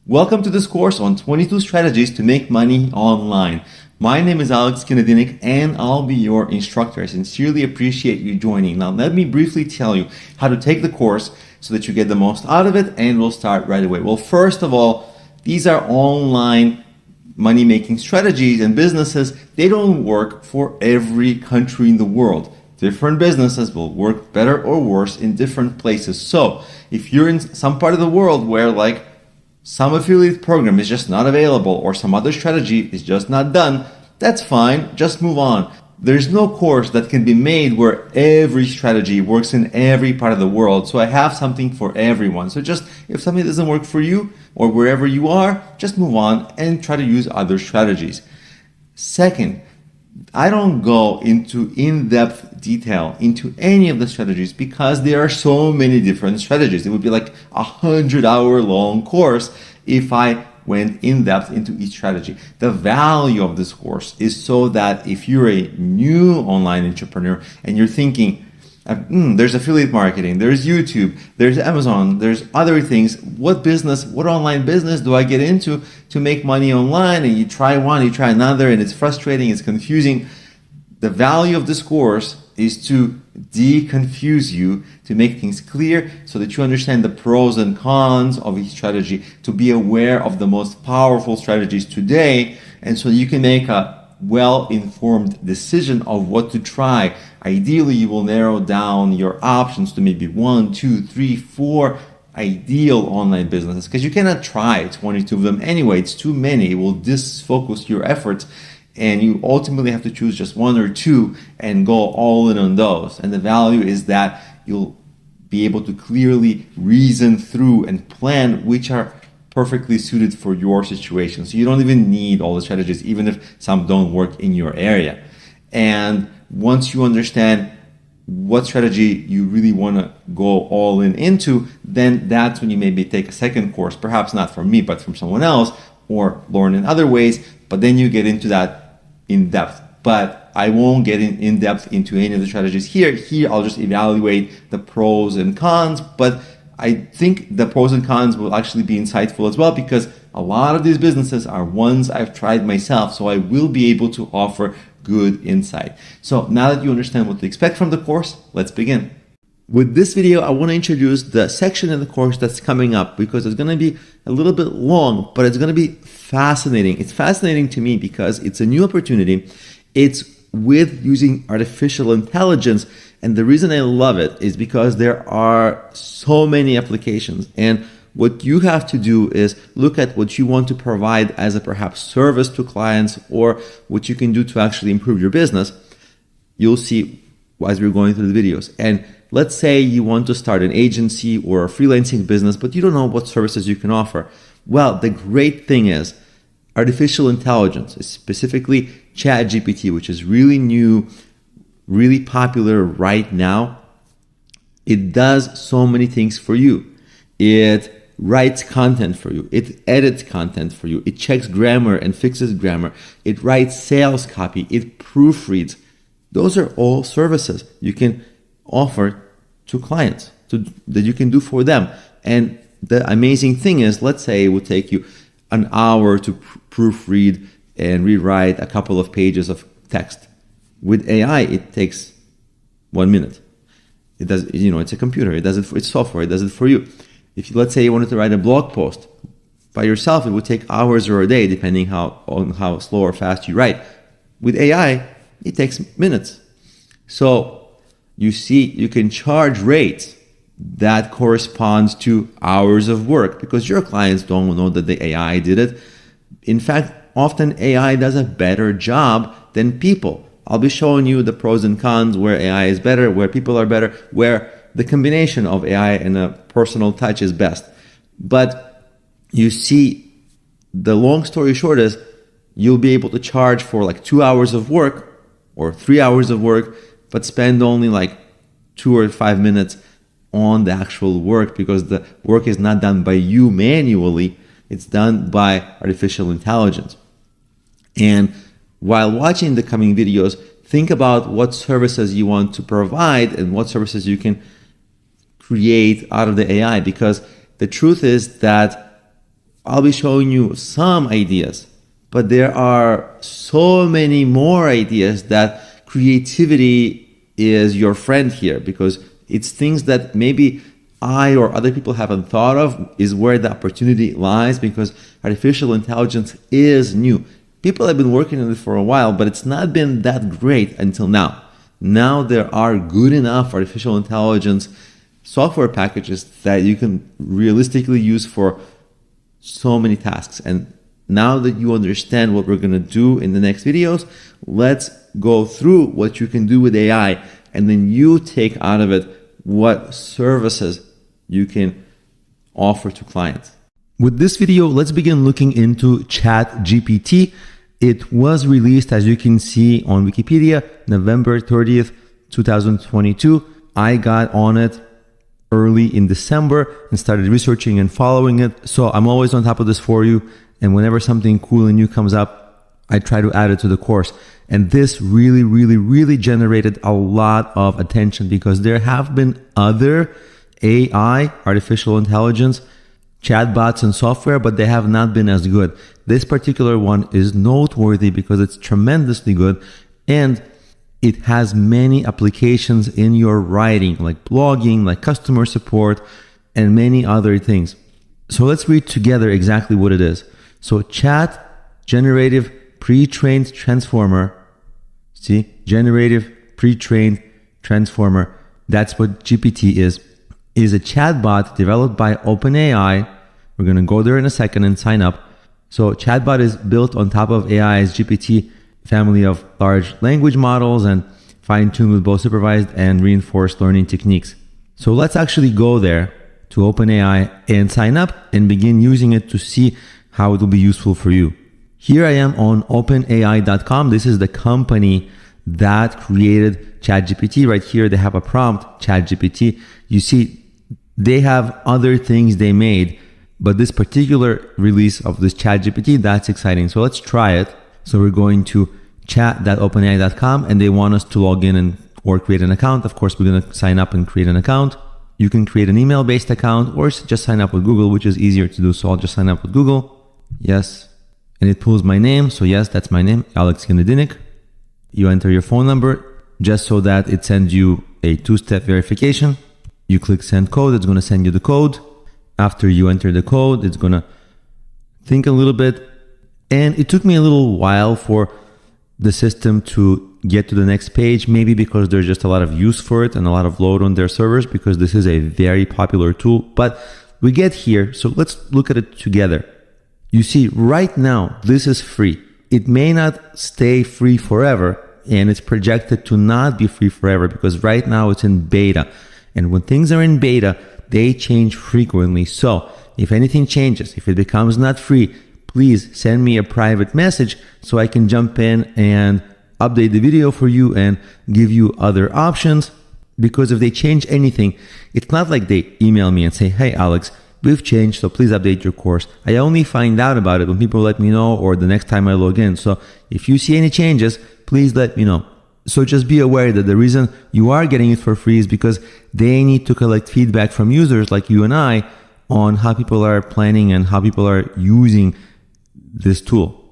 Welcome to this course on 22 strategies to make money online. My name is Alex Kinedinik and I'll be your instructor. I sincerely appreciate you joining. Now let me briefly tell you how to take the course so that you get the most out of it, and we'll start right away. Well, first of all, these are online money-making strategies and businesses. They don't work for every country in the world. Different businesses will work better or worse in different places. So if you're in some part of the world where some affiliate program is just not available or some other strategy is just not done, that's fine, just move on. There's no course that can be made where every strategy works in every part of the world. So I have something for everyone. So just if something doesn't work for you or wherever you are, just move on and try to use other strategies. Second, I don't go into in-depth detail into any of the strategies because there are so many different strategies. It would be like 100-hour long course if I went in-depth into each strategy. The value of this course is so that if you're a new online entrepreneur and you're thinking, there's affiliate marketing, there's YouTube, there's Amazon, there's other things. What online business do I get into to make money online? And you try one, you try another, and it's frustrating, it's confusing. The value of this course is to de-confuse you, to make things clear so that you understand the pros and cons of each strategy, to be aware of the most powerful strategies today, and so you can make a well-informed decision of what to try. Ideally, you will narrow down your options to maybe 1, 2, 3, 4 ideal online businesses, because you cannot try 22 of them anyway. It's too many. It will disfocus your efforts, and you ultimately have to choose just 1 or 2 and go all in on those. And the value is that you'll be able to clearly reason through and plan which are perfectly suited for your situation. So you don't even need all the strategies, even if some don't work in your area. And once you understand what strategy you really want to go all into, then that's when you maybe take a second course, perhaps not from me, but from someone else, or learn in other ways. But then you get into that in depth. But I won't get in depth into any of the strategies here. Here, I'll just evaluate the pros and cons, but I think the pros and cons will actually be insightful as well, because a lot of these businesses are ones I've tried myself, so I will be able to offer good insight. So now that you understand what to expect from the course, let's begin. With this video, I want to introduce the section in the course that's coming up, because it's going to be a little bit long, but it's going to be fascinating. It's fascinating to me because it's a new opportunity. It's with using artificial intelligence. And the reason I love it is because there are so many applications. And what you have to do is look at what you want to provide as a perhaps service to clients, or what you can do to actually improve your business. You'll see as we're going through the videos. And let's say you want to start an agency or a freelancing business, but you don't know what services you can offer. Well, the great thing is artificial intelligence, specifically ChatGPT, which is really new, really popular right now. It does so many things for you. It writes content for you. It edits content for you. It checks grammar and fixes grammar. It writes sales copy. It proofreads. Those are all services you can offer to clients, that you can do for them. And the amazing thing is, let's say it would take you an hour to proofread and rewrite a couple of pages of text. With AI, it takes 1 minute. It does, it's a computer. It does it for, it's software. It does it for you. If let's say you wanted to write a blog post by yourself, it would take hours or a day, depending on how slow or fast you write. With AI, it takes minutes. So you see, you can charge rates that corresponds to hours of work, because your clients don't know that the AI did it. In fact, often AI does a better job than people. I'll be showing you the pros and cons, where AI is better, where people are better, where the combination of AI and a personal touch is best. But you see, the long story short is, you'll be able to charge for 2 hours of work or 3 hours of work, but spend only 2 or 5 minutes on the actual work, because the work is not done by you manually. It's done by artificial intelligence. And while watching the coming videos, think about what services you want to provide and what services you can create out of the AI, because the truth is that I'll be showing you some ideas, but there are so many more ideas that creativity is your friend here, because it's things that maybe I or other people haven't thought of, is where the opportunity lies, because artificial intelligence is new. People have been working on it for a while, but it's not been that great until now. Now there are good enough artificial intelligence software packages that you can realistically use for so many tasks. And now that you understand what we're going to do in the next videos, let's go through what you can do with AI, and then you take out of it what services you can offer to clients. With this video, let's begin looking into ChatGPT. It was released, as you can see on Wikipedia, November 30th, 2022. I got on it early in December and started researching and following it. So I'm always on top of this for you. And whenever something cool and new comes up, I try to add it to the course. And this really generated a lot of attention, because there have been other AI, artificial intelligence, chatbots and software, but they have not been as good. This particular one is noteworthy because it's tremendously good, and it has many applications in your writing, like blogging, like customer support, and many other things. So let's read together exactly what it is. So chat generative pre-trained transformer. See, generative pre-trained transformer. That's what GPT is a chatbot developed by OpenAI. We're going to go there in a second and sign up. So chatbot is built on top of AI's GPT family of large language models and fine-tuned with both supervised and reinforced learning techniques. So let's actually go there to OpenAI and sign up and begin using it to see how it will be useful for you. Here I am on openai.com. This is the company that created ChatGPT. Right here, they have a prompt, ChatGPT. You see, they have other things they made, but this particular release of this ChatGPT, that's exciting. So let's try it. So we're going to chat.openai.com, and they want us to log in and or create an account. Of course, we're going to sign up and create an account. You can create an email-based account or just sign up with Google, which is easier to do. So I'll just sign up with Google. Yes. And it pulls my name. So yes, that's my name, Alex Kinedinik. You enter your phone number just so that it sends you a two-step verification. You click send code. It's going to send you the code. After you enter the code, it's going to think a little bit. And it took me a little while for the system to get to the next page, maybe because there's just a lot of use for it and a lot of load on their servers, because this is a very popular tool. But we get here, so let's look at it together. You see, right now, this is free. It may not stay free forever, and it's projected to not be free forever, because right now it's in beta. And when things are in beta, they change frequently. So if anything changes, if it becomes not free, please send me a private message so I can jump in and update the video for you and give you other options. Because if they change anything, it's not like they email me and say, hey, Alex, we've changed, so please update your course. I only find out about it when people let me know or the next time I log in. So if you see any changes, please let me know. So just be aware that the reason you are getting it for free is because they need to collect feedback from users like you and I on how people are planning and how people are using this tool.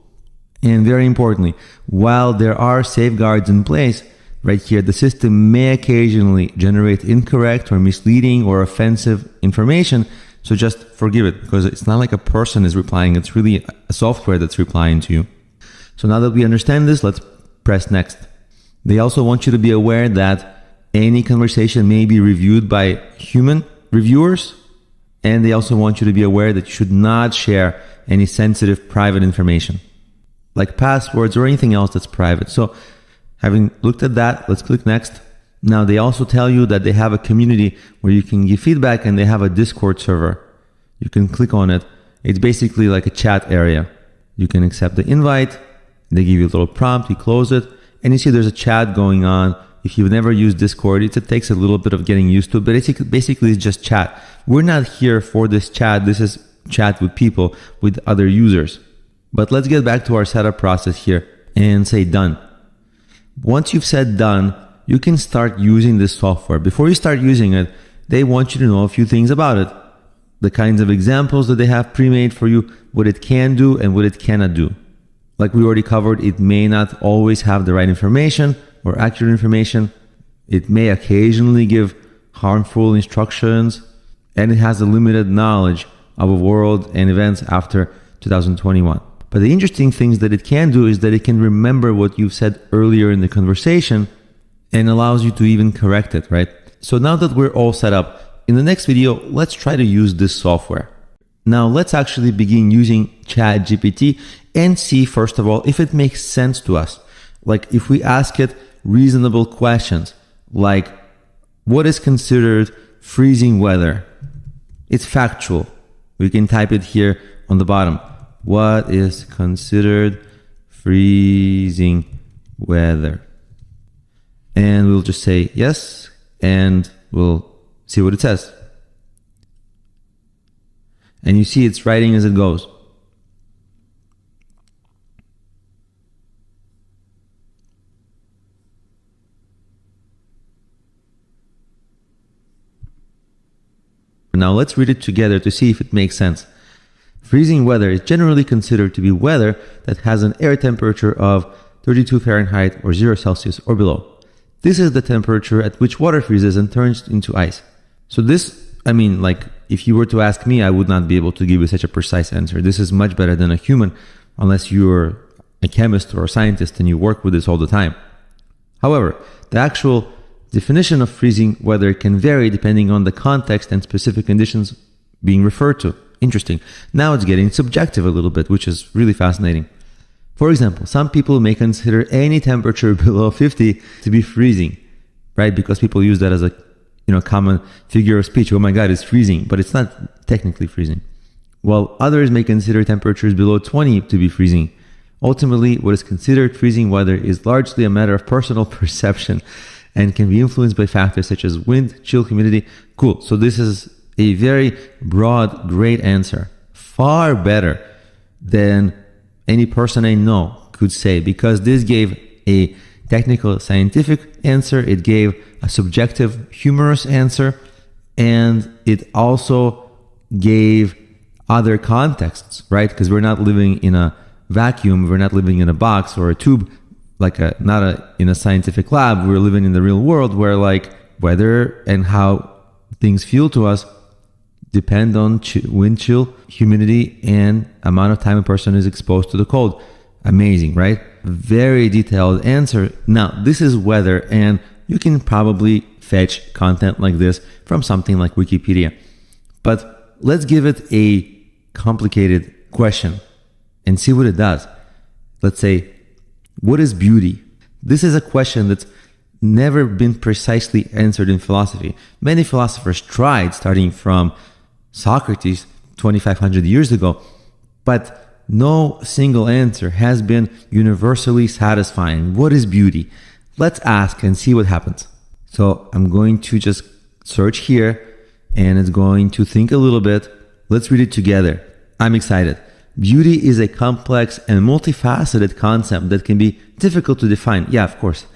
And very importantly, while there are safeguards in place, right here, the system may occasionally generate incorrect or misleading or offensive information. So just forgive it, because it's not like a person is replying. It's really a software that's replying to you. So now that we understand this, let's press next. They also want you to be aware that any conversation may be reviewed by human reviewers. And they also want you to be aware that you should not share any sensitive private information, like passwords or anything else that's private. So having looked at that, let's click next. Now they also tell you that they have a community where you can give feedback, and they have a Discord server. You can click on it. It's basically like a chat area. You can accept the invite. They give you a little prompt. You close it, and you see there's a chat going on. If you've never used Discord, it takes a little bit of getting used to it, but basically it's just chat. We're not here for this chat. This is chat with people, with other users. But let's get back to our setup process here and say done. Once you've said done, you can start using this software. Before you start using it, they want you to know a few things about it. the kinds of examples that they have pre-made for you, what it can do and what it cannot do. Like we already covered, it may not always have the right information or accurate information. It may occasionally give harmful instructions, and it has a limited knowledge of a world and events after 2021. But the interesting things that it can do is that it can remember what you've said earlier in the conversation and allows you to even correct it, right? So now that we're all set up, in the next video, let's try to use this software. Now let's actually begin using ChatGPT and see, first of all, if it makes sense to us. Like if we ask it reasonable questions, like what is considered freezing weather? It's factual. We can type it here on the bottom. What is considered freezing weather? And we'll just say yes, and we'll see what it says. And you see it's writing as it goes. Now let's read it together to see if it makes sense. Freezing weather is generally considered to be weather that has an air temperature of 32 Fahrenheit or 0 Celsius or below. This is the temperature at which water freezes and turns into ice. So this, like if you were to ask me, I would not be able to give you such a precise answer. This is much better than a human, unless you're a chemist or a scientist and you work with this all the time. However, the actual definition of freezing weather can vary depending on the context and specific conditions being referred to. Interesting. Now it's getting subjective a little bit, which is really fascinating. For example, some people may consider any temperature below 50 to be freezing, right? Because people use that as a common figure of speech. Oh my God, it's freezing, but it's not technically freezing. While others may consider temperatures below 20 to be freezing. Ultimately, what is considered freezing weather is largely a matter of personal perception and can be influenced by factors such as wind, chill, humidity. Cool. So this is a very broad, great answer. Far better than any person I know could say, because this gave a technical, scientific answer. It gave a subjective, humorous answer, and it also gave other contexts, right? Because we're not living in a vacuum. We're not living in a box or a tube, in a scientific lab. We're living in the real world where weather and how things feel to us depend on wind chill, humidity, and amount of time a person is exposed to the cold. Amazing, right? Very detailed answer. Now, this is weather, and you can probably fetch content like this from something like Wikipedia. But let's give it a complicated question and see what it does. Let's say, what is beauty? This is a question that's never been precisely answered in philosophy. Many philosophers tried, starting from Socrates 2,500 years ago, but no single answer has been universally satisfying. What is beauty? Let's ask and see what happens. So I'm going to just search here, and it's going to think a little bit. Let's read it together. I'm excited. Beauty is a complex and multifaceted concept that can be difficult to define. Yeah, of course.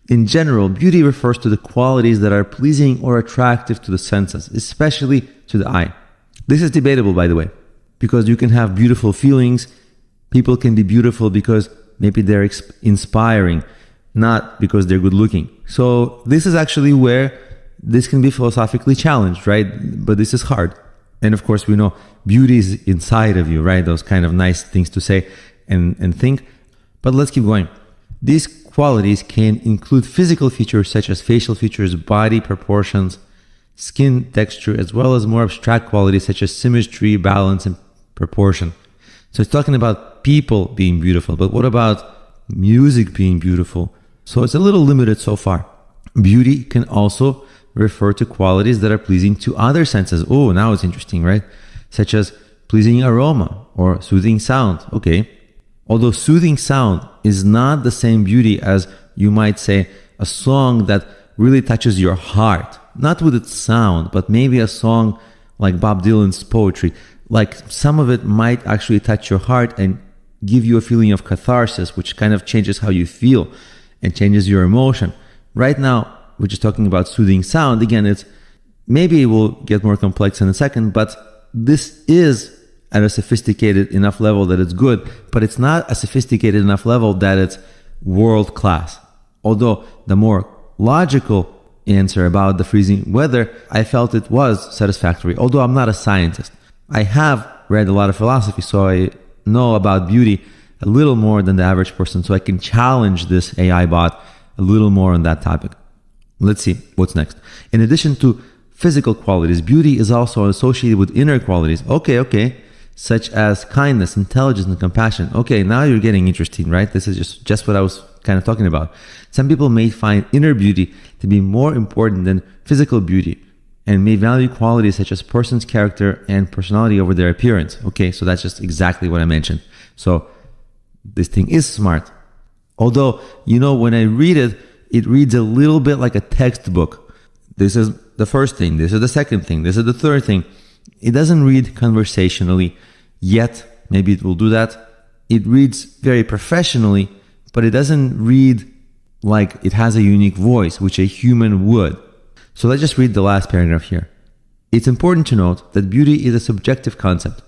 In general, beauty refers to the qualities that are pleasing or attractive to the senses, especially to the eye. This is debatable, by the way, because you can have beautiful feelings. People can be beautiful because maybe they're inspiring, not because they're good looking. So this is actually where this can be philosophically challenged, right? But this is hard. And of course, we know beauty is inside of you, right? Those kind of nice things to say and think. But let's keep going. These qualities can include physical features such as facial features, body proportions, skin texture, as well as more abstract qualities such as symmetry, balance, and proportion. So it's talking about people being beautiful, but what about music being beautiful? So it's a little limited so far. Beauty can also refer to qualities that are pleasing to other senses. Oh, now it's interesting, right? Such as pleasing aroma or soothing sound. Okay. Although soothing sound is not the same beauty as, you might say, a song that really touches your heart. Not with its sound, but maybe a song like Bob Dylan's poetry. Like some of it might actually touch your heart and give you a feeling of catharsis, which kind of changes how you feel and changes your emotion. Right now, we're just talking about soothing sound. Again, it's Maybe it will get more complex in a second, but this is at a sophisticated enough level that it's good, but it's not a sophisticated enough level that it's world class. Although the more logical answer about the freezing weather, I felt it was satisfactory. Although I'm not a scientist, I have read a lot of philosophy, so I know about beauty a little more than the average person, so I can challenge this AI bot a little more on that topic. Let's see what's next. In addition to physical qualities, beauty is also associated with inner qualities. Okay, such as kindness, intelligence, and compassion. Okay, now you're getting interesting, right? This is just what I was kind of talking about. Some people may find inner beauty to be more important than physical beauty and may value qualities such as a person's character and personality over their appearance. Okay, so that's just exactly what I mentioned. So this thing is smart. Although, when I read it, it reads a little bit like a textbook. This is the first thing. This is the second thing. This is the third thing. It doesn't read conversationally yet. Maybe it will do that. It reads very professionally, but it doesn't read like it has a unique voice, which a human would. So let's just read the last paragraph here. It's important to note that beauty is a subjective concept,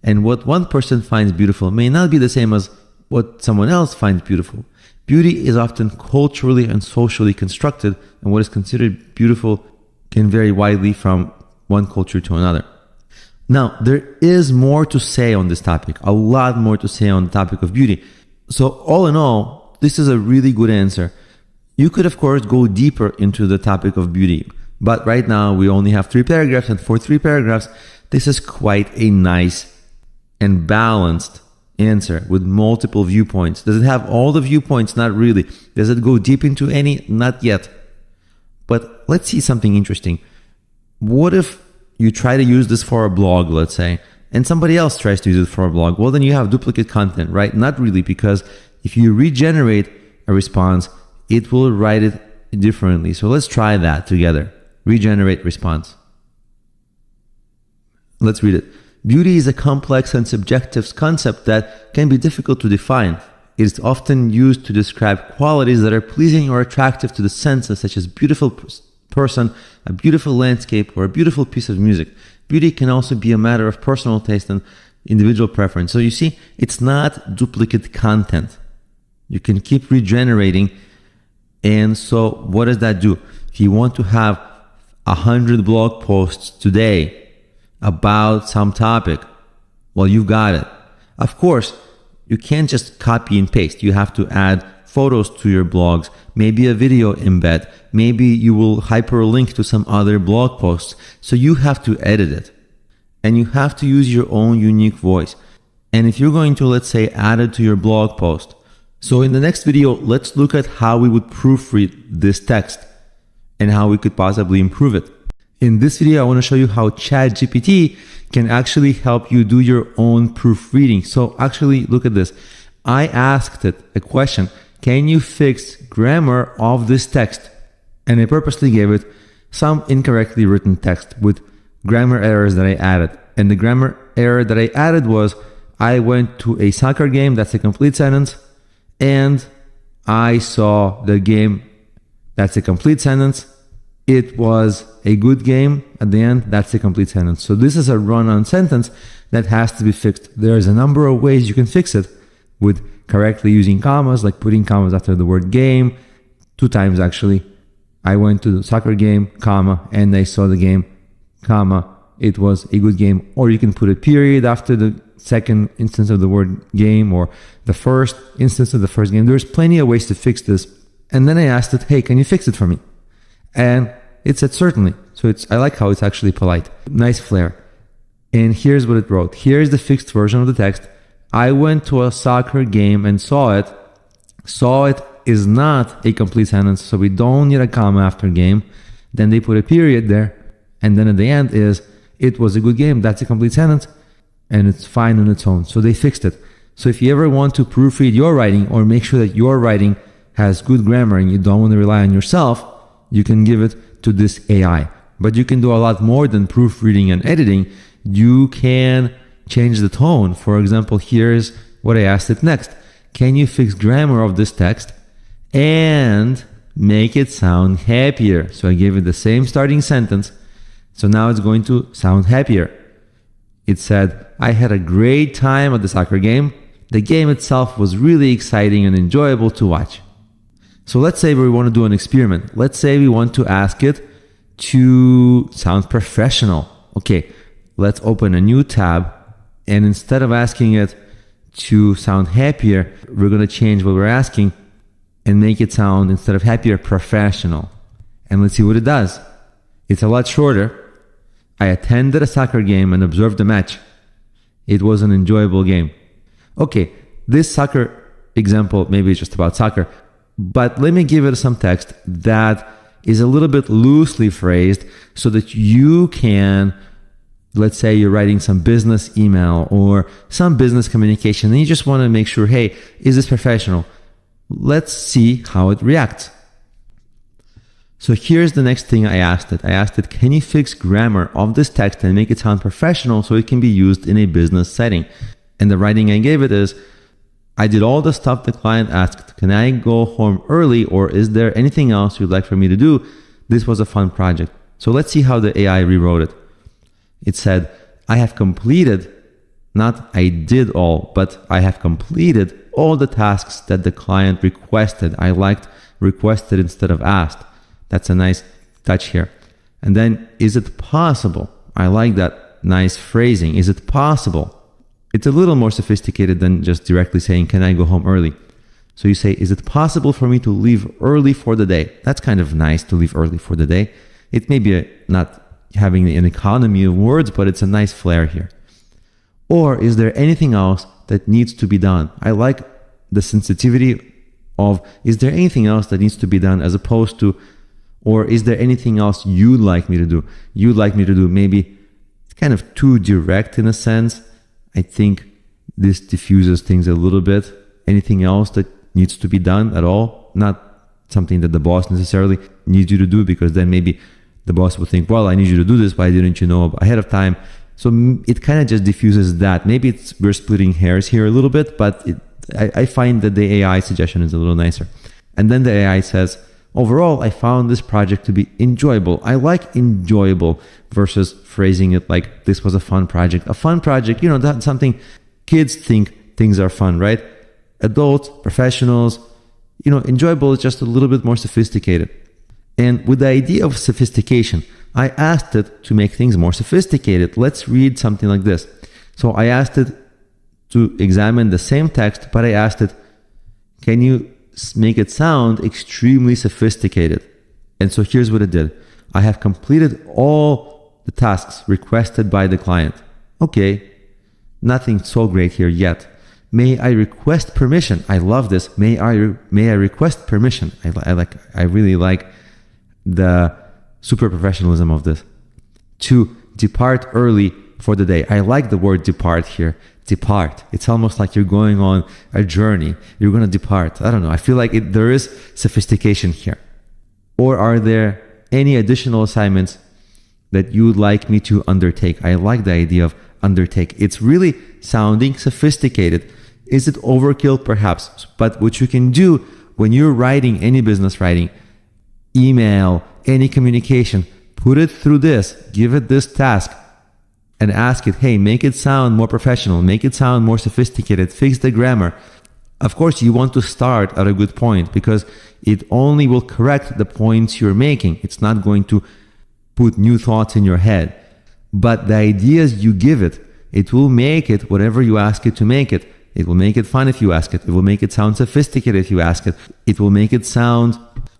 and what one person finds beautiful may not be the same as what someone else finds beautiful. Beauty is often culturally and socially constructed, and what is considered beautiful can vary widely from one culture to another. Now, there is more to say on this topic, a lot more to say on the topic of beauty. So all in all, this is a really good answer. You could, of course, go deeper into the topic of beauty, but right now we only have 3 paragraphs, and for 3 paragraphs, this is quite a nice and balanced answer with multiple viewpoints. Does it have all the viewpoints? Not really. Does it go deep into any? Not yet. But let's see something interesting. What if you try to use this for a blog, let's say, and somebody else tries to use it for a blog? Well, then you have duplicate content, right? Not really, because if you regenerate a response, it will write it differently. So let's try that together. Regenerate response. Let's read it. Beauty is a complex and subjective concept that can be difficult to define. It is often used to describe qualities that are pleasing or attractive to the senses, such as a beautiful person, a beautiful landscape, or a beautiful piece of music. Beauty can also be a matter of personal taste and individual preference. So you see, it's not duplicate content. You can keep regenerating. And so what does that do? If you want to have 100 blog posts today about some topic, well, you've got it. Of course, you can't just copy and paste. You have to add photos to your blogs, maybe a video embed, maybe you will hyperlink to some other blog posts. So you have to edit it, and you have to use your own unique voice. And if you're going to, let's say, add it to your blog post, so in the next video, let's look at how we would proofread this text and how we could possibly improve it. In this video, I want to show you how ChatGPT can actually help you do your own proofreading. So actually, look at this. I asked it a question. Can you fix grammar of this text? And I purposely gave it some incorrectly written text with grammar errors that I added. And the grammar error that I added was, I went to a soccer game, that's a complete sentence, and I saw the game, that's a complete sentence. It was a good game at the end, that's a complete sentence. So this is a run-on sentence that has to be fixed. There's a number of ways you can fix it with correctly using commas, like putting commas after the word game, 2 times actually. I went to the soccer game, comma, and I saw the game, comma, it was a good game. Or you can put a period after the second instance of the word game, or the first instance of the first game. There's plenty of ways to fix this. And then I asked it, hey, can you fix it for me? And it said certainly. So I like how it's actually polite. Nice flair. And here's what it wrote. Here's the fixed version of the text. I went to a soccer game and saw it. Saw it is not a complete sentence, so we don't need a comma after game. Then they put a period there. And then at the end is, it was a good game. That's a complete sentence. And it's fine on its own. So they fixed it. So if you ever want to proofread your writing or make sure that your writing has good grammar and you don't want to rely on yourself, you can give it to this AI. But you can do a lot more than proofreading and editing. You can change the tone. For example, here's what I asked it next. Can you fix grammar of this text and make it sound happier? So I gave it the same starting sentence, So now it's going to sound happier. It said, I had a great time at the soccer game. The game itself was really exciting and enjoyable to watch. So let's say we want to do an experiment. Let's say we want to ask it to sound professional. Okay, let's open a new tab, and instead of asking it to sound happier, we're going to change what we're asking and make it sound, instead of happier, professional. And let's see what it does. It's a lot shorter. I attended a soccer game and observed the match. It was an enjoyable game. Okay, this soccer example, maybe it's just about soccer, but let me give it some text that is a little bit loosely phrased so that you can, let's say you're writing some business email or some business communication and you just want to make sure, hey, is this professional? Let's see how it reacts. So here's the next thing I asked it. I asked it, can you fix grammar of this text and make it sound professional so it can be used in a business setting? And the writing I gave it is, I did all the stuff the client asked. Can I go home early, or is there anything else you'd like for me to do? This was a fun project. So let's see how the AI rewrote it. It said, I have completed, not I did all, but I have completed all the tasks that the client requested. I liked requested instead of asked. That's a nice touch here. And then, is it possible? I like that nice phrasing. Is it possible? It's a little more sophisticated than just directly saying, can I go home early? So you say, is it possible for me to leave early for the day? That's kind of nice, to leave early for the day. It may be not having an economy of words, but it's a nice flair here. Or is there anything else that needs to be done? I like the sensitivity of, is there anything else that needs to be done, as opposed to, or is there anything else you'd like me to do? You'd like me to do, maybe it's kind of too direct in a sense. I think this diffuses things a little bit. Anything else that needs to be done at all? Not something that the boss necessarily needs you to do, because then maybe the boss will think, well, I need you to do this. Why didn't you know ahead of time? So it kind of just diffuses that. Maybe we're splitting hairs here a little bit, but I find that the AI suggestion is a little nicer. And then the AI says, overall, I found this project to be enjoyable. I like enjoyable versus phrasing it like this was a fun project. A fun project, that's something kids think things are fun, right? Adults, professionals, enjoyable is just a little bit more sophisticated. And with the idea of sophistication, I asked it to make things more sophisticated. Let's read something like this. So I asked it to examine the same text, but I asked it, can you make it sound extremely sophisticated? And so here's what it did. I have completed all the tasks requested by the client. Okay, nothing so great here yet. May I request permission? I love this. May I request permission? I really like the super professionalism of this. To depart early for the day. I like the word depart here. Depart. It's almost like you're going on a journey. You're going to depart. I don't know. I feel like there is sophistication here. Or are there any additional assignments that you would like me to undertake? I like the idea of undertake. It's really sounding sophisticated. Is it overkill? Perhaps. But what you can do when you're writing any business writing, email, any communication, put it through this, give it this task, and ask it, hey, make it sound more professional, make it sound more sophisticated, fix the grammar. Of course, you want to start at a good point, because it only will correct the points you're making. It's not going to put new thoughts in your head. But the ideas you give it, it will make it whatever you ask it to make it. It will make it fun if you ask it. It will make it sound sophisticated if you ask it. It will make it sound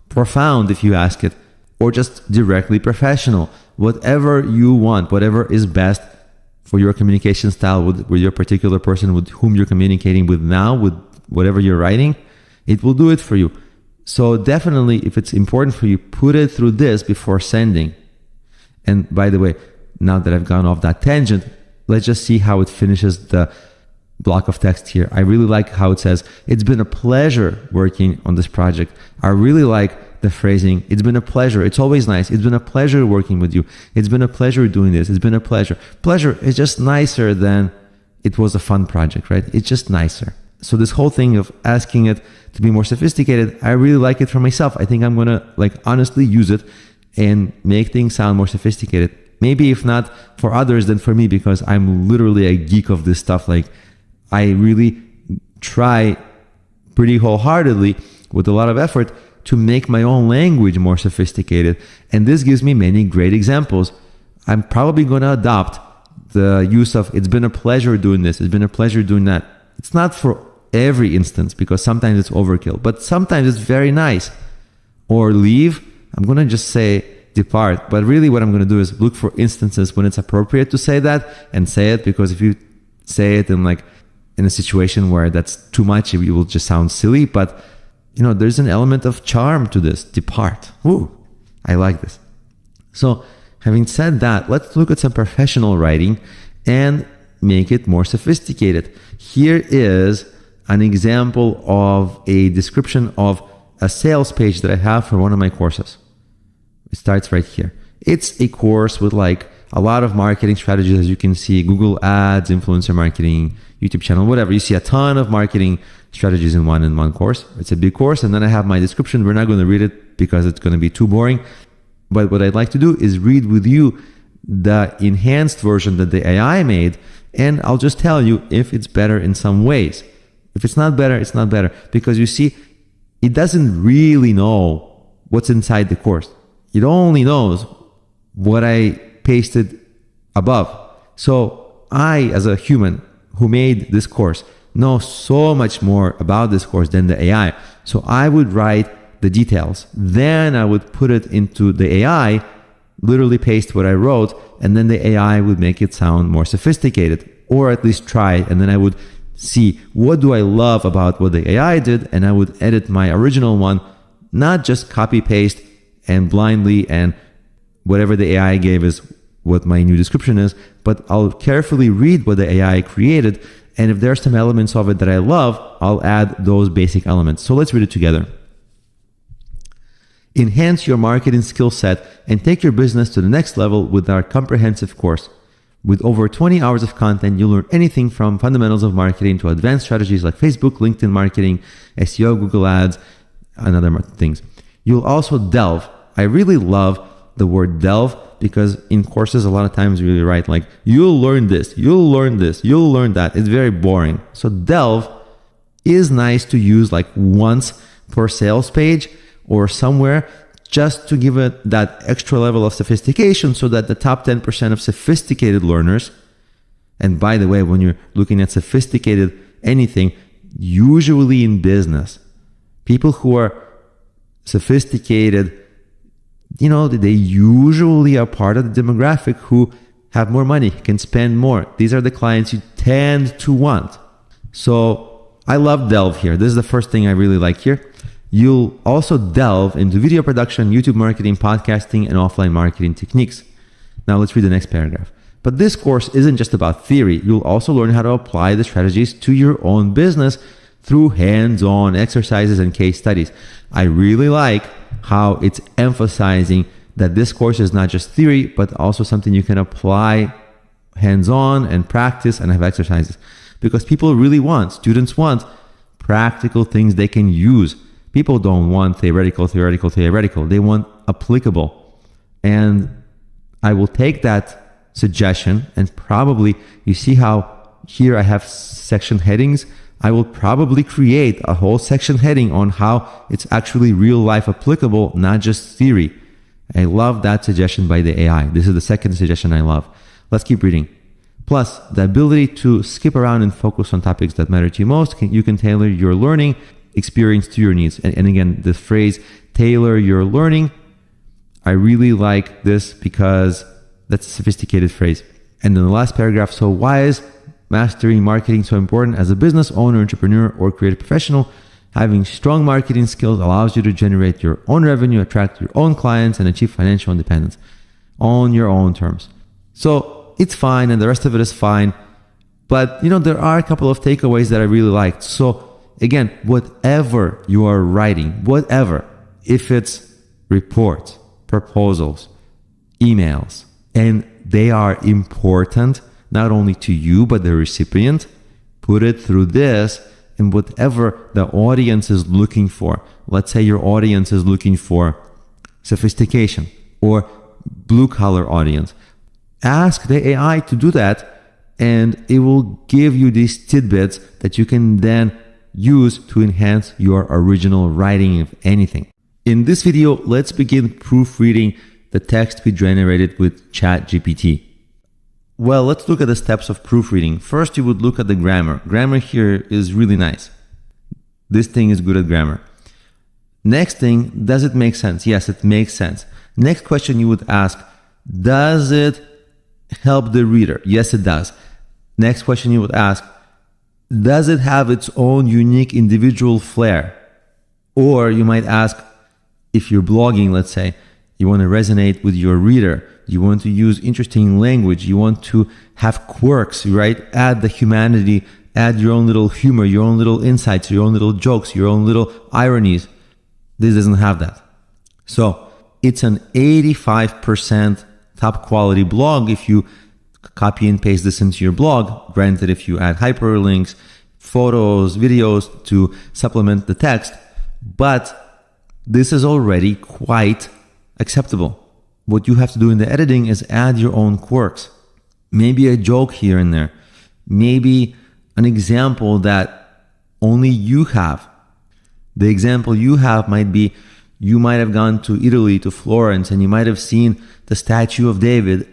profound if you ask it, or just directly professional. Whatever you want, whatever is best for your communication style with your particular person with whom you're communicating with now, with whatever you're writing, it will do it for you. So definitely, if it's important for you, put it through this before sending. And by the way, now that I've gone off that tangent, let's just see how it finishes the block of text here. I really like how it says, it's been a pleasure working on this project. I really like the phrasing. It's been a pleasure. It's always nice. It's been a pleasure working with you. It's been a pleasure doing this. It's been a pleasure. Pleasure is just nicer than it was a fun project, right? It's just nicer. So this whole thing of asking it to be more sophisticated, I really like it for myself. I think I'm going to honestly use it and make things sound more sophisticated. Maybe if not for others, then for me, because I'm literally a geek of this stuff. Like, I really try pretty wholeheartedly with a lot of effort to make my own language more sophisticated. And this gives me many great examples. I'm probably going to adopt the use of, it's been a pleasure doing this, it's been a pleasure doing that. It's not for every instance, because sometimes it's overkill, but sometimes it's very nice. Or leave, I'm going to just say depart. But really what I'm going to do is look for instances when it's appropriate to say that and say it, because if you say it in a situation where that's too much, it will just sound silly. But there's an element of charm to this. Depart. Ooh, I like this. So having said that, let's look at some professional writing and make it more sophisticated. Here is an example of a description of a sales page that I have for one of my courses. It starts right here. It's a course with a lot of marketing strategies, as you can see: Google Ads, influencer marketing, YouTube channel, whatever. You see a ton of marketing strategies in one course. It's a big course. And then I have my description. We're not going to read it because it's going to be too boring. But what I'd like to do is read with you the enhanced version that the AI made, and I'll just tell you if it's better in some ways. If it's not better, it's not better. Because you see, it doesn't really know what's inside the course. It only knows what I pasted above. So I, as a human who made this course, know so much more about this course than the AI. So I would write the details. Then I would put it into the AI, literally paste what I wrote, and then the AI would make it sound more sophisticated, or at least try. And then I would see, what do I love about what the AI did? And I would edit my original one, not just copy paste and blindly, and whatever the AI gave is what my new description is, but I'll carefully read what the AI created. And if there are some elements of it that I love, I'll add those basic elements. So let's read it together. Enhance your marketing skill set and take your business to the next level with our comprehensive course. With over 20 hours of content, you'll learn anything from fundamentals of marketing to advanced strategies like Facebook, LinkedIn marketing, SEO, Google Ads, and other things. You'll also delve. I really love the word delve, because in courses, a lot of times we write you'll learn this, you'll learn this, you'll learn that. It's very boring. So delve is nice to use once per sales page or somewhere, just to give it that extra level of sophistication, so that the top 10% of sophisticated learners, and by the way, when you're looking at sophisticated anything, usually in business, people who are sophisticated, they usually are part of the demographic who have more money, can spend more. These are the clients you tend to want. So I love delve here. This is the first thing I really like here. You'll also delve into video production, YouTube marketing, podcasting, and offline marketing techniques. Now let's read the next paragraph. But this course isn't just about theory. You'll also learn how to apply the strategies to your own business through hands-on exercises and case studies. I really like how it's emphasizing that this course is not just theory, but also something you can apply hands-on and practice and have exercises. Because students want practical things they can use. People don't want theoretical. They want applicable. And I will take that suggestion, and probably, you see how here I have section headings? I will probably create a whole section heading on how it's actually real life applicable, not just theory. I love that suggestion by the AI. This is the second suggestion I love. Let's keep reading. Plus, the ability to skip around and focus on topics that matter to you most. You can tailor your learning experience to your needs. And again, the phrase tailor your learning, I really like this because that's a sophisticated phrase. And then the last paragraph, so why is mastering marketing so important as a business owner, entrepreneur, or creative professional? Having strong marketing skills allows you to generate your own revenue, attract your own clients, and achieve financial independence on your own terms. So it's fine, and the rest of it is fine. But there are a couple of takeaways that I really liked. So again, whatever you are writing, if it's reports, proposals, emails, and they are important not only to you, but the recipient, put it through this, and whatever the audience is looking for. Let's say your audience is looking for sophistication, or blue collar audience. ask the AI to do that, and it will give you these tidbits that you can then use to enhance your original writing, if anything. In this video, let's begin proofreading the text we generated with ChatGPT. Well, let's look at the steps of proofreading. First, you would look at the grammar. Grammar here is really nice. This thing is good at grammar. Next thing, does it make sense? Yes, it makes sense. Next question you would ask, does it help the reader? Yes, it does. Next question you would ask, does it have its own unique individual flair? Or you might ask, if you're blogging, let's say, you want to resonate with your reader, you want to use interesting language, you want to have quirks, right? Add the humanity, add your own little humor, your own little insights, your own little jokes, your own little ironies. This doesn't have that. So it's an 85% top quality blog if you copy and paste this into your blog. Granted, if you add hyperlinks, photos, videos to supplement the text, but this is already quite acceptable. What you have to do in the editing is add your own quirks. Maybe a joke here and there. Maybe an example that only you have. The example you have might be, you might have gone to Italy, to Florence, and you might have seen the statue of David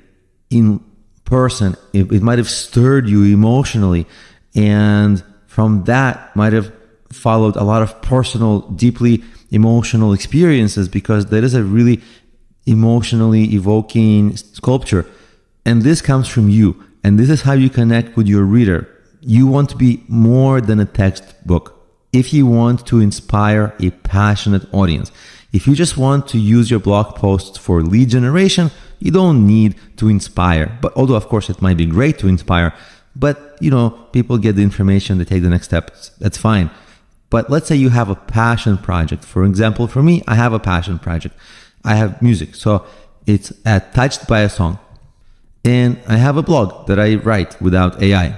in person. It might have stirred you emotionally. And from that might have followed a lot of personal, deeply emotional experiences, because that is a really emotionally evoking sculpture. And this comes from you. And this is how you connect with your reader. You want to be more than a textbook. If you want to inspire a passionate audience, if you just want to use your blog posts for lead generation, you don't need to inspire. But although, of course, it might be great to inspire, but people get the information, they take the next steps. That's fine. But let's say you have a passion project. For example, for me, I have a passion project. I have music. So it's touched by a song. And I have a blog that I write without AI.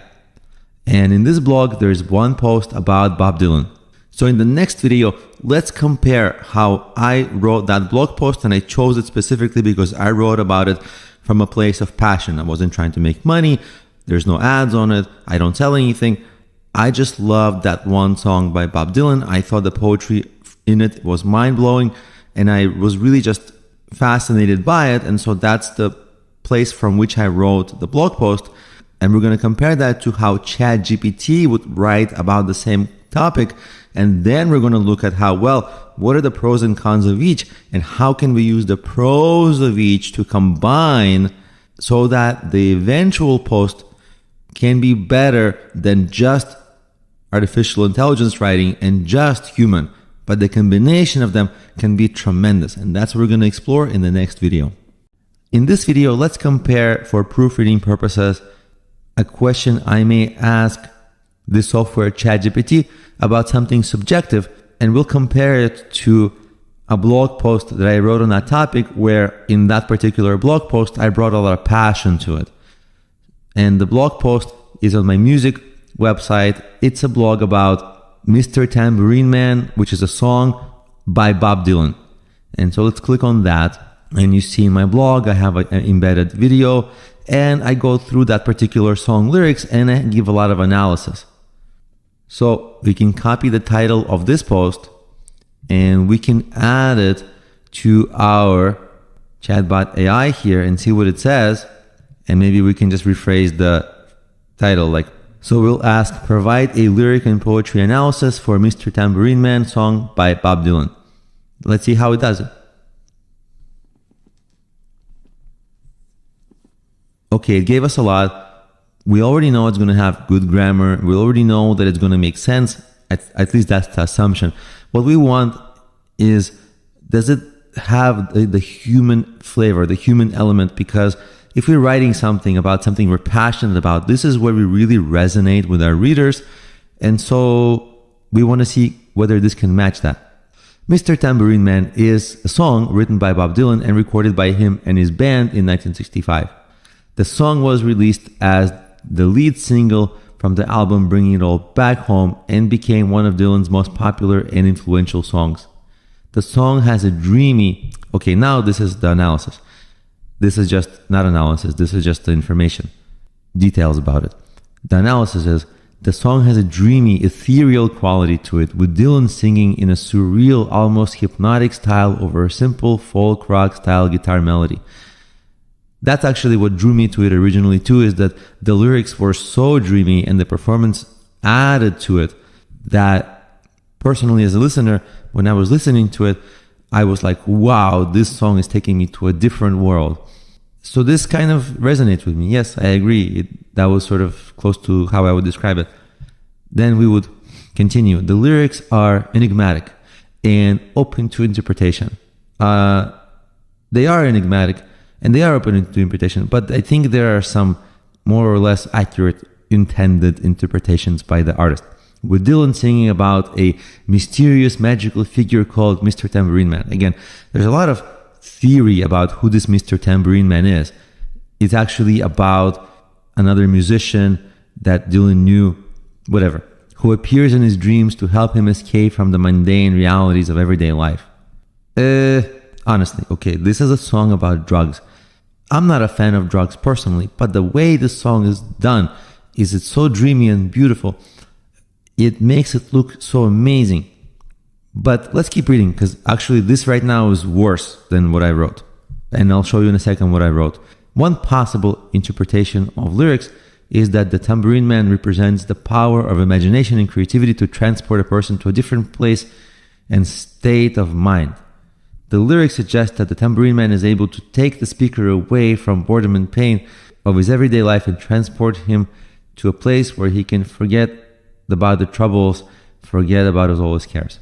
And in this blog, there's one post about Bob Dylan. So in the next video, let's compare how I wrote that blog post, and I chose it specifically because I wrote about it from a place of passion. I wasn't trying to make money. There's no ads on it. I don't sell anything. I just loved that one song by Bob Dylan. I thought the poetry in it was mind-blowing, and I was really just fascinated by it. And so that's the place from which I wrote the blog post. And we're going to compare that to how ChatGPT would write about the same topic. And then we're going to look at what are the pros and cons of each, and how can we use the pros of each to combine so that the eventual post can be better than just artificial intelligence writing and just human. But the combination of them can be tremendous. And that's what we're going to explore in the next video. In this video, let's compare, for proofreading purposes, a question I may ask the software ChatGPT about something subjective, and we'll compare it to a blog post that I wrote on that topic, where in that particular blog post, I brought a lot of passion to it. And the blog post is on my music website. It's a blog about Mr. Tambourine Man, which is a song by Bob Dylan. And so let's click on that. And you see in my blog, I have an embedded video, and I go through that particular song lyrics and I give a lot of analysis. So we can copy the title of this post and we can add it to our chatbot AI here and see what it says. And maybe we can just rephrase the title, so we'll ask, provide a lyric and poetry analysis for Mr. Tambourine Man song by Bob Dylan. Let's see how it does it. Okay, it gave us a lot. We already know it's going to have good grammar. We already know that it's going to make sense. At least that's the assumption. What we want is, does it have the human flavor, the human element? Because if we're writing something about something we're passionate about, this is where we really resonate with our readers. And so we want to see whether this can match that. Mr. Tambourine Man is a song written by Bob Dylan and recorded by him and his band in 1965. The song was released as the lead single from the album Bringing It All Back Home and became one of Dylan's most popular and influential songs. The song has a dreamy... Okay, now this is the analysis. This is just not analysis. This is just the information, details about it. The analysis is the song has a dreamy, ethereal quality to it, with Dylan singing in a surreal, almost hypnotic style over a simple folk rock style guitar melody. That's actually what drew me to it originally too, is that the lyrics were so dreamy and the performance added to it that personally as a listener, when I was listening to it, I was like, wow, this song is taking me to a different world. So this kind of resonates with me. Yes, I agree. That was sort of close to how I would describe it. Then we would continue. The lyrics are enigmatic and open to interpretation. They are enigmatic and they are open to interpretation, but I think there are some more or less accurate intended interpretations by the artist. With Dylan singing about a mysterious magical figure called Mr. Tambourine Man. Again, there's a lot of theory about who this Mr. Tambourine Man is. It's actually about another musician that Dylan knew, whatever, who appears in his dreams to help him escape from the mundane realities of everyday life. Honestly, okay, this is a song about drugs. I'm not a fan of drugs personally, but the way this song is done is it's so dreamy and beautiful. It makes it look so amazing. But let's keep reading, because actually this right now is worse than what I wrote. And I'll show you in a second what I wrote. One possible interpretation of lyrics is that the tambourine man represents the power of imagination and creativity to transport a person to a different place and state of mind. The lyrics suggest that the tambourine man is able to take the speaker away from boredom and pain of his everyday life and transport him to a place where he can forget about the troubles, forget about all his cares.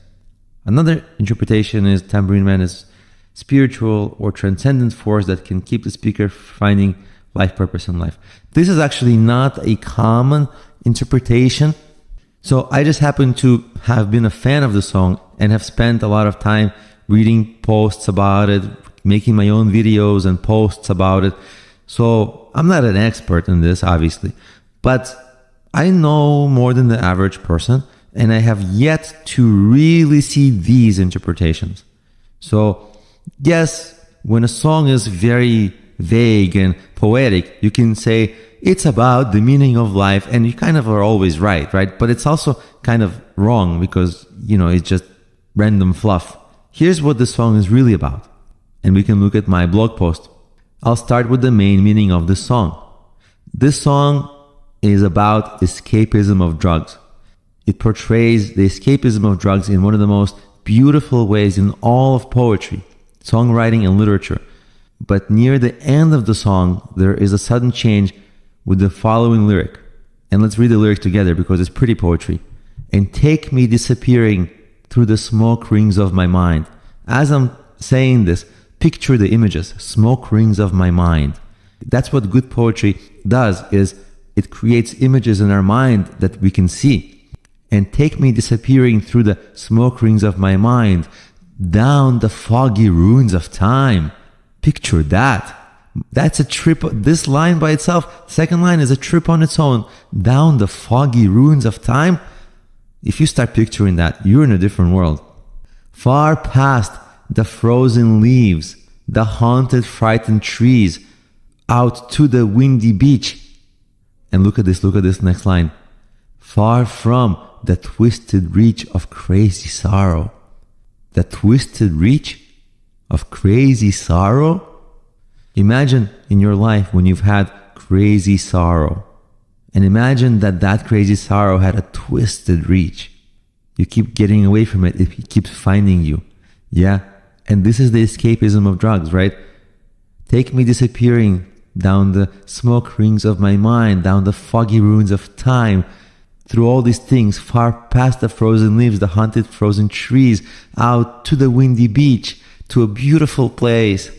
Another interpretation is tambourine man is spiritual or transcendent force that can keep the speaker finding life purpose in life. This is actually not a common interpretation. So I just happen to have been a fan of the song and have spent a lot of time reading posts about it, making my own videos and posts about it. So I'm not an expert in this, obviously, but I know more than the average person, and I have yet to really see these interpretations. So yes, when a song is very vague and poetic, you can say it's about the meaning of life, and you kind of are always right? But it's also kind of wrong because, it's just random fluff. Here's what the song is really about, and we can look at my blog post. I'll start with the main meaning of the song. This song is about escapism of drugs. It portrays the escapism of drugs in one of the most beautiful ways in all of poetry, songwriting, and literature. But near the end of the song, there is a sudden change with the following lyric. And let's read the lyric together because it's pretty poetry. And take me disappearing through the smoke rings of my mind. As I'm saying this, picture the images, smoke rings of my mind. That's what good poetry does, is it creates images in our mind that we can see. And take me disappearing through the smoke rings of my mind, down the foggy ruins of time. Picture that. That's a trip. This line by itself, second line, is a trip on its own. Down the foggy ruins of time. If you start picturing that, you're in a different world. Far past the frozen leaves, the haunted, frightened trees, out to the windy beach. And look at this next line. Far from the twisted reach of crazy sorrow. The twisted reach of crazy sorrow? Imagine in your life when you've had crazy sorrow. And imagine that crazy sorrow had a twisted reach. You keep getting away from it. It keeps finding you. Yeah? And this is the escapism of drugs, right? Take me disappearing down the smoke rings of my mind, down the foggy ruins of time, through all these things, far past the frozen leaves, the haunted frozen trees, out to the windy beach, to a beautiful place,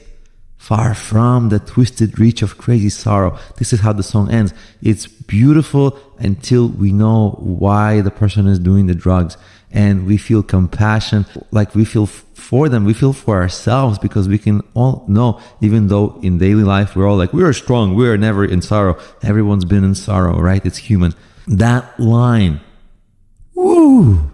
far from the twisted reach of crazy sorrow. This is how the song ends. It's beautiful until we know why the person is doing the drugs, and we feel compassion, like we feel for them, we feel for ourselves, because we can all know, even though in daily life we're all like, we are strong, we are never in sorrow. Everyone's been in sorrow, right? It's human. That line, woo,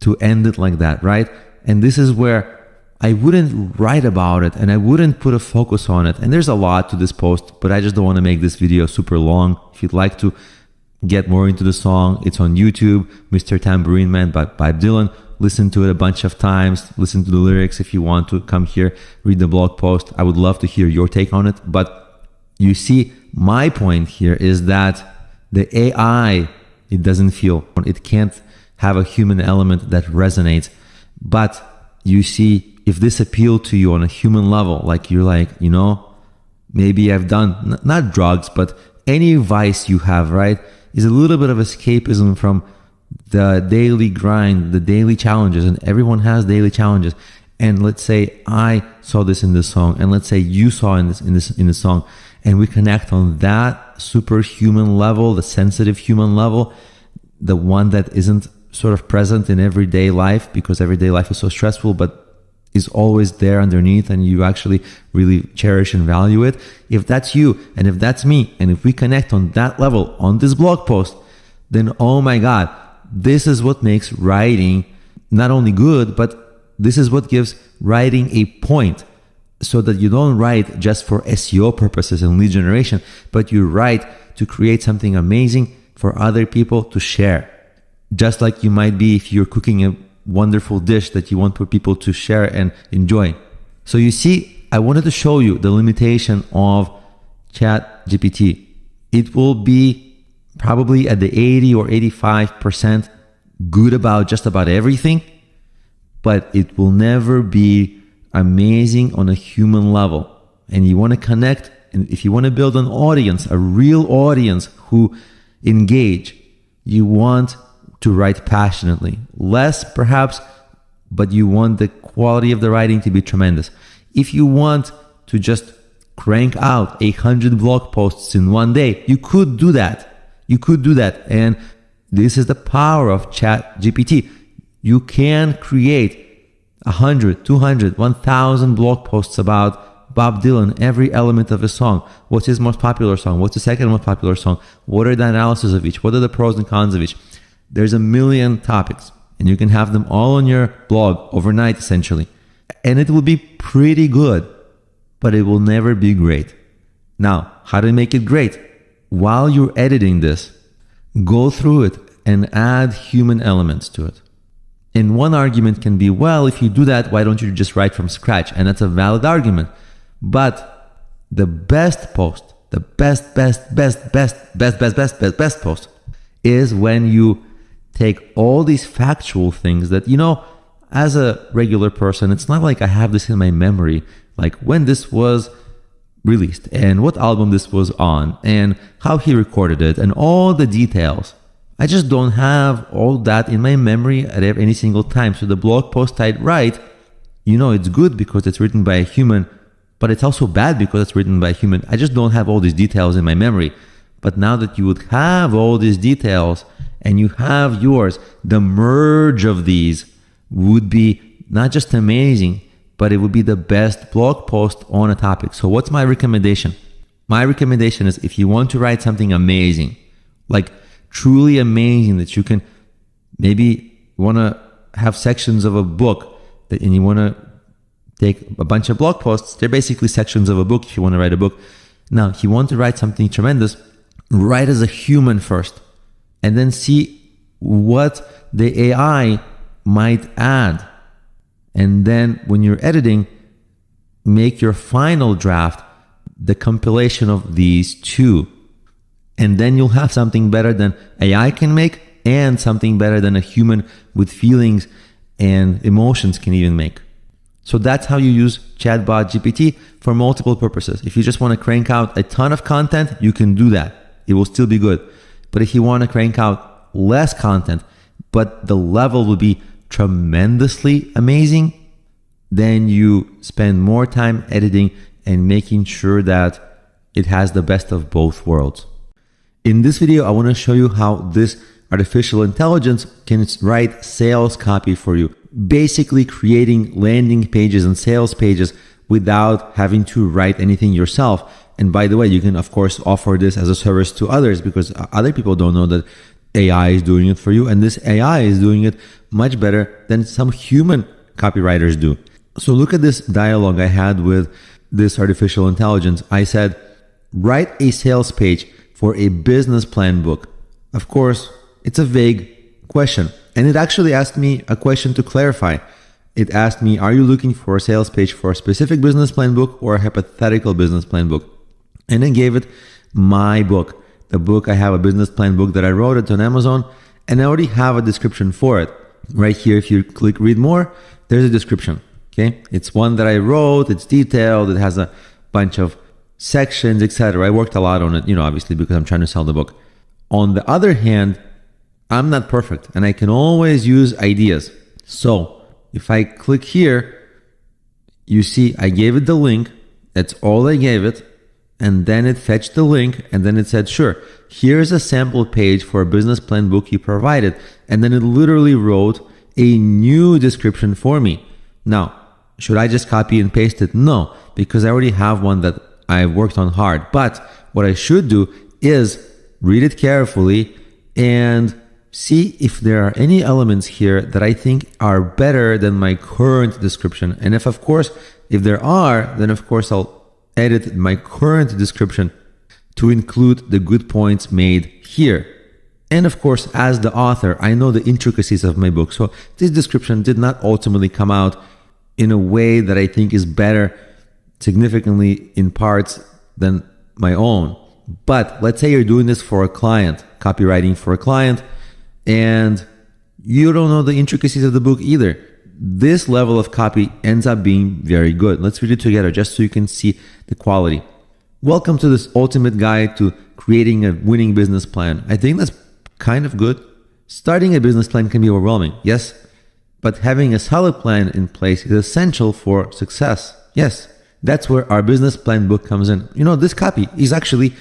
to end it like that, right? And this is where I wouldn't write about it and I wouldn't put a focus on it. And there's a lot to this post, but I just don't want to make this video super long. If you'd like to get more into the song, it's on YouTube, Mr. Tambourine Man by Bob Dylan. Listen to it a bunch of times. Listen to the lyrics if you want to come here, read the blog post. I would love to hear your take on it. But you see, my point here is that the AI, it doesn't feel, it can't have a human element that resonates. But you see, if this appealed to you on a human level, like you're like, you know, maybe I've done, not drugs, but any vice you have, right, is a little bit of escapism from the daily grind, the daily challenges, and everyone has daily challenges. And let's say I saw this in this song, and let's say you saw in this song, and we connect on that superhuman level, the sensitive human level, the one that isn't sort of present in everyday life because everyday life is so stressful, but is always there underneath, and you actually really cherish and value it. If that's you, and if that's me, and if we connect on that level on this blog post, then oh my God, this is what makes writing not only good, but this is what gives writing a point, so that you don't write just for SEO purposes and lead generation, but you write to create something amazing for other people to share. Just like you might be if you're cooking a wonderful dish that you want for people to share and enjoy. So you see, I wanted to show you the limitation of ChatGPT. It will be probably at the 80 or 85% good about just about everything, but it will never be amazing on a human level. And you want to connect, and if you want to build an audience, a real audience who engage, you want to write passionately. Less perhaps, but you want the quality of the writing to be tremendous. If you want to just crank out 100 blog posts in one day, you could do that. You could do that. And this is the power of ChatGPT. You can create 100, 200, 1,000 blog posts about Bob Dylan, every element of his song. What's his most popular song? What's the second most popular song? What are the analysis of each? What are the pros and cons of each? There's a million topics, and you can have them all on your blog overnight, essentially. And it will be pretty good, but it will never be great. Now, how to make it great? While you're editing this, go through it and add human elements to it. And one argument can be, well, if you do that, why don't you just write from scratch? And that's a valid argument. But the best post, the best post is when you take all these factual things that, you know, as a regular person, it's not like I have this in my memory, like when this was released and what album this was on and how he recorded it and all the details. I just don't have all that in my memory at any single time. So the blog post I write, you know, it's good because it's written by a human, but it's also bad because it's written by a human. I just don't have all these details in my memory. But now that you would have all these details and you have yours, the merge of these would be not just amazing, but it would be the best blog post on a topic. So what's my recommendation? My recommendation is, if you want to write something amazing, like truly amazing, that you can maybe want to have sections of a book that, and you want to take a bunch of blog posts, they're basically sections of a book if you want to write a book. Now, if you want to write something tremendous, write as a human first, and then see what the AI might add. And then when you're editing, make your final draft the compilation of these two. And then you'll have something better than AI can make, and something better than a human with feelings and emotions can even make. So that's how you use Chatbot GPT for multiple purposes. If you just want to crank out a ton of content, you can do that. It will still be good. But if you want to crank out less content, but the level will be tremendously amazing, then you spend more time editing and making sure that it has the best of both worlds. In this video, I want to show you how this artificial intelligence can write sales copy for you, basically creating landing pages and sales pages without having to write anything yourself. And by the way, you can of course offer this as a service to others, because other people don't know that AI is doing it for you, and this AI is doing it much better than some human copywriters do. So look at this dialogue I had with this artificial intelligence. I said, write a sales page for a business plan book. Of course, it's a vague question. And it actually asked me a question to clarify. It asked me, are you looking for a sales page for a specific business plan book or a hypothetical business plan book? And I gave it my book. The book, I have a business plan book that I wrote. It's on Amazon, and I already have a description for it. Right here, if you click read more, there's a description. Okay, it's one that I wrote. It's detailed. It has a bunch of sections, etc. I worked a lot on it, obviously because I'm trying to sell the book. On the other hand, I'm not perfect, and I can always use ideas. So if I click here, you see I gave it the link. That's all I gave it. And then it fetched the link, and then it said, sure, here's a sample page for a business plan book you provided. And then it literally wrote a new description for me. Now, should I just copy and paste it? No, because I already have one that I worked on hard. But what I should do is read it carefully and see if there are any elements here that I think are better than my current description. And if there are, then of course I'll edit my current description to include the good points made here. And of course, as the author, I know the intricacies of my book. So this description did not ultimately come out in a way that I think is better significantly in parts than my own. But let's say you're doing this for a client, copywriting for a client, and you don't know the intricacies of the book either. This level of copy ends up being very good. Let's read it together just so you can see the quality. Welcome to this ultimate guide to creating a winning business plan. I think that's kind of good. Starting a business plan can be overwhelming, yes, but having a solid plan in place is essential for success. Yes, that's where our business plan book comes in. This copy is actually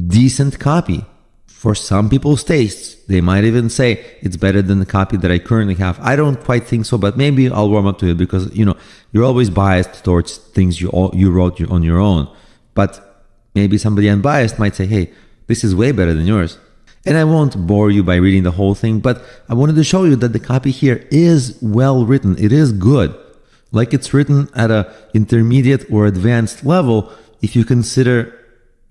decent copy. For some people's tastes, they might even say it's better than the copy that I currently have. I don't quite think so, but maybe I'll warm up to it because, you're always biased towards things you wrote on your own. But maybe somebody unbiased might say, hey, this is way better than yours. And I won't bore you by reading the whole thing, but I wanted to show you that the copy here is well written. It is good. Like it's written at an intermediate or advanced level if you consider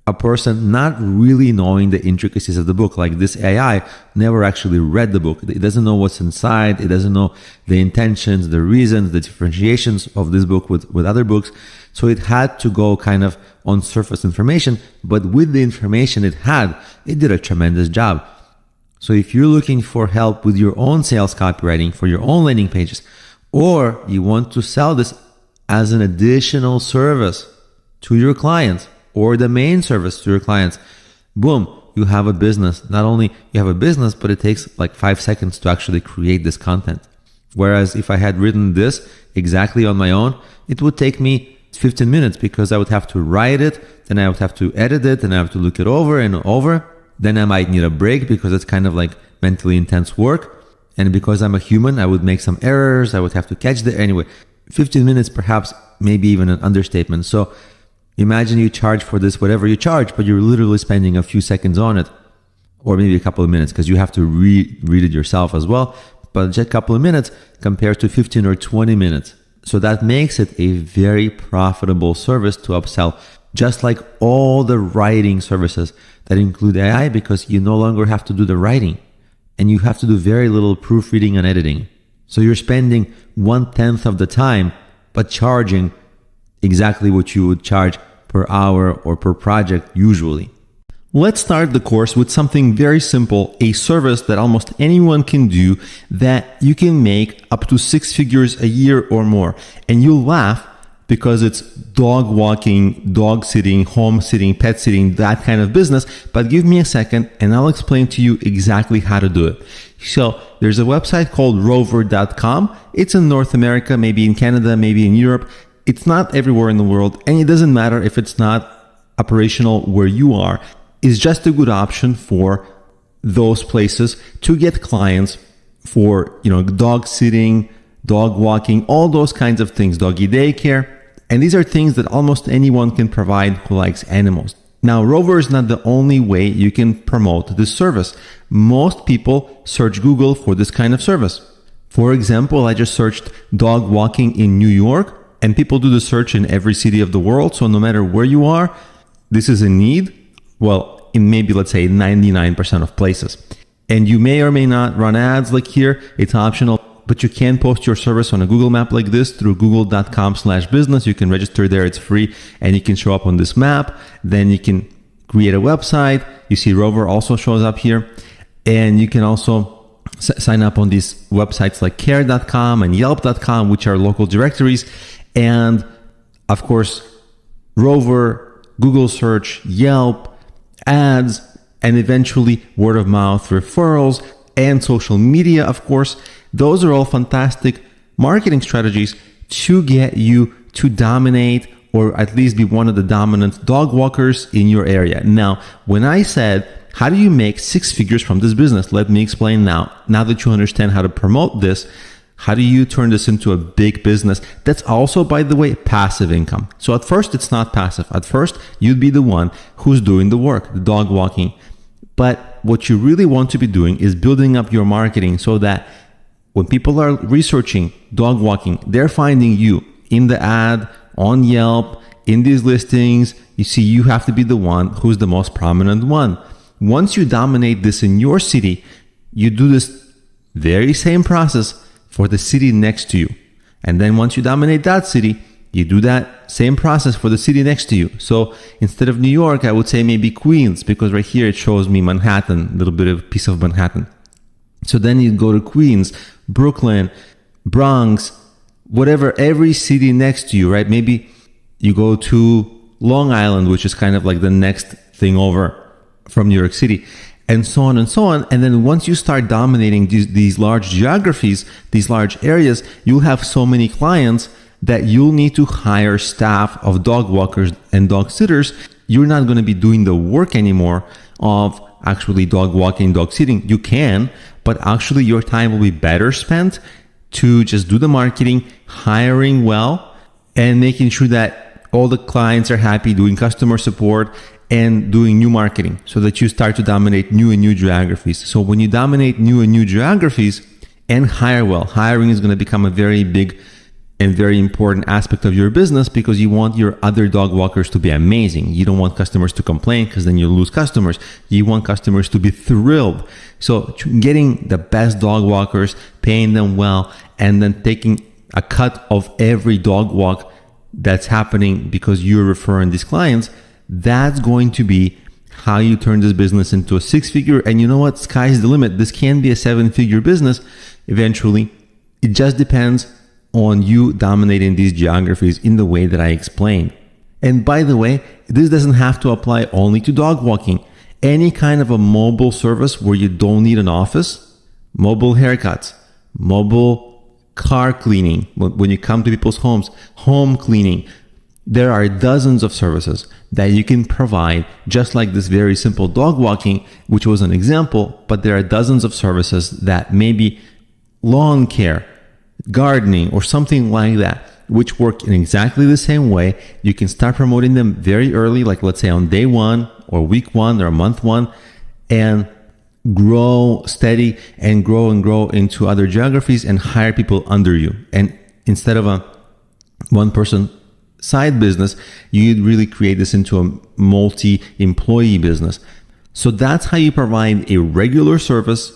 a person not really knowing the intricacies of the book. Like this AI never actually read the book. It doesn't know what's inside. It doesn't know the intentions, the reasons, the differentiations of this book with other books. So it had to go kind of on surface information, but with the information it had, it did a tremendous job. So if you're looking for help with your own sales copywriting for your own landing pages, or you want to sell this as an additional service to your clients, or the main service to your clients, boom, you have a business. Not only you have a business, but it takes like 5 seconds to actually create this content. Whereas if I had written this exactly on my own, it would take me 15 minutes because I would have to write it, then I would have to edit it, and I have to look it over and over. Then I might need a break because it's kind of like mentally intense work. And because I'm a human, I would make some errors. I would have to catch anyway, 15 minutes, perhaps maybe even an understatement. So imagine you charge for this whatever you charge, but you're literally spending a few seconds on it, or maybe a couple of minutes because you have to read it yourself as well. But just a couple of minutes compared to 15 or 20 minutes. So that makes it a very profitable service to upsell, just like all the writing services that include AI, because you no longer have to do the writing and you have to do very little proofreading and editing. So you're spending 1/10 of the time, but charging exactly what you would charge per hour or per project usually. Let's start the course with something very simple, a service that almost anyone can do that you can make up to 6 figures a year or more. And you'll laugh because it's dog walking, dog sitting, home sitting, pet sitting, that kind of business. But give me a second and I'll explain to you exactly how to do it. So there's a website called rover.com. It's in North America, maybe in Canada, maybe in Europe. It's not everywhere in the world, and it doesn't matter if it's not operational where you are. It's just a good option for those places to get clients for, dog sitting, dog walking, all those kinds of things, doggy daycare. And these are things that almost anyone can provide who likes animals. Now, Rover is not the only way you can promote this service. Most people search Google for this kind of service. For example, I just searched dog walking in New York, And people do the search in every city of the world. So no matter where you are, this is a need. Well, in maybe, let's say, 99% of places. And you may or may not run ads like here. It's optional. But you can post your service on a Google map like this through google.com/business. You can register there. It's free. And you can show up on this map. Then you can create a website. You see Rover also shows up here. And you can also sign up on these websites like care.com and yelp.com, which are local directories. And of course, Rover, Google search, Yelp, ads, and eventually word of mouth referrals and social media, of course. Those are all fantastic marketing strategies to get you to dominate or at least be one of the dominant dog walkers in your area. Now, when I said, how do you make 6 figures from this business? Let me explain now. Now that you understand how to promote this, how do you turn this into a big business? That's also, by the way, passive income. So at first, it's not passive. At first, you'd be the one who's doing the work, the dog walking. But what you really want to be doing is building up your marketing so that when people are researching dog walking, they're finding you in the ad, on Yelp, in these listings. You see, you have to be the one who's the most prominent one. Once you dominate this in your city, you do this very same process for the city next to you. And then once you dominate that city, you do that same process for the city next to you. So instead of New York, I would say maybe Queens, because right here it shows me Manhattan, a little bit of a piece of Manhattan. So then you go to Queens, Brooklyn, Bronx, whatever, every city next to you, right? Maybe you go to Long Island, which is kind of like the next thing over from New York City, and so on and so on. And then once you start dominating these large geographies, these large areas, you'll have so many clients that you'll need to hire staff of dog walkers and dog sitters. You're not going to be doing the work anymore of actually dog walking, dog sitting. You can, but actually your time will be better spent to just do the marketing, hiring well, and making sure that all the clients are happy, doing customer support and doing new marketing so that you start to dominate new and new geographies. So when you dominate new and new geographies and hire well, hiring is going to become a very big and very important aspect of your business because you want your other dog walkers to be amazing. You don't want customers to complain because then you lose customers. You want customers to be thrilled. So getting the best dog walkers, paying them well, and then taking a cut of every dog walk that's happening because you're referring these clients, that's going to be how you turn this business into a 6-figure. And you know what? Sky's the limit. This can be a 7-figure business eventually. It just depends on you dominating these geographies in the way that I explained. And by the way, this doesn't have to apply only to dog walking. Any kind of a mobile service where you don't need an office, mobile haircuts, mobile car cleaning, when you come to people's homes, home cleaning. There are dozens of services that you can provide, just like this very simple dog walking, which was an example, but there are dozens of services that maybe lawn care, gardening, or something like that, which work in exactly the same way. You can start promoting them very early, like let's say on day 1 or week 1 or month 1, and grow steady and grow into other geographies and hire people under you. And instead of a one-person side business, you really create this into a multi-employee business. So that's how you provide a regular service,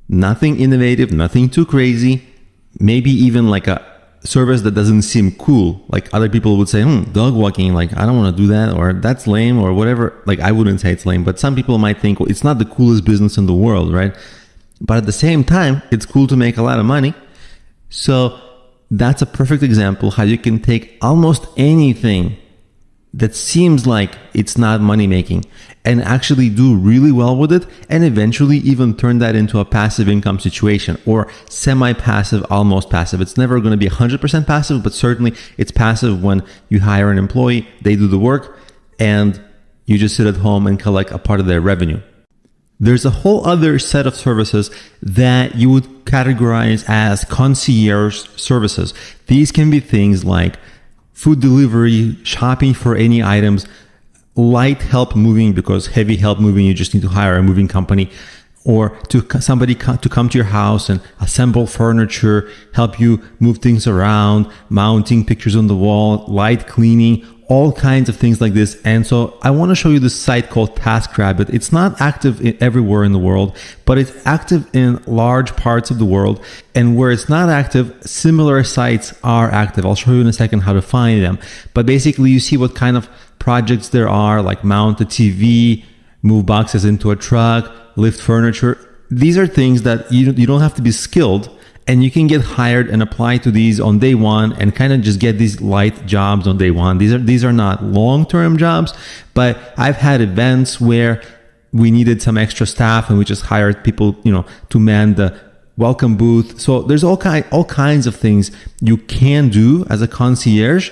nothing innovative, nothing too crazy, maybe even like a service that doesn't seem cool. Like other people would say, dog walking, like I don't want to do that, or that's lame, or whatever. Like I wouldn't say it's lame, but some people might think, well, it's not the coolest business in the world, right? But at the same time, it's cool to make a lot of money. So that's a perfect example how you can take almost anything that seems like it's not money making and actually do really well with it, and eventually even turn that into a passive income situation, or semi-passive, almost passive. It's never going to be 100% passive, but certainly it's passive when you hire an employee, they do the work, and you just sit at home and collect a part of their revenue. There's a whole other set of services that you would categorize as concierge services. These can be things like food delivery, shopping for any items, light help moving, because heavy help moving, you just need to hire a moving company, or somebody to come to your house and assemble furniture, help you move things around, mounting pictures on the wall, light cleaning, all kinds of things like this. And so I want to show you this site called TaskRabbit. It's not active everywhere in the world, but it's active in large parts of the world. And where it's not active, similar sites are active. I'll show you in a second how to find them. But basically, you see what kind of projects there are, like mount a TV, move boxes into a truck, lift furniture. These are things that you don't have to be skilled, and you can get hired and apply to these on day one and kind of just get these light jobs on day one. These are not long-term jobs, but I've had events where we needed some extra staff and we just hired people, to man the welcome booth. So there's all kinds of things you can do as a concierge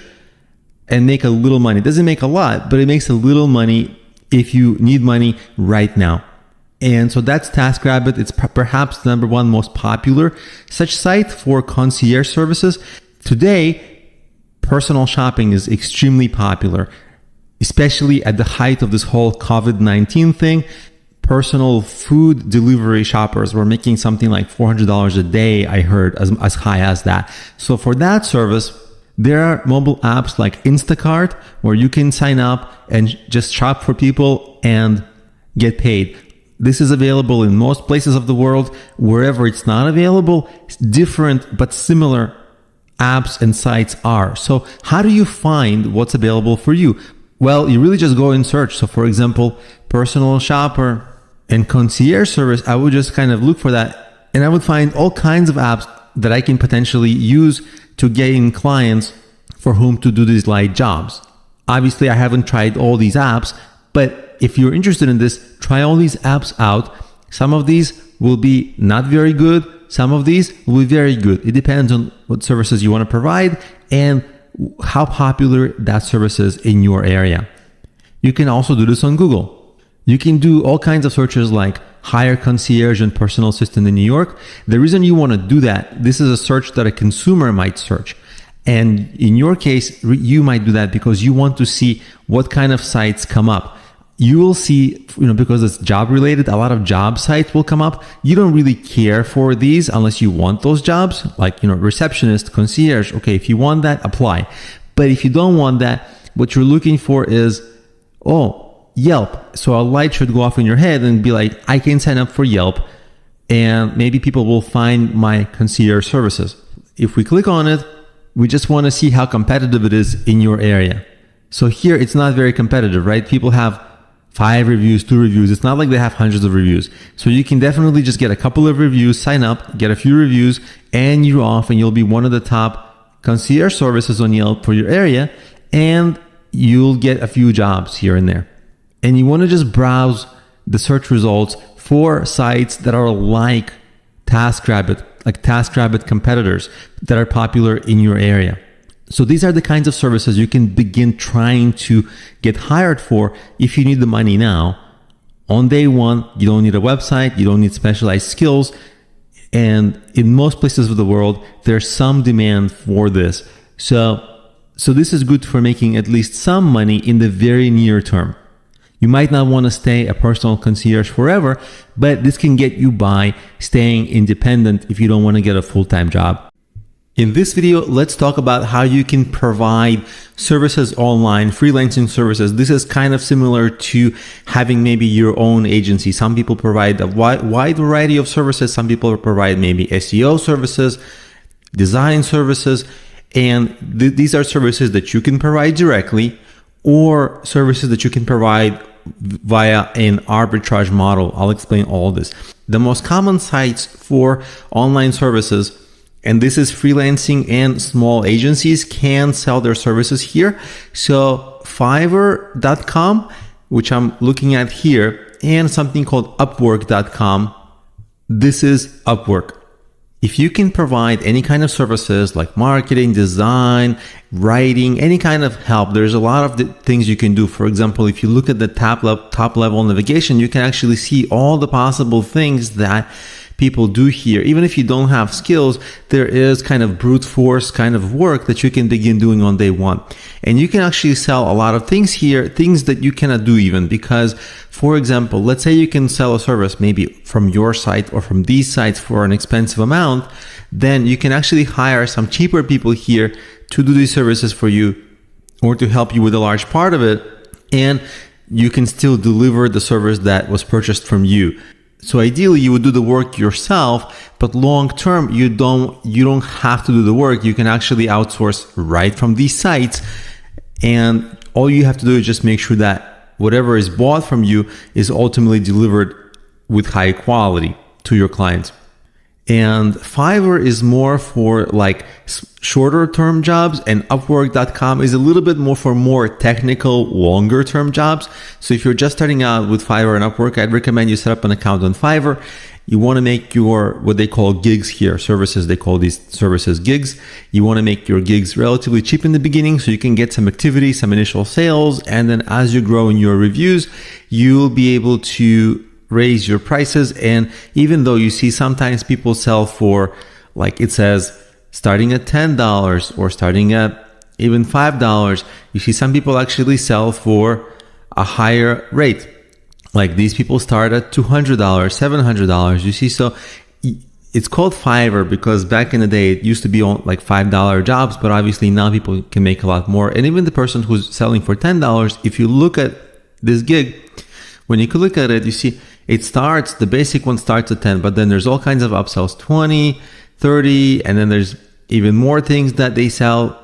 and make a little money. It doesn't make a lot, but it makes a little money if you need money right now. And so that's TaskRabbit. It's perhaps the number one most popular such site for concierge services. Today, personal shopping is extremely popular, especially at the height of this whole COVID-19 thing. Personal food delivery shoppers were making something like $400 a day, I heard, as high as that. So for that service, there are mobile apps like Instacart where you can sign up and just shop for people and get paid. This is available in most places of the world. Wherever it's not available, different but similar apps and sites are. So how do you find what's available for you? Well, you really just go and search. So for example, personal shopper and concierge service, I would just kind of look for that, and I would find all kinds of apps that I can potentially use to gain clients for whom to do these light jobs. Obviously, I haven't tried all these apps, but if you're interested in this, try all these apps out. Some of these will be not very good. Some of these will be very good. It depends on what services you want to provide and how popular that service is in your area. You can also do this on Google. You can do all kinds of searches like hire concierge and personal assistant in New York. The reason you want to do that, this is a search that a consumer might search. And in your case, you might do that because you want to see what kind of sites come up. You will see, because it's job related, a lot of job sites will come up. You don't really care for these unless you want those jobs, like, receptionist, concierge. Okay, if you want that, apply. But if you don't want that, what you're looking for is, Yelp. So a light should go off in your head and be like, I can sign up for Yelp and maybe people will find my concierge services. If we click on it, we just want to see how competitive it is in your area. So here it's not very competitive, right? People have 5 reviews, 2 reviews. It's not like they have hundreds of reviews. So you can definitely just get a couple of reviews, sign up, get a few reviews, and you're off, and you'll be one of the top concierge services on Yelp for your area, and you'll get a few jobs here and there. And you want to just browse the search results for sites that are like TaskRabbit competitors that are popular in your area. So these are the kinds of services you can begin trying to get hired for if you need the money now. On day one, you don't need a website, you don't need specialized skills, and in most places of the world, there's some demand for this. So this is good for making at least some money in the very near term. You might not want to stay a personal concierge forever, but this can get you by staying independent if you don't want to get a full-time job. In this video, let's talk about how you can provide services online, freelancing services. This is kind of similar to having maybe your own agency. Some people provide a wide variety of services. Some people provide maybe SEO services, design services, and these are services that you can provide directly or services that you can provide via an arbitrage model. I'll explain all this. The most common sites for online services, and this is freelancing and small agencies, can sell their services here. So Fiverr.com, which I'm looking at here, and something called Upwork.com. This is Upwork. If you can provide any kind of services like marketing, design, writing, any kind of help, there's a lot of things you can do. For example, if you look at the top level navigation, you can actually see all the possible things that people do here. Even if you don't have skills, there is kind of brute force kind of work that you can begin doing on day one. And you can actually sell a lot of things here, things that you cannot do even because, for example, let's say you can sell a service maybe from your site or from these sites for an expensive amount, then you can actually hire some cheaper people here to do these services for you or to help you with a large part of it. And you can still deliver the service that was purchased from you. So ideally you would do the work yourself, but long term you don't have to do the work. You can actually outsource right from these sites, and all you have to do is just make sure that whatever is bought from you is ultimately delivered with high quality to your clients. And Fiverr is more for like shorter term jobs, and Upwork.com is a little bit more for more technical, longer term jobs. So if you're just starting out with Fiverr and Upwork, I'd recommend you set up an account on Fiverr. You want to make your, what they call gigs here, services, they call these services gigs. You want to make your gigs relatively cheap in the beginning so you can get some activity, some initial sales. And then as you grow in your reviews, you'll be able to raise your prices. And even though you see sometimes people sell for, like it says, starting at $10 or starting at even $5, you see some people actually sell for a higher rate. Like these people start at $200, $700. You see, so it's called Fiverr because back in the day it used to be on like $5 jobs, but obviously now people can make a lot more. And even the person who's selling for $10, if you look at this gig, when you look at it, you see it starts, the basic one starts at 10, but then there's all kinds of upsells, 20, 30, and then there's even more things that they sell.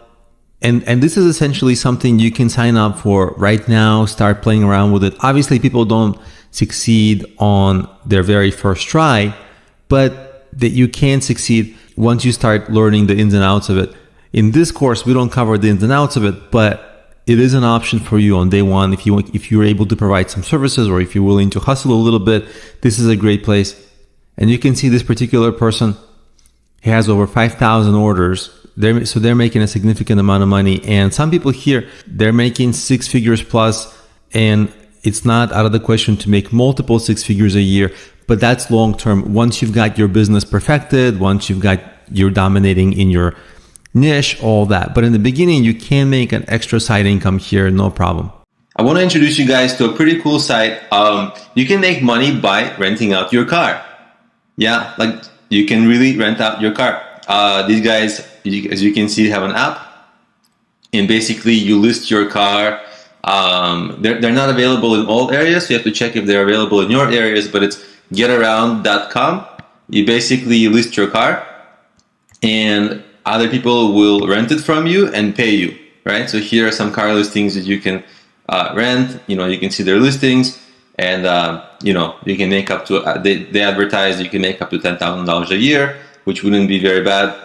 And this is essentially something you can sign up for right now, start playing around with it. Obviously, people don't succeed on their very first try, but that you can succeed once you start learning the ins and outs of it. In this course, we don't cover the ins and outs of it, but it is an option for you on day one. If you're able to provide some services or if you're willing to hustle a little bit, this is a great place. And you can see this particular person has over 5,000 orders. So they're making a significant amount of money. And some people here, they're making 6 figures plus, and it's not out of the question to make multiple 6 figures a year, but that's long term. Once you've got your business perfected, once you're dominating in your niche, all that. But in the beginning, you can make an extra side income here, no problem. I want to introduce you guys to a pretty cool site. You can make money by renting out your car. Yeah, like you can really rent out your car. These guys, as you can see, have an app, and basically you list your car. They're not available in all areas, so you have to check if they're available in your areas, but it's getaround.com. You basically list your car, and other people will rent it from you and pay you, right? So here are some car listings that you can rent. You can see their listings, and you can make up to, they advertise you can make up to $10,000 a year, which wouldn't be very bad.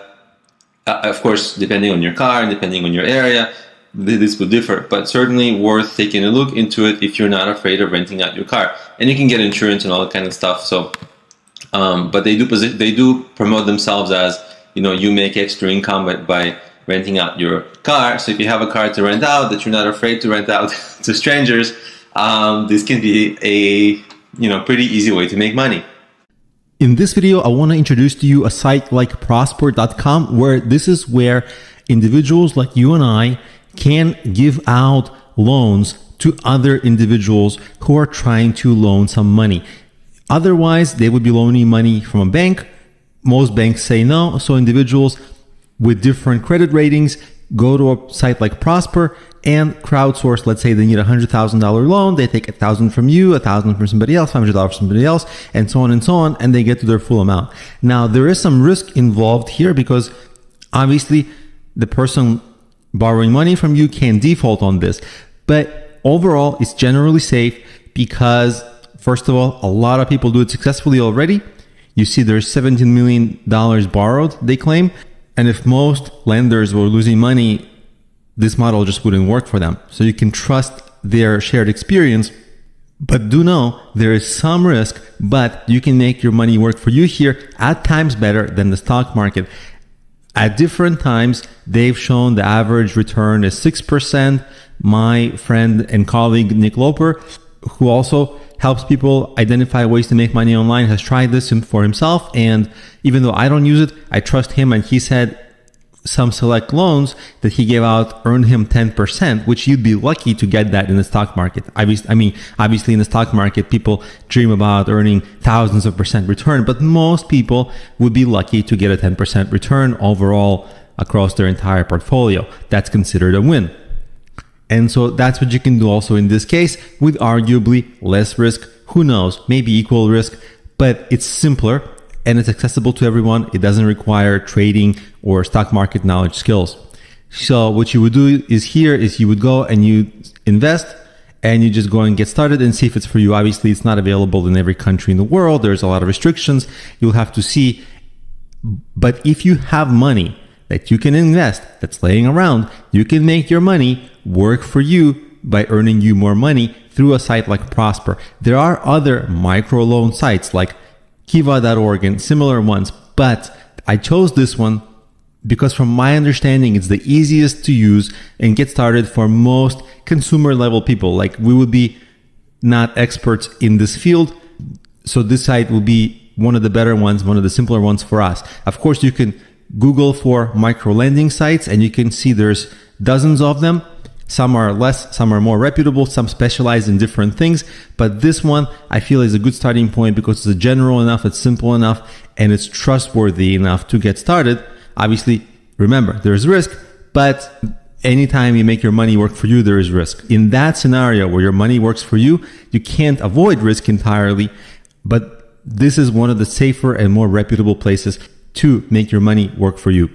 Of course, depending on your car and depending on your area, this would differ, but certainly worth taking a look into it if you're not afraid of renting out your car. And you can get insurance and all that kind of stuff. So, but they do promote themselves as, you make extra income by renting out your car. So if you have a car to rent out that you're not afraid to rent out to strangers, this can be a pretty easy way to make money. In this video, I want to introduce to you a site like prosper.com, where this is where individuals like you and I can give out loans to other individuals who are trying to loan some money. Otherwise, they would be loaning money from a bank. Most banks say no, so individuals with different credit ratings go to a site like Prosper and crowdsource. Let's say they need a $100,000 loan. They take $1,000 from you, $1,000 from somebody else, $500 from somebody else, and so on, and they get to their full amount. Now, there is some risk involved here because obviously the person borrowing money from you can default on this. But overall, it's generally safe because, first of all, a lot of people do it successfully already. You see there's $17 million borrowed, they claim. And if most lenders were losing money, this model just wouldn't work for them. So you can trust their shared experience, but do know there is some risk, but you can make your money work for you here at times better than the stock market. At different times, they've shown the average return is 6%. My friend and colleague, Nick Loper, who also helps people identify ways to make money online, has tried this for himself. And even though I don't use it, I trust him. And he said some select loans that he gave out earned him 10%, which you'd be lucky to get that in the stock market. Obviously in the stock market, people dream about earning thousands of percent return, but most people would be lucky to get a 10% return overall across their entire portfolio. That's considered a win. And so that's what you can do also in this case with arguably less risk. Who knows, maybe equal risk, but it's simpler and it's accessible to everyone. It doesn't require trading or stock market knowledge skills. So what you would do is you would go and you invest and you just go and get started and see if it's for you. Obviously, it's not available in every country in the world. There's a lot of restrictions. You'll have to see. But if you have money that you can invest, that's laying around, you can make your money work for you by earning you more money through a site like Prosper. There are other microloan sites like Kiva.org and similar ones, but I chose this one because from my understanding, it's the easiest to use and get started for most consumer level people. Like we would be not experts in this field. So this site will be one of the better ones, one of the simpler ones for us. Of course, you can Google for micro lending sites and you can see there's dozens of them. Some are less, some are more reputable, some specialize in different things. But this one I feel is a good starting point because it's general enough, it's simple enough, and it's trustworthy enough to get started. Obviously, remember, there's risk, but anytime you make your money work for you, there is risk. In that scenario where your money works for you, you can't avoid risk entirely, but this is one of the safer and more reputable places to make your money work for you.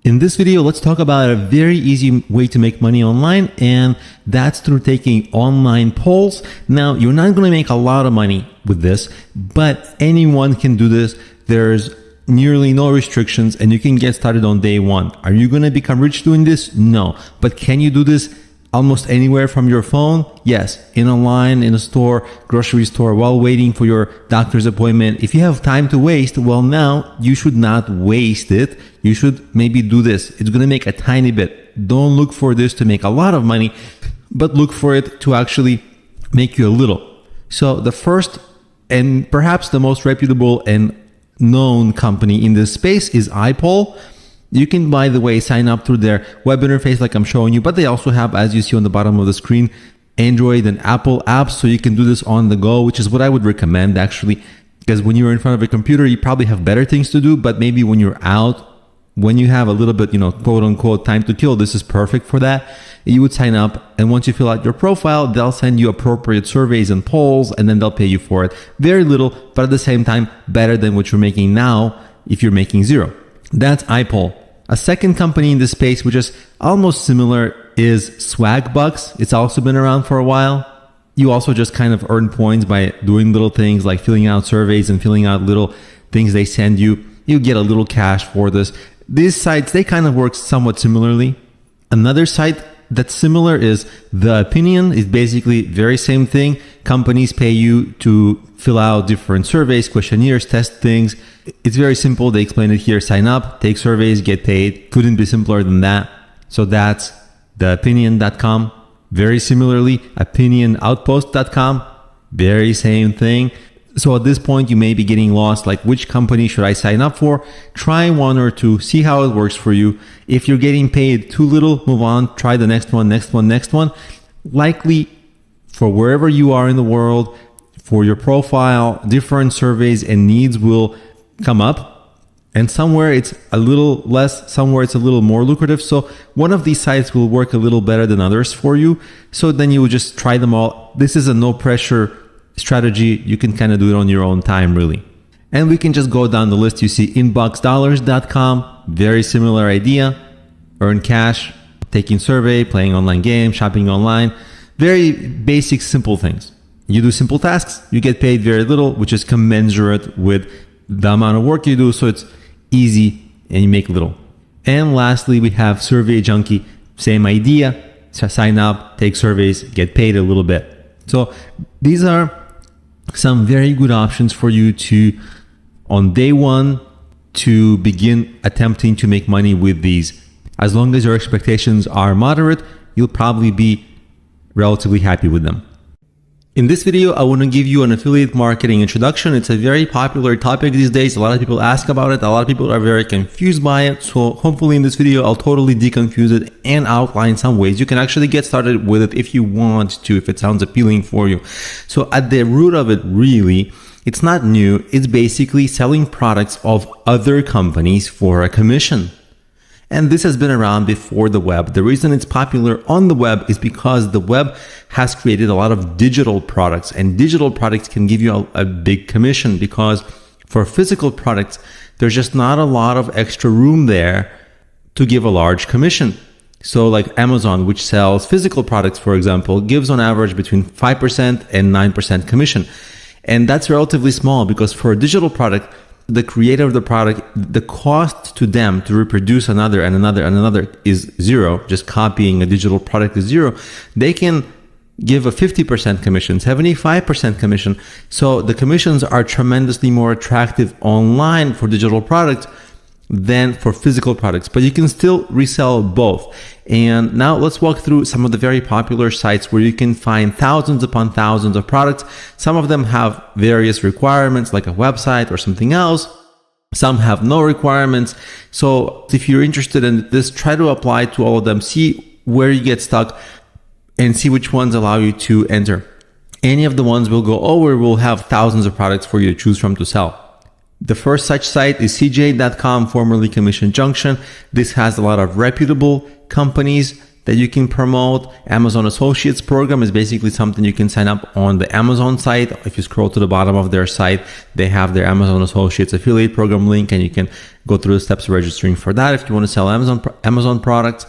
In this video, let's talk about a very easy way to make money online, and that's through taking online polls. Now, you're not going to make a lot of money with this, but anyone can do this. There's nearly no restrictions, and you can get started on day one. Are you going to become rich doing this? No. But can you do this almost anywhere from your phone? Yes. In a line, in a store, grocery store, while waiting for your doctor's appointment. If you have time to waste, well, now you should not waste it. You should maybe do this. It's going to make a tiny bit. Don't look for this to make a lot of money, but look for it to actually make you a little. So the first and perhaps the most reputable and known company in this space is iPoll. You can, by the way, sign up through their web interface like I'm showing you, but they also have, as you see on the bottom of the screen, Android and Apple apps, so you can do this on the go, which is what I would recommend actually, because when you're in front of a computer, you probably have better things to do, but maybe when you're out, when you have a little bit, quote unquote, time to kill, this is perfect for that. You would sign up, and once you fill out your profile, they'll send you appropriate surveys and polls, and then they'll pay you for it. Very little, but at the same time, better than what you're making now if you're making zero. That's iPoll. A second company in this space, which is almost similar, is Swagbucks. It's also been around for a while. You also just kind of earn points by doing little things like filling out surveys and filling out little things they send you. You get a little cash for this. These sites, they kind of work somewhat similarly. Another site that's similar is The Opinion. It's basically very same thing. Companies pay you to fill out different surveys, questionnaires, test things. It's very simple. They explain it here. Sign up, take surveys, get paid. Couldn't be simpler than that. So that's theopinion.com. Very similarly, opinionoutpost.com. Very same thing. So at this point, you may be getting lost, like which company should I sign up for? Try one or two, see how it works for you. If you're getting paid too little, move on, try the next one. Likely for wherever you are in the world, for your profile, different surveys and needs will come up. And somewhere it's a little less, somewhere it's a little more lucrative. So one of these sites will work a little better than others for you. So then you will just try them all. This is a no pressure strategy. You can kind of do it on your own time, really. And we can just go down the list. You see inboxdollars.com, very similar idea. Earn cash, taking survey, playing online games, shopping online. Very basic, simple things. You do simple tasks, you get paid very little, which is commensurate with the amount of work you do. So it's easy and you make little. And lastly, we have Survey Junkie. Same idea. So sign up, take surveys, get paid a little bit. So these are some very good options for you to, on day one, to begin attempting to make money with these. As long as your expectations are moderate, you'll probably be relatively happy with them. In this video, I want to give you an affiliate marketing introduction. It's a very popular topic these days. A lot of people ask about it. A lot of people are very confused by it. So hopefully in this video, I'll totally deconfuse it and outline some ways you can actually get started with it if you want to, if it sounds appealing for you. So at the root of it, really, it's not new. It's basically selling products of other companies for a commission. And this has been around before the web. The reason it's popular on the web is because the web has created a lot of digital products, and digital products can give you a big commission, because for physical products, there's just not a lot of extra room there to give a large commission. So like Amazon, which sells physical products, for example, gives on average between 5% and 9% commission. And that's relatively small, because for a digital product, the creator of the product, the cost to them to reproduce another and another and another is zero. Just copying a digital product is zero. They can give a 50% commission, 75% commission. So the commissions are tremendously more attractive online for digital products than for physical products, but you can still resell both. And now let's walk through some of the very popular sites where you can find thousands upon thousands of products. Some of them have various requirements, like a website or something else. Some have no requirements. So if you're interested in this, try to apply to all of them, see where you get stuck, and see which ones allow you to enter. Any of the ones will go over, will have thousands of products for you to choose from to sell. The first such site is CJ.com, formerly Commission Junction. This has a lot of reputable companies that you can promote. Amazon Associates program is basically something you can sign up on the Amazon site. If you scroll to the bottom of their site, they have their Amazon Associates affiliate program link, and you can go through the steps of registering for that if you want to sell Amazon products.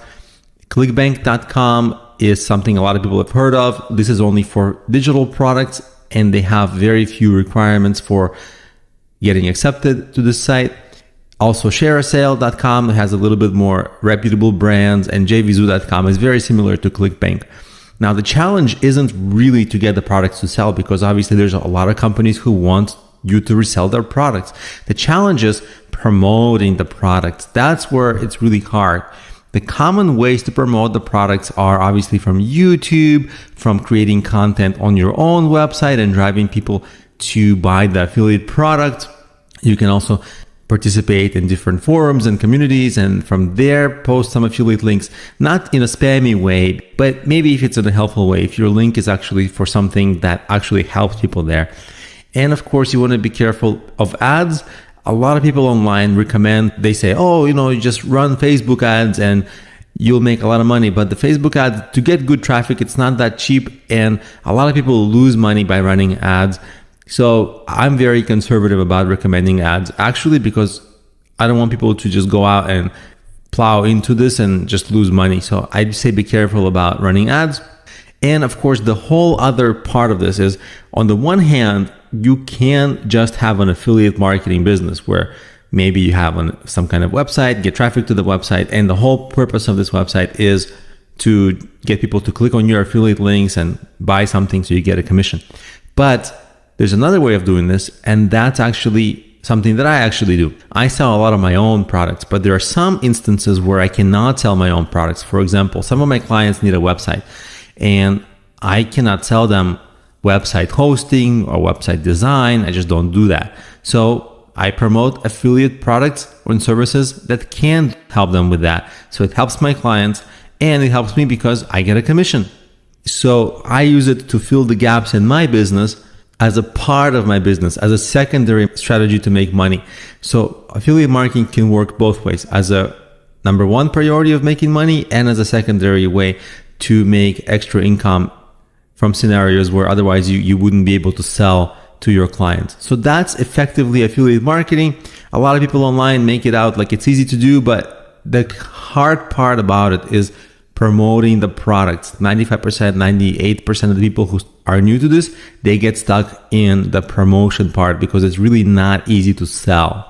Clickbank.com is something a lot of people have heard of. This is only for digital products, and they have very few requirements for getting accepted to this site. Also, shareasale.com has a little bit more reputable brands, and jvzoo.com is very similar to ClickBank. Now, the challenge isn't really to get the products to sell, because obviously there's a lot of companies who want you to resell their products. The challenge is promoting the products. That's where it's really hard. The common ways to promote the products are obviously from YouTube, from creating content on your own website and driving people to buy the affiliate product. You can also participate in different forums and communities, and from there post some affiliate links, not in a spammy way, but maybe if it's in a helpful way, if your link is actually for something that actually helps people there. And of course, you want to be careful of ads. A lot of people online recommend, they say, oh, you just run Facebook ads and you'll make a lot of money. But the Facebook ads, to get good traffic, it's not that cheap, and a lot of people lose money by running ads. So I'm very conservative about recommending ads, actually, because I don't want people to just go out and plow into this and just lose money. So I'd say be careful about running ads. And of course, the whole other part of this is, on the one hand, you can just have an affiliate marketing business where maybe you have some kind of website, get traffic to the website, and the whole purpose of this website is to get people to click on your affiliate links and buy something so you get a commission. But there's another way of doing this, and that's actually something that I actually do. I sell a lot of my own products, but there are some instances where I cannot sell my own products. For example, some of my clients need a website, and I cannot sell them website hosting or website design. I just don't do that. So I promote affiliate products and services that can help them with that. So it helps my clients, and it helps me because I get a commission. So I use it to fill the gaps in my business as a part of my business, as a secondary strategy to make money. So affiliate marketing can work both ways, as a number one priority of making money, and as a secondary way to make extra income from scenarios where otherwise you wouldn't be able to sell to your clients. So that's effectively affiliate marketing. A lot of people online make it out like it's easy to do, but the hard part about it is promoting the products. 95%, 98% of the people who are new to this, they get stuck in the promotion part because it's really not easy to sell.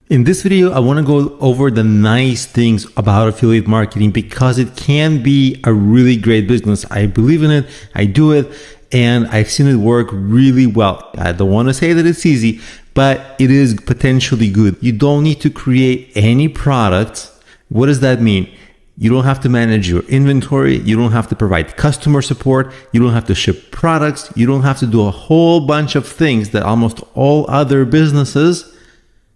In this video, I want to go over the nice things about affiliate marketing because it can be a really great business. I believe in it, I do it, and I've seen it work really well. I don't want to say that it's easy, but it is potentially good. You don't need to create any products. What does that mean? You don't have to manage your inventory. You don't have to provide customer support. You don't have to ship products. You don't have to do a whole bunch of things that almost all other businesses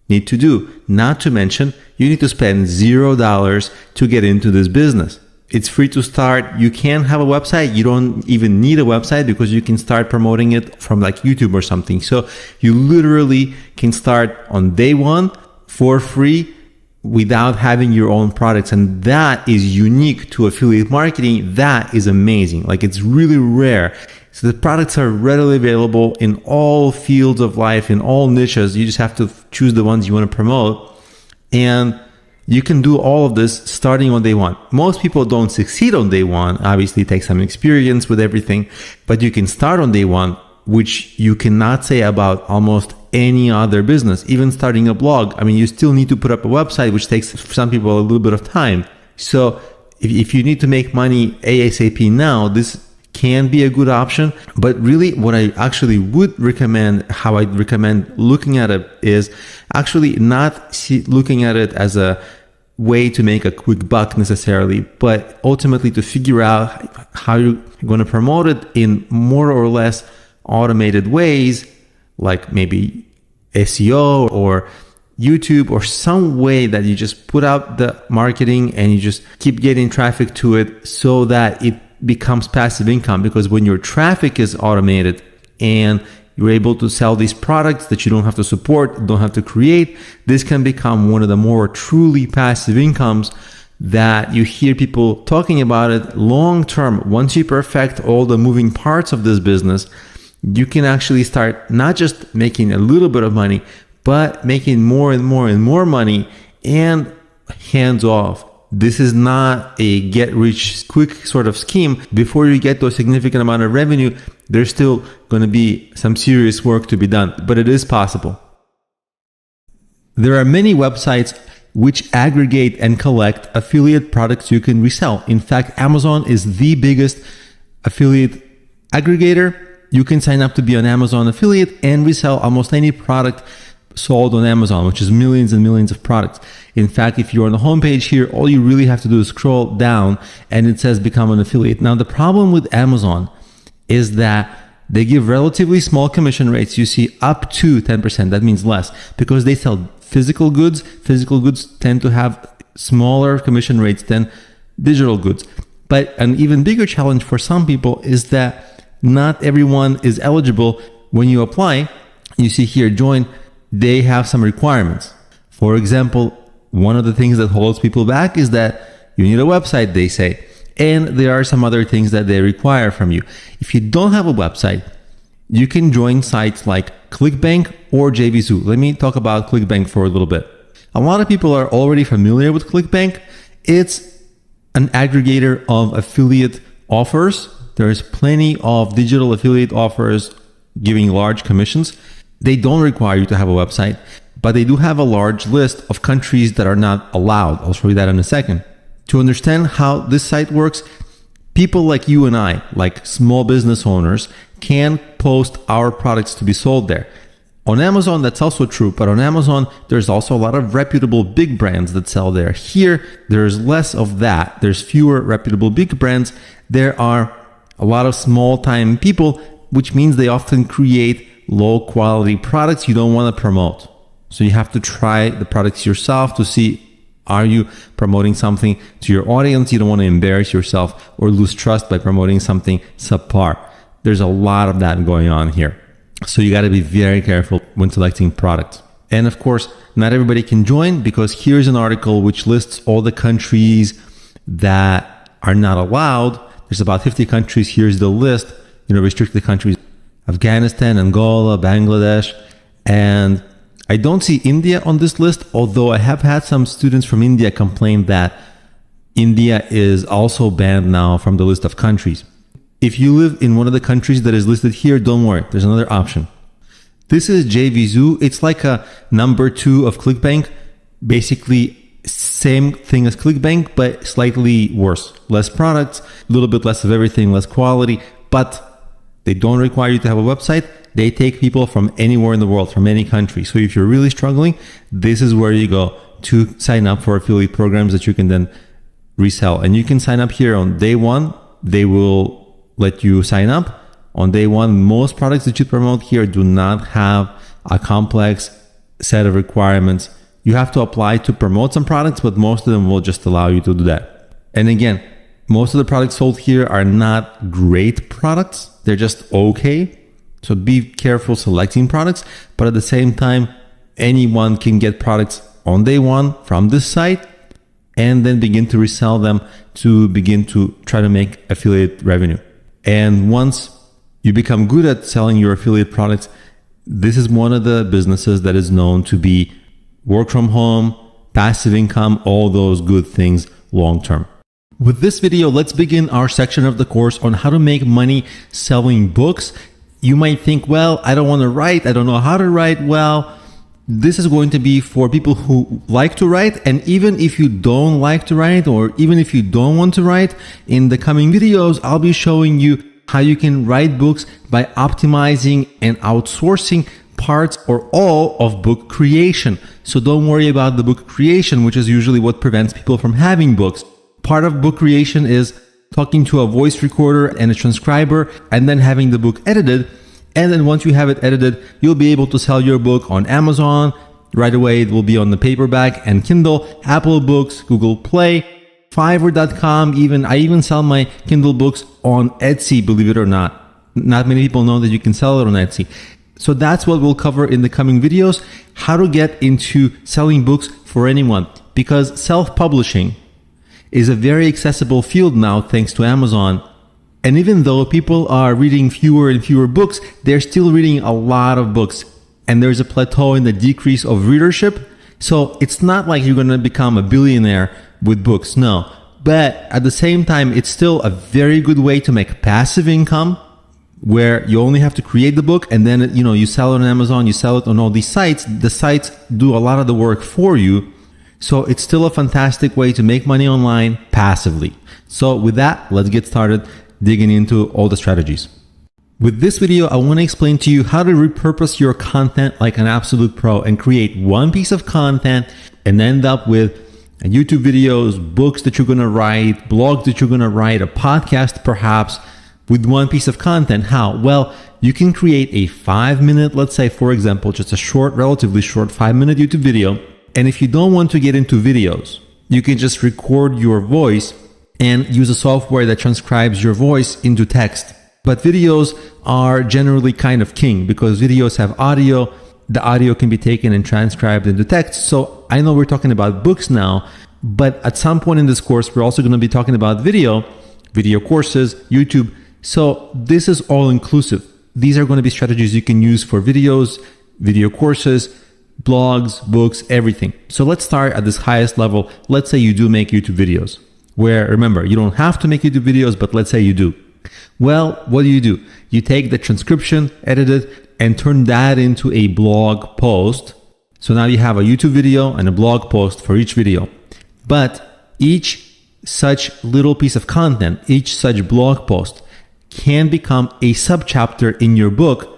need to do. Not to mention, you need to spend $0 to get into this business. It's free to start. You can have a website. You don't even need a website because you can start promoting it from like YouTube or something. So you literally can start on day one for free without having your own products. And that is unique to affiliate marketing. That is amazing. Like, it's really rare. So the products are readily available in all fields of life, in all niches. You just have to choose the ones you want to promote. And you can do all of this starting on day one. Most people don't succeed on day one. Obviously, it takes some experience with everything, but you can start on day one, which you cannot say about almost any other business. Even starting a blog, I mean, you still need to put up a website, which takes for some people a little bit of time. So if you need to make money ASAP now, this can be a good option. But really, what I actually would recommend, how I'd recommend looking at it, is actually not looking at it as a way to make a quick buck necessarily, but ultimately to figure out how you're going to promote it in more or less automated ways, like maybe SEO or YouTube, or some way that you just put out the marketing and you just keep getting traffic to it so that it becomes passive income. Because when your traffic is automated and you're able to sell these products that you don't have to support, don't have to create, this can become one of the more truly passive incomes that you hear people talking about it long term. Once you perfect all the moving parts of this business, you can actually start not just making a little bit of money, but making more and more and more money, and hands off. This is not a get rich quick sort of scheme. Before you get to a significant amount of revenue, there's still going to be some serious work to be done, but it is possible. There are many websites which aggregate and collect affiliate products you can resell. In fact, Amazon is the biggest affiliate aggregator. You can sign up to be an Amazon affiliate and resell almost any product sold on Amazon, which is millions and millions of products. In fact, if you're on the homepage here, all you really have to do is scroll down and it says become an affiliate. Now, the problem with Amazon is that they give relatively small commission rates. You see up to 10%. That means less, because they sell physical goods. Physical goods tend to have smaller commission rates than digital goods. But an even bigger challenge for some people is that not everyone is eligible when you apply. You see here, join. They have some requirements. For example, one of the things that holds people back is that you need a website, they say. And there are some other things that they require from you. If you don't have a website, you can join sites like ClickBank or JVZoo. Let me talk about ClickBank for a little bit. A lot of people are already familiar with ClickBank. It's an aggregator of affiliate offers. There's plenty of digital affiliate offers giving large commissions. They don't require you to have a website, but they do have a large list of countries that are not allowed. I'll show you that in a second. To understand how this site works, people like you and I, like small business owners, can post our products to be sold there. On Amazon, that's also true, but on Amazon, there's also a lot of reputable big brands that sell there. Here, there's less of that. There's fewer reputable big brands. There are a lot of small-time people, which means they often create low-quality products you don't want to promote. So you have to try the products yourself to see, are you promoting something to your audience? You don't want to embarrass yourself or lose trust by promoting something subpar. There's a lot of that going on here. So you got to be very careful when selecting products. And of course, not everybody can join, because here's an article which lists all the countries that are not allowed. There's about 50 countries. Here's the list, restricted countries: Afghanistan, Angola, Bangladesh, and I don't see India on this list, although I have had some students from India complain that India is also banned now from the list of countries. If you live in one of the countries that is listed here, don't worry, there's another option. This is JVZoo. It's like a number 2 of ClickBank. Basically, same thing as ClickBank, but slightly worse. Less products, a little bit less of everything, less quality, but they don't require you to have a website. They take people from anywhere in the world, from any country. So if you're really struggling, this is where you go to sign up for affiliate programs that you can then resell. And you can sign up here on day one. They will let you sign up. On day one, most products that you promote here do not have a complex set of requirements. You have to apply to promote some products, but most of them will just allow you to do that. And again, most of the products sold here are not great products. They're just okay. So be careful selecting products, but at the same time, anyone can get products on day one from this site and then begin to resell them to begin to try to make affiliate revenue. And once you become good at selling your affiliate products, this is one of the businesses that is known to be work from home, passive income, all those good things long term. With this video, let's begin our section of the course on how to make money selling books. You might think, well, I don't want to write. I don't know how to write. Well, this is going to be for people who like to write. And even if you don't like to write, or even if you don't want to write, in the coming videos, I'll be showing you how you can write books by optimizing and outsourcing parts or all of book creation. So don't worry about the book creation, which is usually what prevents people from having books. Part of book creation is talking to a voice recorder and a transcriber and then having the book edited. And then once you have it edited, you'll be able to sell your book on Amazon. Right away, it will be on the paperback and Kindle, Apple Books, Google Play, Fiverr.com. I even sell my Kindle books on Etsy, believe it or not. Not many people know that you can sell it on Etsy. So that's what we'll cover in the coming videos, how to get into selling books for anyone. Because self-publishing is a very accessible field now thanks to Amazon. And even though people are reading fewer and fewer books, they're still reading a lot of books. And there's a plateau in the decrease of readership. So it's not like you're going to become a billionaire with books, no. But at the same time, it's still a very good way to make passive income, where you only have to create the book and then you sell it on Amazon, you sell it on all these sites. The sites do a lot of the work for you. So it's still a fantastic way to make money online passively. So with that, let's get started digging into all the strategies. With this video, I want to explain to you how to repurpose your content like an absolute pro and create one piece of content and end up with YouTube videos, books that you're going to write, blogs that you're going to write, a podcast perhaps, with one piece of content. How? Well, you can create a 5-minute, let's say, for example, just a short, relatively short 5-minute YouTube video. And if you don't want to get into videos, you can just record your voice and use a software that transcribes your voice into text. But videos are generally kind of king because videos have audio. The audio can be taken and transcribed into text. So I know we're talking about books now, but at some point in this course, we're also going to be talking about video courses, YouTube. So this is all inclusive. These are going to be strategies you can use for videos, video courses, blogs, books, everything. So let's start at this highest level. Let's say you do make YouTube videos, where, remember, you don't have to make YouTube videos, but let's say you do. Well, what do? You take the transcription, edit it, and turn that into a blog post. So now you have a YouTube video and a blog post for each video. But each such little piece of content, each such blog post can become a subchapter in your book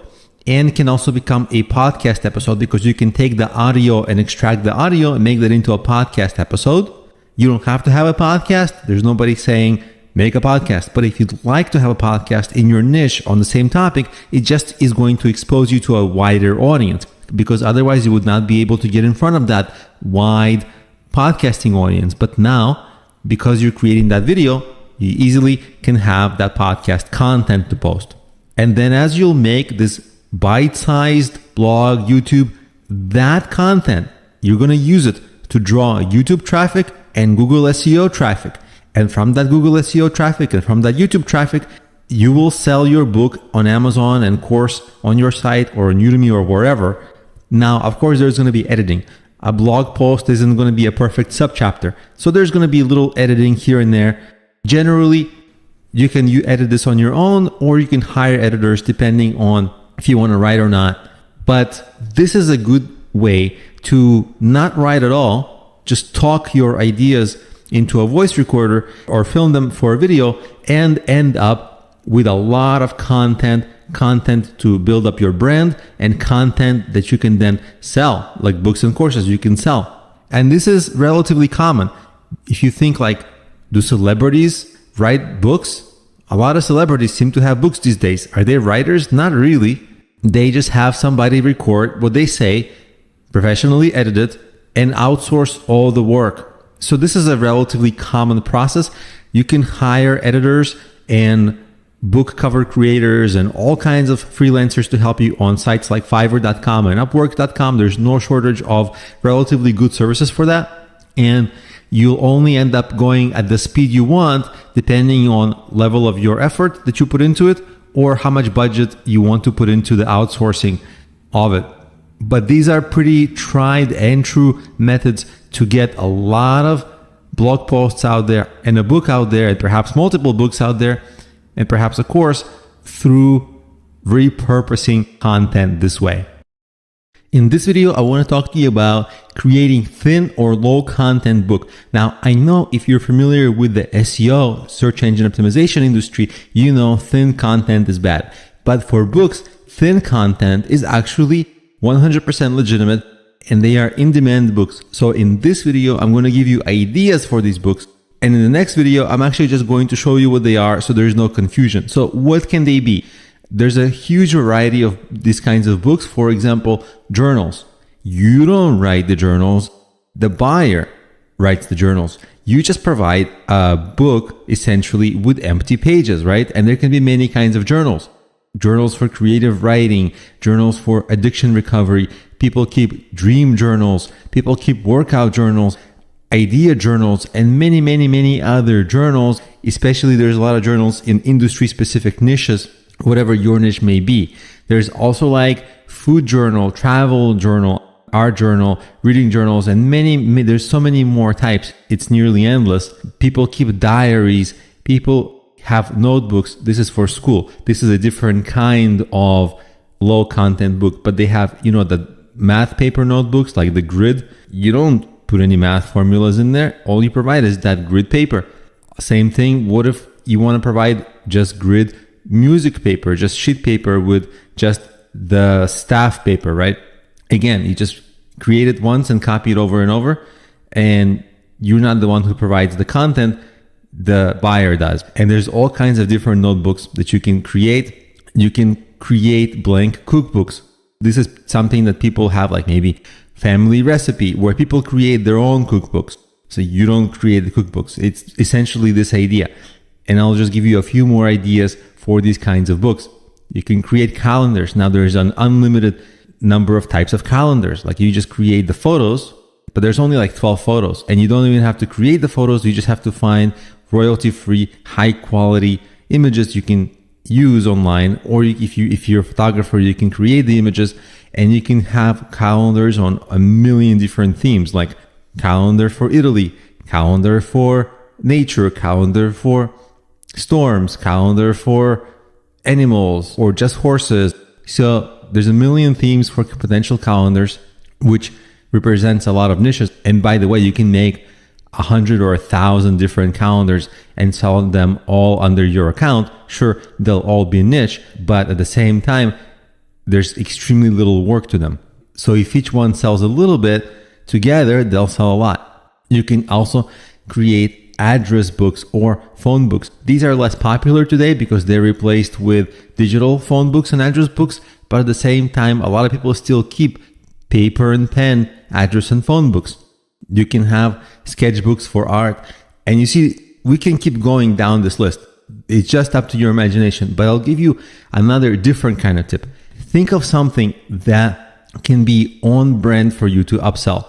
and can also become a podcast episode because you can take the audio and extract the audio and make that into a podcast episode. You don't have to have a podcast. There's nobody saying make a podcast. But if you'd like to have a podcast in your niche on the same topic, it just is going to expose you to a wider audience because otherwise you would not be able to get in front of that wide podcasting audience. But now, because you're creating that video, you easily can have that podcast content to post. And then as you'll make this bite-sized blog, YouTube, that content, you're going to use it to draw YouTube traffic and Google SEO traffic. And from that Google SEO traffic and from that YouTube traffic, you will sell your book on Amazon and course on your site or on Udemy or wherever. Now, of course, there's going to be editing. A blog post isn't going to be a perfect subchapter. So there's going to be a little editing here and there. Generally, you can edit this on your own or you can hire editors depending on if you want to write or not. But this is a good way to not write at all, just talk your ideas into a voice recorder or film them for a video and end up with a lot of content to build up your brand and content that you can then sell, like books and courses you can sell. And this is relatively common. If you think like Do celebrities write books? A lot of celebrities seem to have books these days. Are they writers? Not really. They just have somebody record what they say, professionally edited, and outsource all the work. So this is a relatively common process. You can hire editors and book cover creators and all kinds of freelancers to help you on sites like Fiverr.com and Upwork.com. There's no shortage of relatively good services for that. And you'll only end up going at the speed you want depending on level of your effort that you put into it or how much budget you want to put into the outsourcing of it. But these are pretty tried and true methods to get a lot of blog posts out there and a book out there and perhaps multiple books out there and perhaps a course through repurposing content this way. In this video, I want to talk to you about creating thin or low content book. Now, I know if you're familiar with the SEO, search engine optimization industry, you know thin content is bad. But for books, thin content is actually 100% legitimate and they are in-demand books. So in this video, I'm going to give you ideas for these books. And in the next video, I'm actually just going to show you what they are so there's no confusion. So what can they be? There's a huge variety of these kinds of books. For example, journals. You don't write the journals. The buyer writes the journals. You just provide a book essentially with empty pages, right? And there can be many kinds of journals. Journals for creative writing, journals for addiction recovery. People keep dream journals. People keep workout journals, idea journals, and many other journals. Especially there's a lot of journals in industry specific niches, whatever your niche may be. There's also like food journal, travel journal, art journal, reading journals, and there's so many more types. It's nearly endless. People keep diaries. People have notebooks. This is for school. This is a different kind of low content book, but they have, the math paper notebooks like the grid. You don't put any math formulas in there. All you provide is that grid paper. Same thing. What if you want to provide just grid music paper, just sheet paper with just the staff paper, right? Again, you just create it once and copy it over and over, and you're not the one who provides the content, the buyer does. And there's all kinds of different notebooks that you can create. You can create blank cookbooks. This is something that people have, like maybe family recipe, where people create their own cookbooks. So you don't create the cookbooks. It's essentially this idea. And I'll just give you a few more ideas for these kinds of books. You can create calendars. Now there's an unlimited number of types of calendars. Like you just create the photos, but there's only like 12 photos, and you don't even have to create the photos. You just have to find royalty-free, high-quality images you can use online, or if you're a photographer, you can create the images, and you can have calendars on a million different themes, like calendar for Italy, calendar for nature, calendar for storms, calendar for animals, or just horses. So there's a million themes for potential calendars, which represents a lot of niches. And by the way, you can make 100 or 1,000 different calendars and sell them all under your account. Sure, they'll all be niche, but at the same time, there's extremely little work to them. So if each one sells a little bit, together they'll sell a lot. You can also create address books or phone books. These are less popular today because they're replaced with digital phone books and address books, but at the same time, a lot of people still keep paper and pen address and phone books. You can have sketchbooks for art. And you see, we can keep going down this list. It's just up to your imagination. But I'll give you another different kind of tip. Think of something that can be on brand for you to upsell.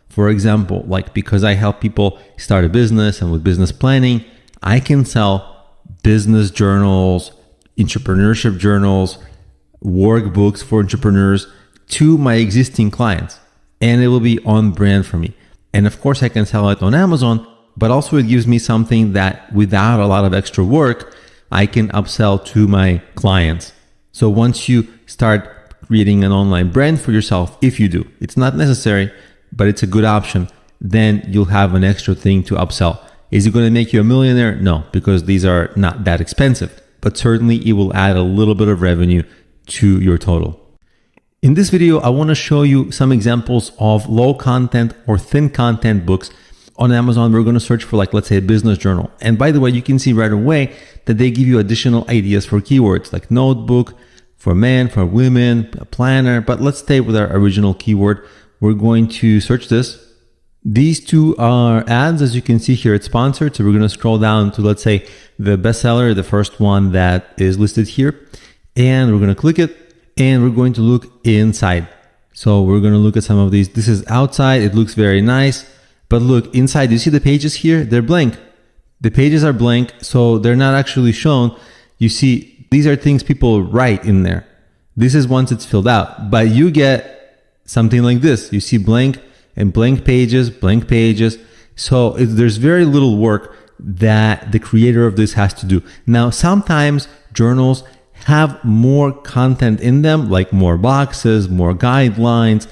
For example, like because I help people start a business and with business planning, I can sell business journals, entrepreneurship journals, workbooks for entrepreneurs to my existing clients. And it will be on brand for me. And of course, I can sell it on Amazon, but also it gives me something that without a lot of extra work, I can upsell to my clients. So once you start creating an online brand for yourself, if you do, it's not necessary, but it's a good option, then you'll have an extra thing to upsell. Is it going to make you a millionaire? No, because these are not that expensive, but certainly it will add a little bit of revenue to your total. In this video, I want to show you some examples of low content or thin content books on Amazon, we're going to search for, like, let's say a business journal. And by the way, you can see right away that they give you additional ideas for keywords like notebook, for men, for women, a planner. But let's stay with our original keyword. We're going to search this. These two are ads. As you can see here, it's sponsored. So we're going to scroll down to, let's say, the bestseller, the first one that is listed here. And we're going to click it and we're going to look inside. So we're going to look at some of these. This is outside. It looks very nice. But look inside, you see the pages here? They're blank. The pages are blank, so they're not actually shown. You see, these are things people write in there. This is once it's filled out, but you get something like this. You see blank and blank pages. So there's very little work that the creator of this has to do. Now, sometimes journals have more content in them, like more boxes, more guidelines,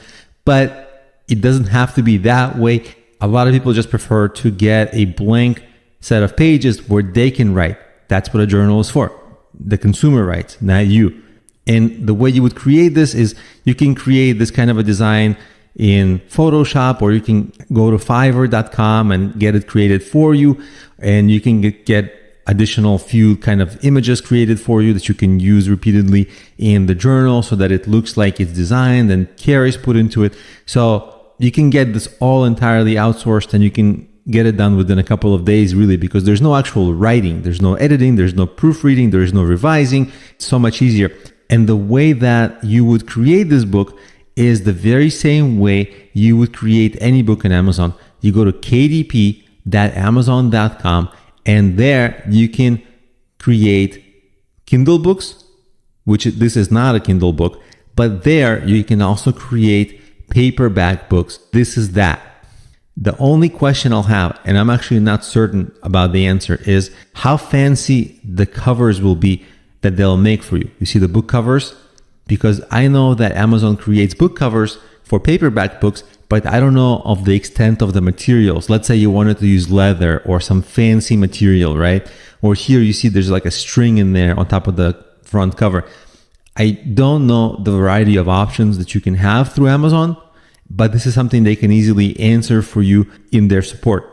but it doesn't have to be that way. A lot of people just prefer to get a blank set of pages where they can write. That's what a journal is for. The consumer writes, not you. And the way you would create this is you can create this kind of a design in Photoshop, or you can go to Fiverr.com and get it created for you. And you can get additional few kind of images created for you that you can use repeatedly in the journal so that it looks like it's designed and care is put into it. So you can get this all entirely outsourced, and you can get it done within a couple of days, really, because there's no actual writing, there's no editing, there's no proofreading, there's no revising. It's so much easier. And the way that you would create this book is the very same way you would create any book on Amazon. You go to kdp.amazon.com, and there you can create Kindle books, which this is not a Kindle book, but there you can also create paperback books. This is that. The only question I'll have, and I'm actually not certain about the answer, is how fancy the covers will be that they'll make for you. You see the book covers? Because I know that Amazon creates book covers for paperback books, but I don't know of the extent of the materials. Let's say you wanted to use leather or some fancy material, right? Or here you see there's like a string in there on top of the front cover. I don't know the variety of options that you can have through Amazon, but this is something they can easily answer for you in their support.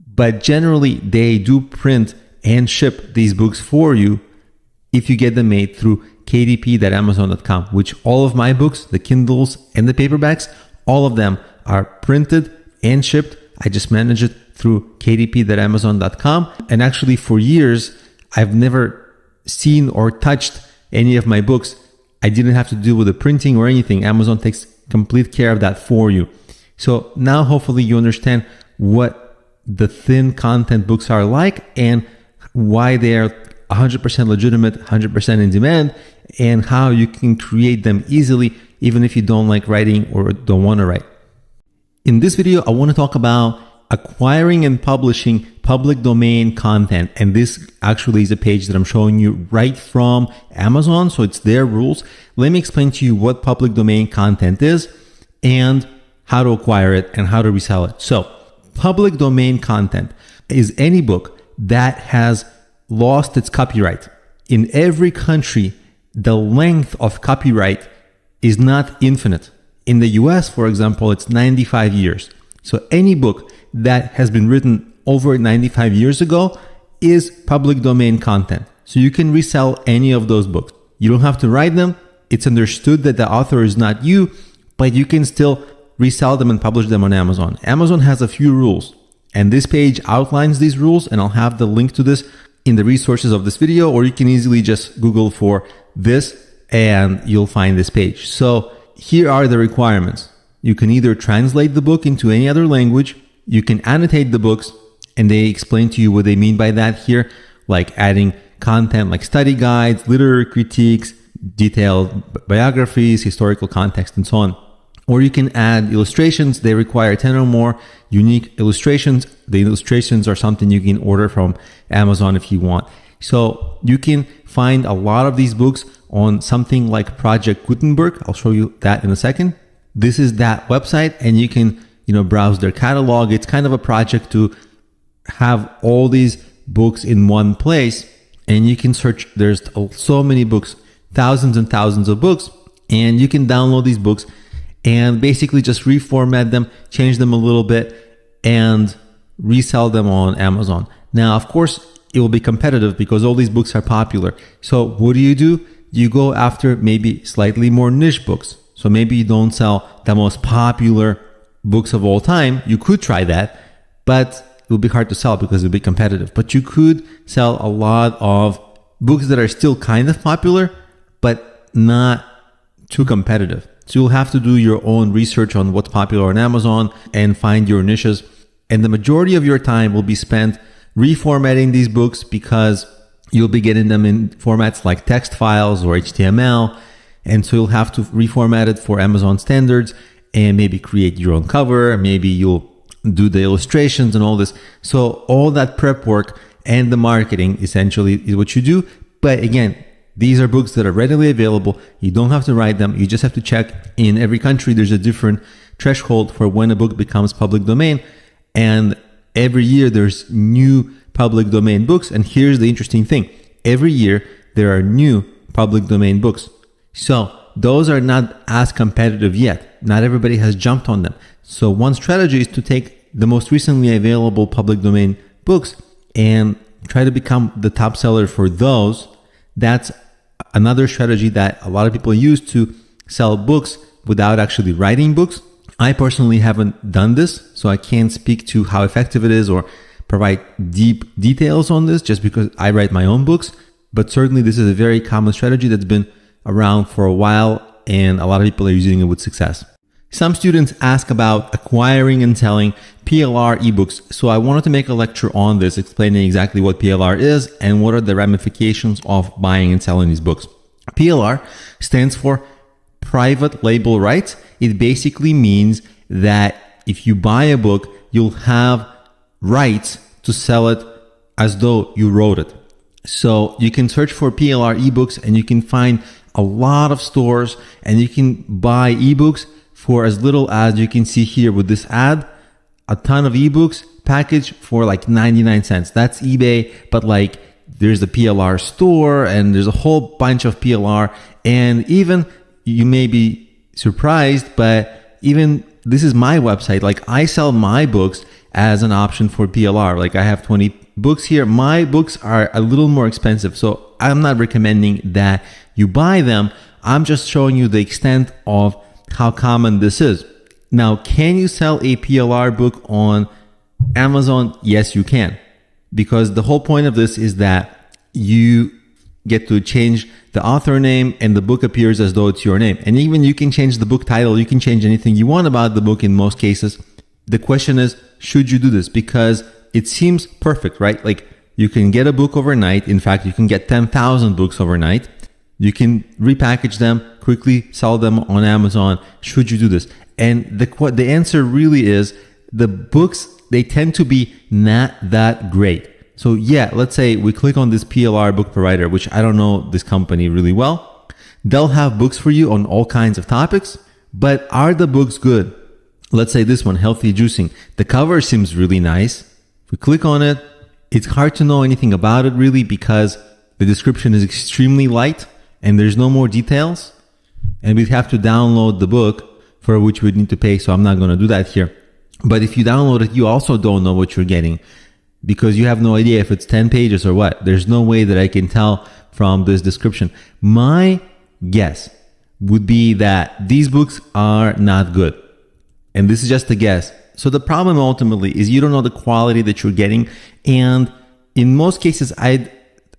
But generally, they do print and ship these books for you if you get them made through kdp.amazon.com, which all of my books, the Kindles and the paperbacks, all of them are printed and shipped. I just manage it through kdp.amazon.com. And actually, for years, I've never seen or touched any of my books. I didn't have to deal with the printing or anything. Amazon takes complete care of that for you. So now hopefully you understand what the thin content books are like and why they are 100% legitimate, 100% in demand, and how you can create them easily even if you don't like writing or don't want to write. In this video, I want to talk about acquiring and publishing public domain content. And this actually is a page that I'm showing you right from Amazon. So it's their rules. Let me explain to you what public domain content is and how to acquire it and how to resell it. So public domain content is any book that has lost its copyright. In every country, the length of copyright is not infinite. In the US, for example, it's 95 years. So any book that has been written over 95 years ago is public domain content. So you can resell any of those books. You don't have to write them. It's understood that the author is not you, but you can still resell them and publish them on Amazon. Amazon has a few rules, and this page outlines these rules, and I'll have the link to this in the resources of this video, or you can easily just Google for this and you'll find this page. So here are the requirements. You can either translate the book into any other language, you can annotate the books, and they explain to you what they mean by that here, like adding content like study guides, literary critiques, detailed biographies, historical context, and so on. Or you can add illustrations. They require 10 or more unique illustrations. The illustrations are something you can order from Amazon if you want. So you can find a lot of these books on something like Project Gutenberg. I'll show you that in a second. This is that website, and you can, browse their catalog. It's kind of a project to have all these books in one place, and you can search. There's so many books, thousands and thousands of books, and you can download these books and basically just reformat them, change them a little bit, and resell them on Amazon. Now, of course, it will be competitive because all these books are popular. So what do? You go after maybe slightly more niche books. So maybe you don't sell the most popular books of all time. You could try that, but it will be hard to sell because it will be competitive. But you could sell a lot of books that are still kind of popular, but not too competitive. So you'll have to do your own research on what's popular on Amazon and find your niches. And the majority of your time will be spent reformatting these books because you'll be getting them in formats like text files or HTML. And so you'll have to reformat it for Amazon standards and maybe create your own cover. Maybe you'll do the illustrations and all this. So all that prep work and the marketing essentially is what you do. But again, these are books that are readily available. You don't have to write them. You just have to check. In every country, there's a different threshold for when a book becomes public domain. And every year there's new public domain books. And here's the interesting thing. Every year there are new public domain books. So those are not as competitive yet. Not everybody has jumped on them. So one strategy is to take the most recently available public domain books and try to become the top seller for those. That's another strategy that a lot of people use to sell books without actually writing books. I personally haven't done this, so I can't speak to how effective it is or provide deep details on this just because I write my own books. But certainly this is a very common strategy that's been around for a while and a lot of people are using it with success. Some students ask about acquiring and selling PLR ebooks. So I wanted to make a lecture on this, explaining exactly what PLR is and what are the ramifications of buying and selling these books. PLR stands for private label rights. It basically means that if you buy a book, you'll have rights to sell it as though you wrote it. So you can search for PLR ebooks and you can find a lot of stores and you can buy ebooks for as little as you can see here with this ad, a ton of ebooks package for like 99 cents. That's eBay, but like there's the PLR store and there's a whole bunch of PLR. And even you may be surprised, but even this is my website. Like I sell my books as an option for PLR. Like I have 20 books here. My books are a little more expensive. So I'm not recommending that you buy them. I'm just showing you the extent of how common this is. Now, can you sell a PLR book on Amazon? Yes, you can. Because the whole point of this is that you get to change the author name and the book appears as though it's your name. And even you can change the book title. You can change anything you want about the book in most cases. The question is, should you do this? Because it seems perfect, right? Like you can get a book overnight. In fact, you can get 10,000 books overnight. You can repackage them, quickly sell them on Amazon. Should you do this? And the answer really is the books, they tend to be not that great. So yeah, let's say we click on this PLR book provider, which I don't know this company really well. They'll have books for you on all kinds of topics, but are the books good? Let's say this one, Healthy Juicing. The cover seems really nice. If we click on it, it's hard to know anything about it really because the description is extremely light and there's no more details. And we'd have to download the book for which we'd need to pay. So I'm not going to do that here. But if you download it, you also don't know what you're getting because you have no idea if it's 10 pages or what. There's no way that I can tell from this description. My guess would be that these books are not good. And this is just a guess. So the problem ultimately is you don't know the quality that you're getting. And in most cases, I'd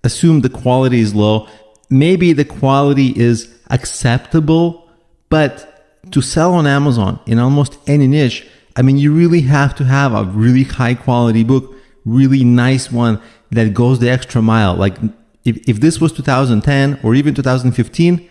assume the quality is low. Maybe the quality is acceptable, but to sell on Amazon in almost any niche, I mean, you really have to have a really high quality book, really nice one that goes the extra mile. Like if this was 2010 or even 2015,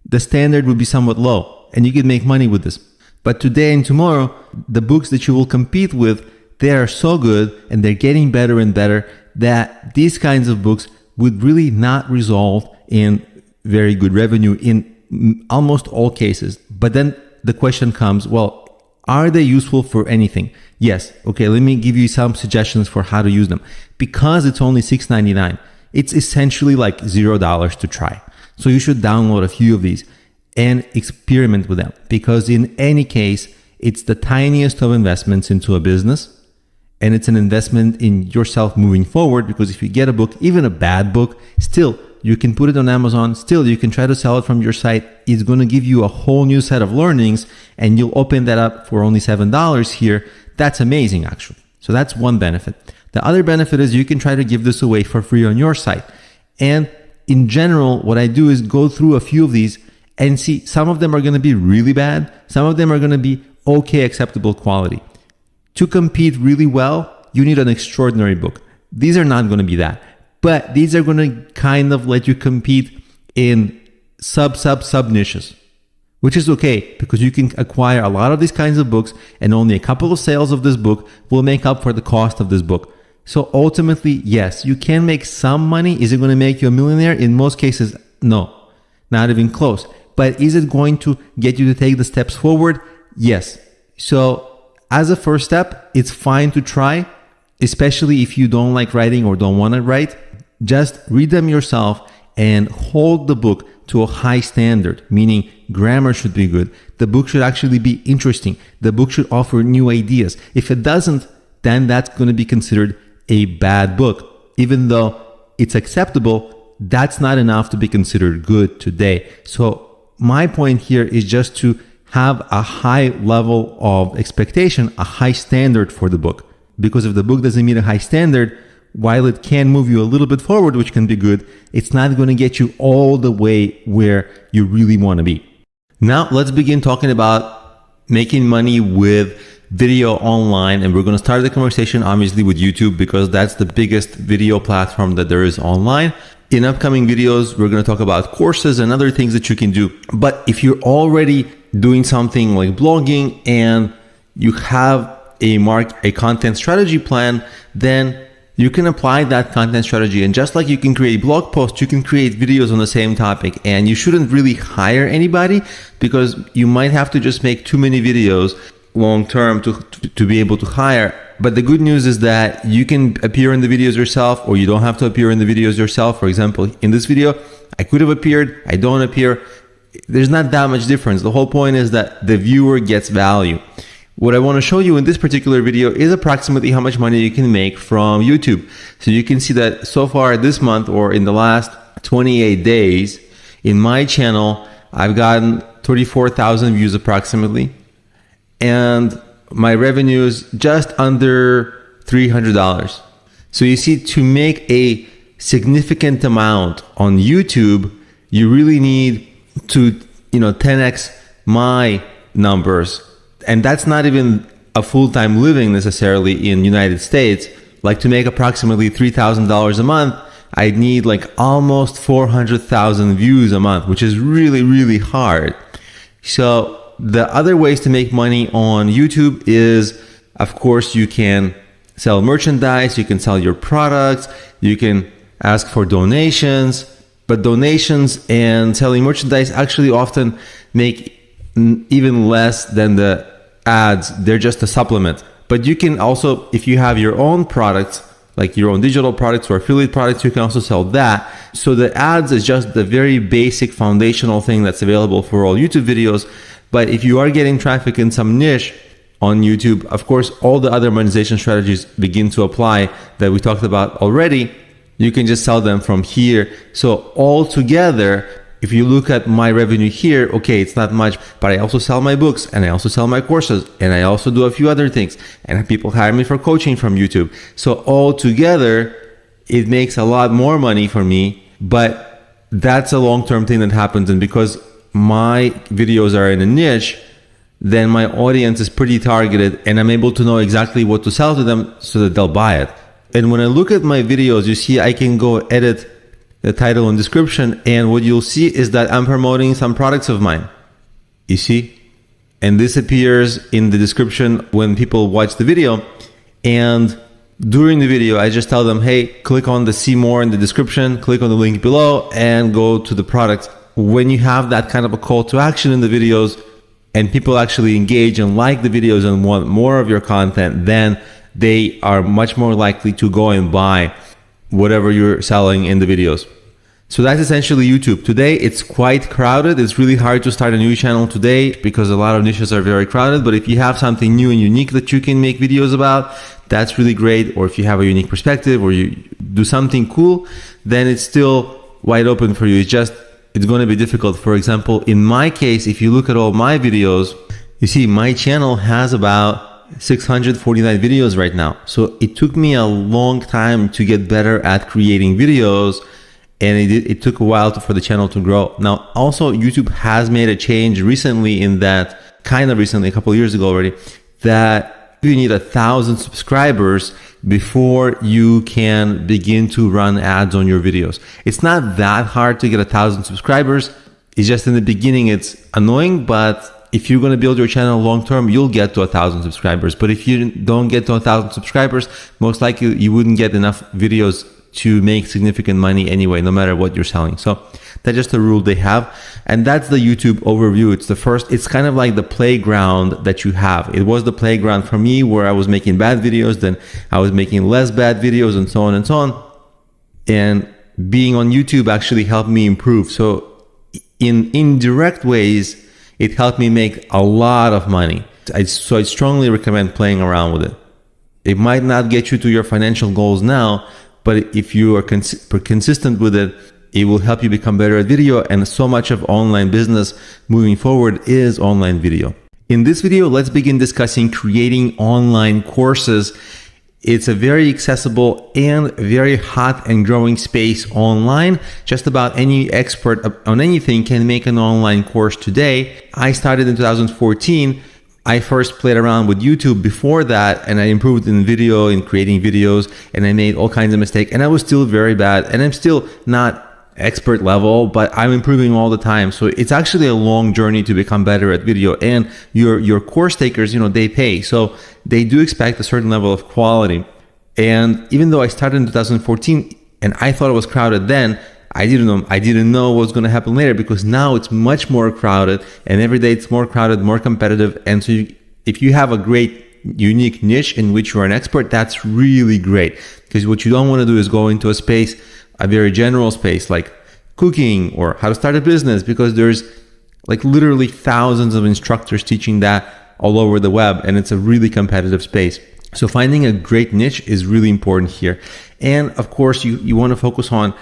the standard would be somewhat low and you could make money with this. But today and tomorrow, the books that you will compete with, they are so good and they're getting better and better that these kinds of books would really not result in very good revenue in almost all cases. But then the question comes, well, are they useful for anything? Yes. Okay, let me give you some suggestions for how to use them. Because it's only $6.99, it's essentially like $0 to try. So you should download a few of these and experiment with them. Because in any case, it's the tiniest of investments into a business. and it's an investment in yourself moving forward, because if you get a book, even a bad book, still you can put it on Amazon, still you can try to sell it from your site. It's going to give you a whole new set of learnings, and you'll open that up for only $7 here. That's amazing, actually. So that's one benefit. The other benefit is you can try to give this away for free on your site. And in general, what I do is go through a few of these and see, some of them are going to be really bad. Some of them are going to be okay, acceptable quality. To compete really well, you need an extraordinary book. These are not going to be that, but these are going to kind of let you compete in sub niches, which is okay, because you can acquire a lot of these kinds of books, and only a couple of sales of this book will make up for the cost of this book. So ultimately, yes, you can make some money. Is it going to make you a millionaire? In most cases, no, not even close. But is it going to get you to take the steps forward? Yes. So as a first step, it's fine to try, especially if you don't like writing or don't want to write. Just read them yourself and hold the book to a high standard, meaning grammar should be good. The book should actually be interesting. The book should offer new ideas. If it doesn't, then that's going to be considered a bad book. Even though it's acceptable, that's not enough to be considered good today. So my point here is just to have a high level of expectation, a high standard for the book. Because if the book doesn't meet a high standard, while it can move you a little bit forward, which can be good, it's not going to get you all the way where you really want to be. Now, let's begin talking about making money with video online. And we're going to start the conversation, obviously, with YouTube, because that's the biggest video platform that there is online. In upcoming videos, we're going to talk about courses and other things that you can do. But if you're already doing something like blogging and you have a content strategy plan, then you can apply that content strategy. And just like you can create blog posts, you can create videos on the same topic. And you shouldn't really hire anybody, because you might have to just make too many videos long term to be able to hire. But the good news is that you can appear in the videos yourself, or you don't have to appear in the videos yourself. For example, in this video, I could have appeared, I don't appear. There's not that much difference. The whole point is that the viewer gets value. What I want to show you in this particular video is approximately how much money you can make from YouTube. So you can see that so far this month, or in the last 28 days, in my channel, I've gotten 34,000 views approximately. And my revenue is just under $300. So you see, to make a significant amount on YouTube, you really need to 10x my numbers. And that's not even a full-time living necessarily in the United States. Like, to make approximately $3,000 a month, I'd need like almost 400,000 views a month, which is really, really hard. So the other ways to make money on YouTube is, of course, you can sell merchandise, you can sell your products, you can ask for donations, but donations and selling merchandise actually often make even less than the ads. They're just a supplement. But you can also, if you have your own products, like your own digital products or affiliate products, you can also sell that. So the ads is just the very basic foundational thing that's available for all YouTube videos. But if you are getting traffic in some niche on YouTube, of course, all the other monetization strategies begin to apply that we talked about already. You can just sell them from here. So all together, if you look at my revenue here, okay, it's not much, but I also sell my books, and I also sell my courses, and I also do a few other things, and people hire me for coaching from YouTube. So all together, it makes a lot more money for me, but that's a long-term thing that happens. And because my videos are in a niche, then my audience is pretty targeted, and I'm able to know exactly what to sell to them so that they'll buy it. And when I look at my videos, you see I can go edit the title and description, and what you'll see is that I'm promoting some products of mine. You see? And this appears in the description when people watch the video. And during the video, I just tell them, hey, click on the see more in the description, click on the link below, and go to the product. When you have that kind of a call to action in the videos, and people actually engage and like the videos and want more of your content, then they are much more likely to go and buy whatever you're selling in the videos. So that's essentially YouTube. Today, it's quite crowded. It's really hard to start a new channel today because a lot of niches are very crowded. But if you have something new and unique that you can make videos about, that's really great. Or if you have a unique perspective or you do something cool, then it's still wide open for you. It's going to be difficult. For example, in my case, if you look at all my videos, you see my channel has about 649 videos right now. So it took me a long time to get better at creating videos, and it took a while for the channel to grow. Now, also YouTube has made a change recently a couple of years ago already, that you need 1,000 subscribers before you can begin to run ads on your videos. It's not that hard to get 1,000 subscribers. It's just in the beginning, it's annoying, but if you're going to build your channel long term, you'll get to 1,000 subscribers. But if you don't get to 1,000 subscribers, most likely you wouldn't get enough videos to make significant money anyway, no matter what you're selling. So that's just a rule they have. And that's the YouTube overview. It's kind of like the playground that you have. It was the playground for me where I was making bad videos, then I was making less bad videos, and so on and so on. And being on YouTube actually helped me improve. So in indirect ways, it helped me make a lot of money. So I strongly recommend playing around with it. It might not get you to your financial goals now, but if you are consistent with it, it will help you become better at video. And so much of online business moving forward is online video. In this video, let's begin discussing creating online courses. It's a very accessible and very hot and growing space online. Just about any expert on anything can make an online course today. I started in 2014. I first played around with YouTube before that, and I improved in video, in creating videos, and I made all kinds of mistakes, and I was still very bad, and I'm still not expert level, but I'm improving all the time. So it's actually a long journey to become better at video, and your course takers, they pay. So they do expect a certain level of quality. And even though I started in 2014 and I thought it was crowded then, I didn't know what was going to happen later, because now it's much more crowded, and every day it's more crowded, more competitive. And so if you have a great unique niche in which you're an expert, that's really great, because what you don't want to do is go into a very general space like cooking or how to start a business, because there's like literally thousands of instructors teaching that all over the web, and it's a really competitive space. So finding a great niche is really important here. And of course, you want to focus on,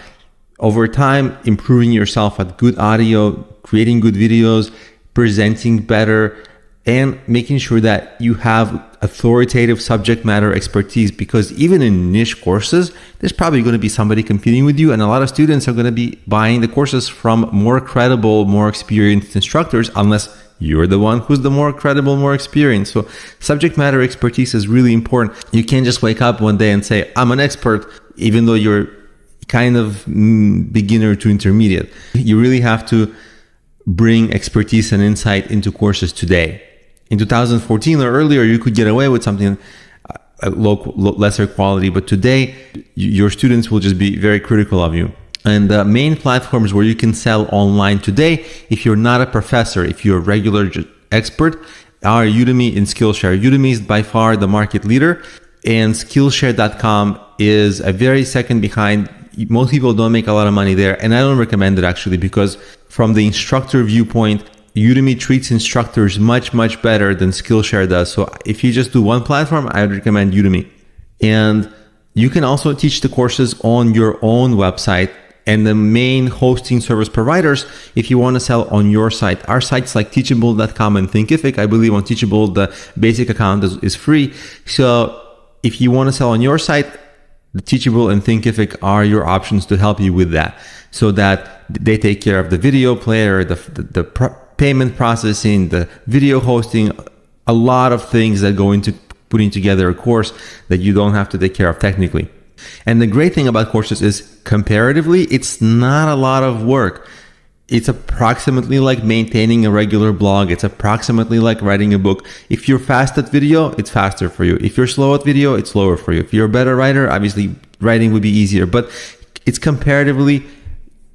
over time, improving yourself at good audio, creating good videos, presenting better, and making sure that you have authoritative subject matter expertise, because even in niche courses, there's probably going to be somebody competing with you, and a lot of students are going to be buying the courses from more credible, more experienced instructors, unless you're the one who's the more credible, more experienced. So subject matter expertise is really important. You can't just wake up one day and say, I'm an expert, even though you're kind of beginner to intermediate. You really have to bring expertise and insight into courses today. In 2014 or earlier, you could get away with something lesser quality, but today your students will just be very critical of you. And the main platforms where you can sell online today, if you're not a professor, if you're a regular expert, are Udemy and Skillshare. Udemy is by far the market leader, and Skillshare.com is a very second behind. Most people don't make a lot of money there, and I don't recommend it actually, because from the instructor viewpoint, Udemy treats instructors much, much better than Skillshare does. So if you just do one platform, I would recommend Udemy. And you can also teach the courses on your own website and the main hosting service providers if you want to sell on your site. Our sites like Teachable.com and Thinkific, I believe on Teachable, the basic account is free. So if you want to sell on your site, the Teachable and Thinkific are your options to help you with that, so that they take care of the video player, the payment processing, the video hosting, a lot of things that go into putting together a course that you don't have to take care of technically. And the great thing about courses is, comparatively, it's not a lot of work. It's approximately like maintaining a regular blog. It's approximately like writing a book. If you're fast at video, it's faster for you. If you're slow at video, it's slower for you. If you're a better writer, obviously writing would be easier, but it's comparatively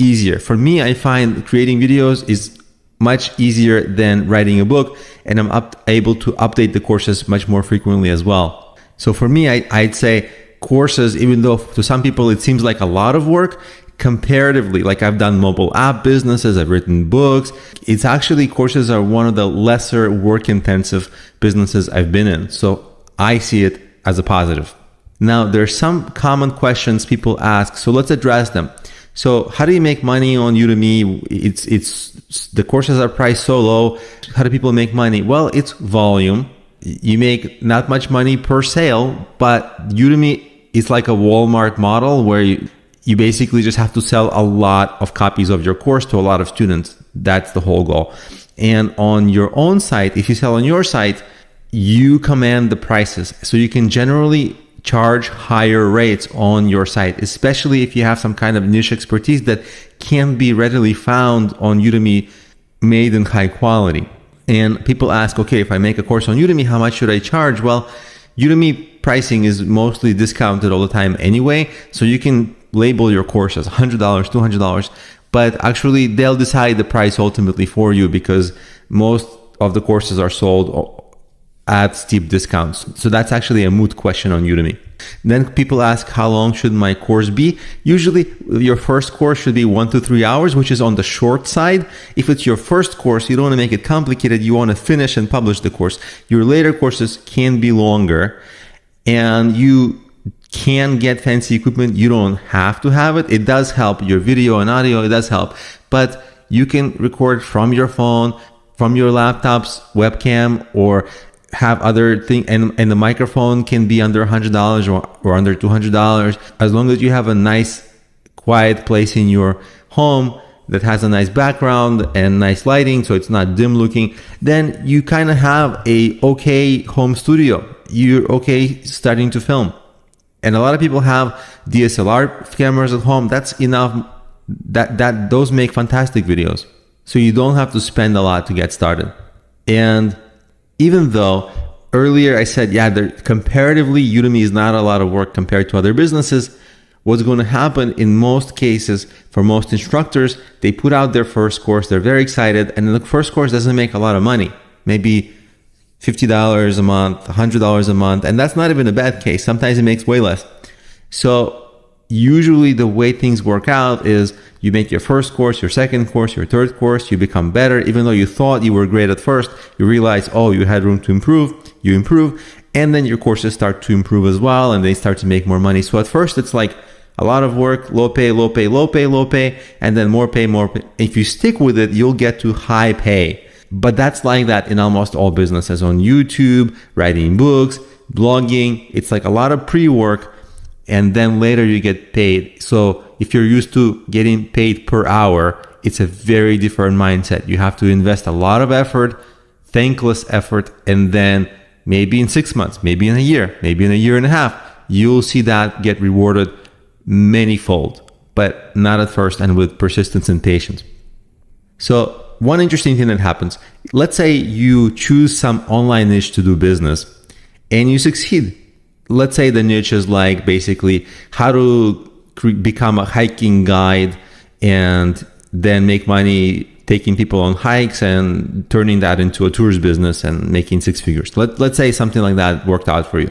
easier. For me, I find creating videos is much easier than writing a book, and I'm able to update the courses much more frequently as well. So for me, I'd say courses, even though to some people it seems like a lot of work, comparatively, like I've done mobile app businesses, I've written books, it's actually, courses are one of the lesser work intensive businesses I've been in. So I see it as a positive. Now, there's some common questions people ask, so let's address them. So how do you make money on Udemy? It's the courses are priced so low. How do people make money? Well, it's volume. You make not much money per sale, but Udemy is like a Walmart model where you basically just have to sell a lot of copies of your course to a lot of students. That's the whole goal. And on your own site, if you sell on your site, you command the prices. So you can generally charge higher rates on your site, especially if you have some kind of niche expertise that can't be readily found on Udemy made in high quality. And people ask, okay, if I make a course on Udemy, how much should I charge? Well, Udemy pricing is mostly discounted all the time anyway, so you can label your course as $100, $200, but actually they'll decide the price ultimately for you because most of the courses are sold at steep discounts. So that's actually a moot question on Udemy. Then people ask, how long should my course be? Usually your first course should be 1 to 3 hours, which is on the short side. If it's your first course, you don't want to make it complicated. You want to finish and publish the course. Your later courses can be longer, and you can get fancy equipment. You don't have to have it. It does help. Your video and audio, it does help. But you can record from your phone, from your laptop's webcam, or have other thing, and the microphone can be under $100 or under $200, as long as you have a nice quiet place in your home that has a nice background and nice lighting, so it's not dim looking. Then you kind of have a okay home studio. You're okay starting to film. And a lot of people have DSLR cameras at home. That's enough. That those make fantastic videos. So you don't have to spend a lot to get started. And even though earlier I said, comparatively, Udemy is not a lot of work compared to other businesses, what's going to happen in most cases for most instructors, they put out their first course, they're very excited, and the first course doesn't make a lot of money, maybe $50 a month, $100 a month, and that's not even a bad case. Sometimes it makes way less. So usually the way things work out is you make your first course, your second course, your third course, you become better. Even though you thought you were great at first, you realize, you had room to improve, you improve, and then your courses start to improve as well, and they start to make more money. So at first it's like a lot of work, low pay, low pay, low pay, low pay, and then more pay, more pay. If you stick with it, you'll get to high pay. But that's like that in almost all businesses. On YouTube, writing books, blogging, it's like a lot of pre-work, and then later you get paid. So if you're used to getting paid per hour, it's a very different mindset. You have to invest a lot of effort, thankless effort, and then maybe in 6 months, maybe in a year, maybe in a year and a half, you'll see that get rewarded manyfold, but not at first, and with persistence and patience. So one interesting thing that happens, let's say you choose some online niche to do business and you succeed. Let's say the niche is like basically how to become a hiking guide and then make money taking people on hikes and turning that into a tourist business and making 6 figures. Let's say something like that worked out for you.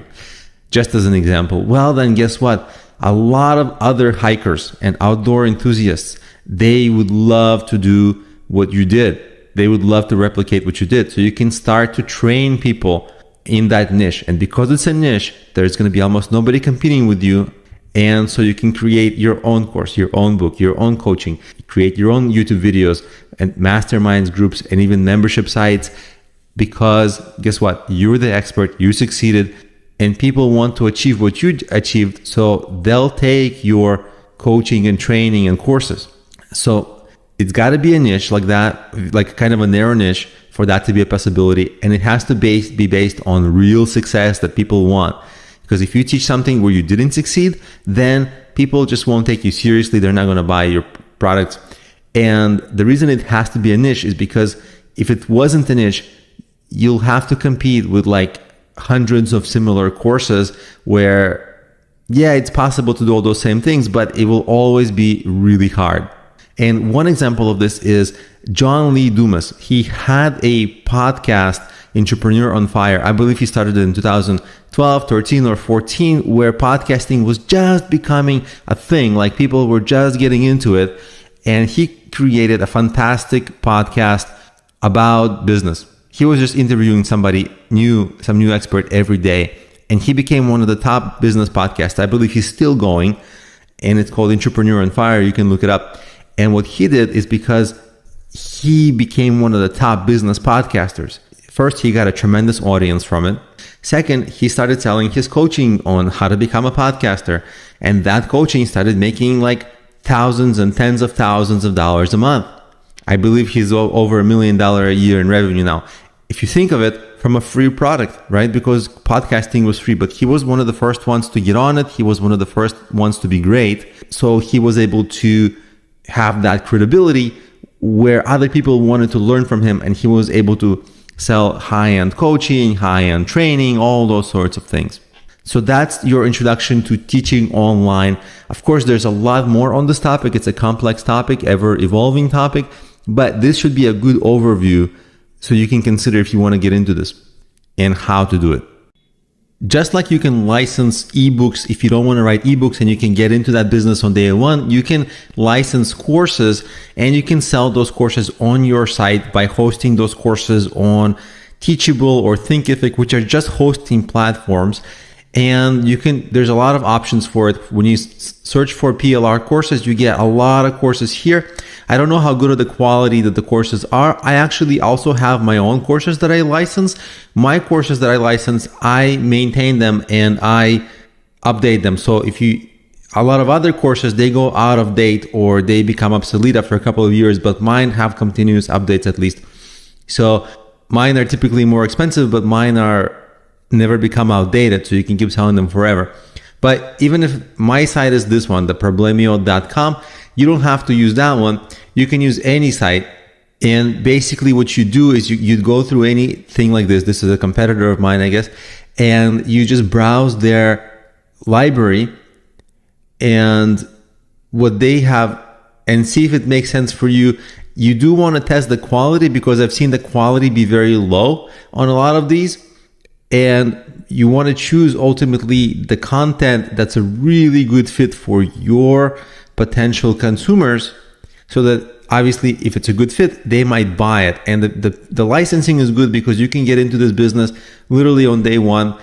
Just as an example. Well, then guess what? A lot of other hikers and outdoor enthusiasts, they would love to do what you did. They would love to replicate what you did. So you can start to train people in that niche. And because it's a niche, there's going to be almost nobody competing with you. And so you can create your own course, your own book, your own coaching, create your own YouTube videos and masterminds groups and even membership sites. Because guess what? You're the expert, you succeeded, and people want to achieve what you achieved. So they'll take your coaching and training and courses. So it's got to be a niche like that, like kind of a narrow niche for that to be a possibility. And it has to be based on real success that people want. Because if you teach something where you didn't succeed, then people just won't take you seriously. They're not going to buy your products. And the reason it has to be a niche is because if it wasn't a niche, you'll have to compete with like hundreds of similar courses where, it's possible to do all those same things, but it will always be really hard. And one example of this is John Lee Dumas. He had a podcast, Entrepreneur on Fire. I believe he started it in 2012, 13, or 14, where podcasting was just becoming a thing. Like people were just getting into it. And he created a fantastic podcast about business. He was just interviewing somebody new, some new expert every day. and he became one of the top business podcasts. I believe he's still going, and it's called Entrepreneur on Fire. You can look it up. And what he did is because he became one of the top business podcasters. First, he got a tremendous audience from it. Second, he started selling his coaching on how to become a podcaster. And that coaching started making like thousands and tens of thousands of dollars a month. I believe he's over $1 million a year in revenue now. If you think of it from a free product, right? Because podcasting was free, but he was one of the first ones to get on it. He was one of the first ones to be great. So he was able to have that credibility where other people wanted to learn from him, and he was able to sell high-end coaching, high-end training, all those sorts of things. So that's your introduction to teaching online. Of course, there's a lot more on this topic. It's a complex topic, ever-evolving topic, but this should be a good overview so you can consider if you want to get into this and how to do it. Just like you can license ebooks if you don't want to write ebooks and you can get into that business on day one, you can license courses and you can sell those courses on your site by hosting those courses on Teachable or Thinkific, which are just hosting platforms. And there's a lot of options for it. When you search for PLR courses, you get a lot of courses here. I don't know how good of the quality that the courses are. I actually also have my own courses that I license. My courses that I license, I maintain them and I update them. So a lot of other courses, they go out of date or they become obsolete after a couple of years, but mine have continuous updates at least. So mine are typically more expensive, but mine are never become outdated, so you can keep selling them forever. But even if my site is this one, theproblemio.com, you don't have to use that one. You can use any site. And basically what you do is you'd go through anything like this. This is a competitor of mine, I guess. And you just browse their library and what they have and see if it makes sense for you. You do want to test the quality because I've seen the quality be very low on a lot of these. And you want to choose ultimately the content that's a really good fit for your potential consumers so that obviously if it's a good fit, they might buy it. And the licensing is good because you can get into this business literally on day one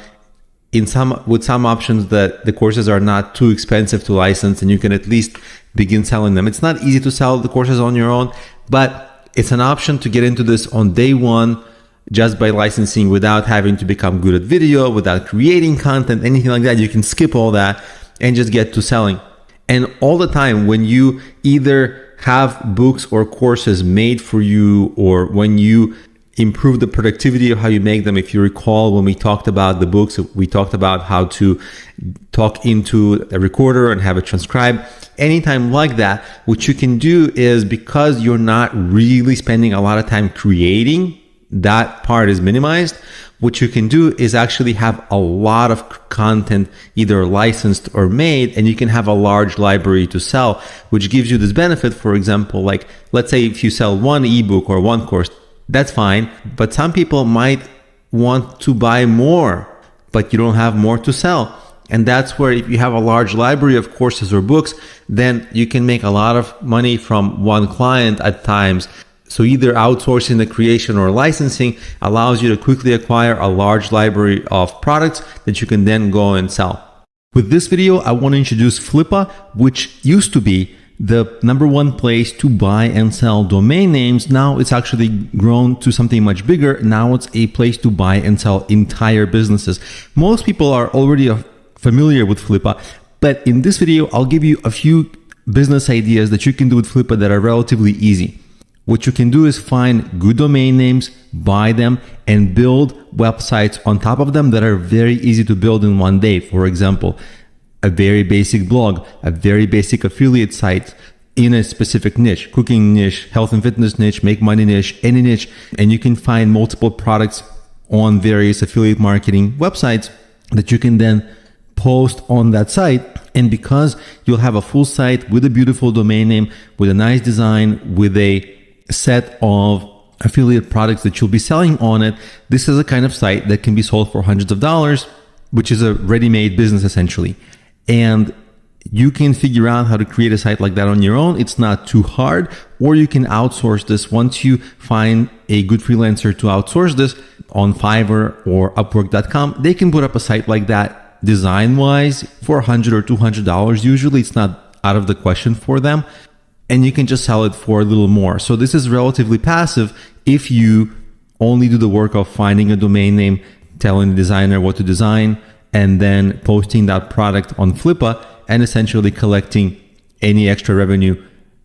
with some options that the courses are not too expensive to license and you can at least begin selling them. It's not easy to sell the courses on your own, but it's an option to get into this on day one just by licensing without having to become good at video, without creating content, anything like that. You can skip all that and just get to selling. And all the time when you either have books or courses made for you or when you improve the productivity of how you make them, if you recall when we talked about the books, we talked about how to talk into a recorder and have it transcribed. Anytime like that, what you can do is because you're not really spending a lot of time creating, that part is minimized. What you can do is actually have a lot of content either licensed or made, and you can have a large library to sell, which gives you this benefit. For example, like let's say if you sell one ebook or one course, that's fine. But some people might want to buy more, but you don't have more to sell. And that's where if you have a large library of courses or books, then you can make a lot of money from one client at times. So either outsourcing the creation or licensing allows you to quickly acquire a large library of products that you can then go and sell. With this video, I want to introduce Flippa, which used to be the #1 place to buy and sell domain names. Now it's actually grown to something much bigger. Now it's a place to buy and sell entire businesses. Most people are already familiar with Flippa, but in this video, I'll give you a few business ideas that you can do with Flippa that are relatively easy. What you can do is find good domain names, buy them, and build websites on top of them that are very easy to build in one day. For example, a very basic blog, a very basic affiliate site in a specific niche, cooking niche, health and fitness niche, make money niche, any niche. And you can find multiple products on various affiliate marketing websites that you can then post on that site. And because you'll have a full site with a beautiful domain name, with a nice design, with a set of affiliate products that you'll be selling on it, this is a kind of site that can be sold for hundreds of dollars, which is a ready-made business essentially. And you can figure out how to create a site like that on your own. It's not too hard, or you can outsource this once you find a good freelancer to outsource this on Fiverr or Upwork.com, they can put up a site like that design-wise for $100 or $200. Usually it's not out of the question for them, and you can just sell it for a little more. So this is relatively passive if you only do the work of finding a domain name, telling the designer what to design, and then posting that product on Flippa and essentially collecting any extra revenue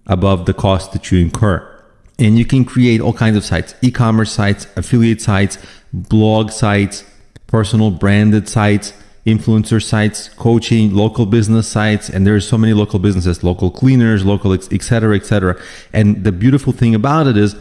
above the cost that you incur. And you can create all kinds of sites, e-commerce sites, affiliate sites, blog sites, personal branded sites, influencer sites, coaching, local business sites. And there's so many local businesses, local cleaners, local, et cetera, et cetera. And the beautiful thing about it is,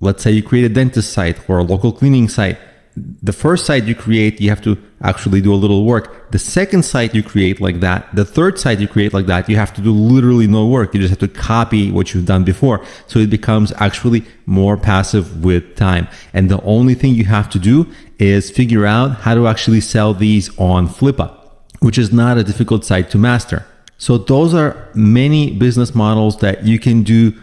let's say you create a dentist site or a local cleaning site. The first site you create, you have to actually do a little work. The second site you create like that, the third site you create like that, you have to do literally no work. You just have to copy what you've done before. So it becomes actually more passive with time. And the only thing you have to do is figure out how to actually sell these on Flippa, which is not a difficult site to master. So those are many business models that you can do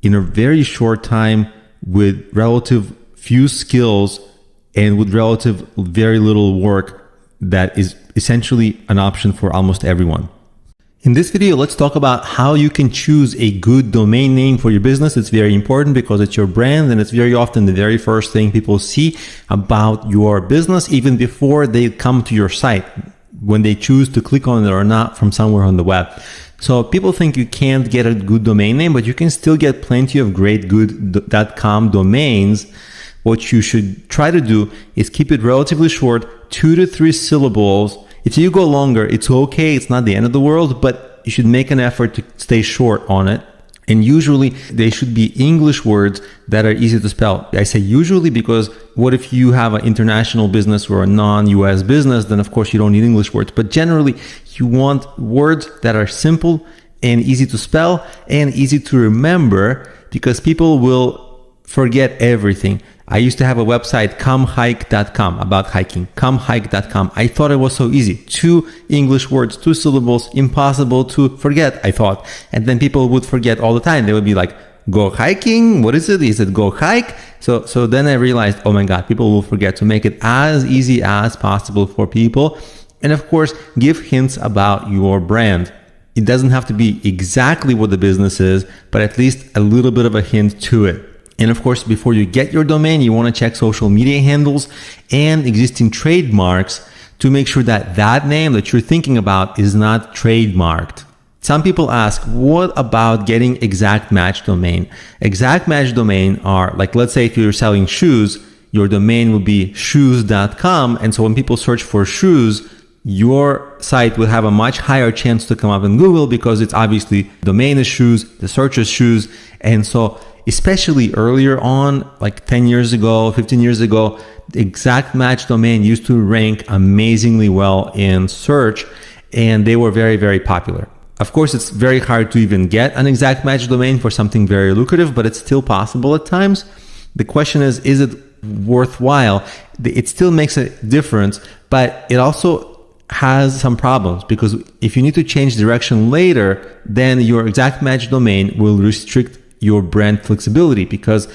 in a very short time with relative few skills and with relative very little work that is essentially an option for almost everyone. In this video, let's talk about how you can choose a good domain name for your business. It's very important because it's your brand and it's very often the very first thing people see about your business even before they come to your site, when they choose to click on it or not from somewhere on the web. So people think you can't get a good domain name, but you can still get plenty of great good.com domains. What you should try to do is keep it relatively short, 2 to 3 syllables. If you go longer, it's okay. It's not the end of the world, but you should make an effort to stay short on it. And usually they should be English words that are easy to spell. I say usually because what if you have an international business or a non-US business, then of course you don't need English words. But generally you want words that are simple and easy to spell and easy to remember, because people will forget everything. I used to have a website, comehike.com, about hiking, comehike.com. I thought it was so easy. 2 English words, 2 syllables, impossible to forget, I thought. And then people would forget all the time. They would be like, go hiking? What is it? Is it go hike? So then I realized, oh my God, people will forget. To make it as easy as possible for people. And of course, give hints about your brand. It doesn't have to be exactly what the business is, but at least a little bit of a hint to it. And of course, before you get your domain, you want to check social media handles and existing trademarks to make sure that that name that you're thinking about is not trademarked. Some people ask, what about getting exact match domain? Exact match domain are, like, let's say if you're selling shoes, your domain will be shoes.com. And so when people search for shoes, your site will have a much higher chance to come up in Google because it's obviously domain is shoes, the search is shoes. And so especially earlier on, like 10 years ago, 15 years ago, the exact match domain used to rank amazingly well in search, and they were very, very popular. Of course, it's very hard to even get an exact match domain for something very lucrative, but it's still possible at times. The question is it worthwhile? It still makes a difference, but it also has some problems, because if you need to change direction later, then your exact match domain will restrict your brand flexibility, because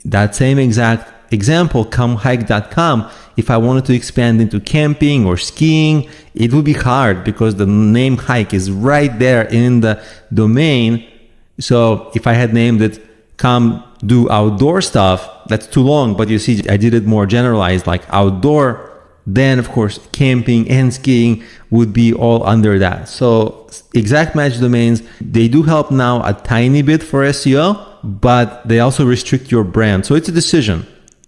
that same exact example, comehike.com, if I wanted to expand into camping or skiing, it would be hard because the name hike is right there in the domain. So if I had named it come do outdoor stuff, that's too long. But you see, I did it more generalized, like outdoor. Then of course, camping and skiing would be all under that. So exact match domains, they do help now a tiny bit for SEO, but they also restrict your brand. So it's a decision.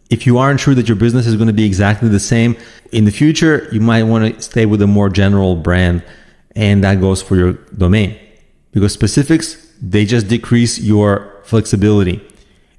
If you aren't sure that your business is going to be exactly the same in the future, you might want to stay with a more general brand. And that goes for your domain, because specifics, they just decrease your flexibility.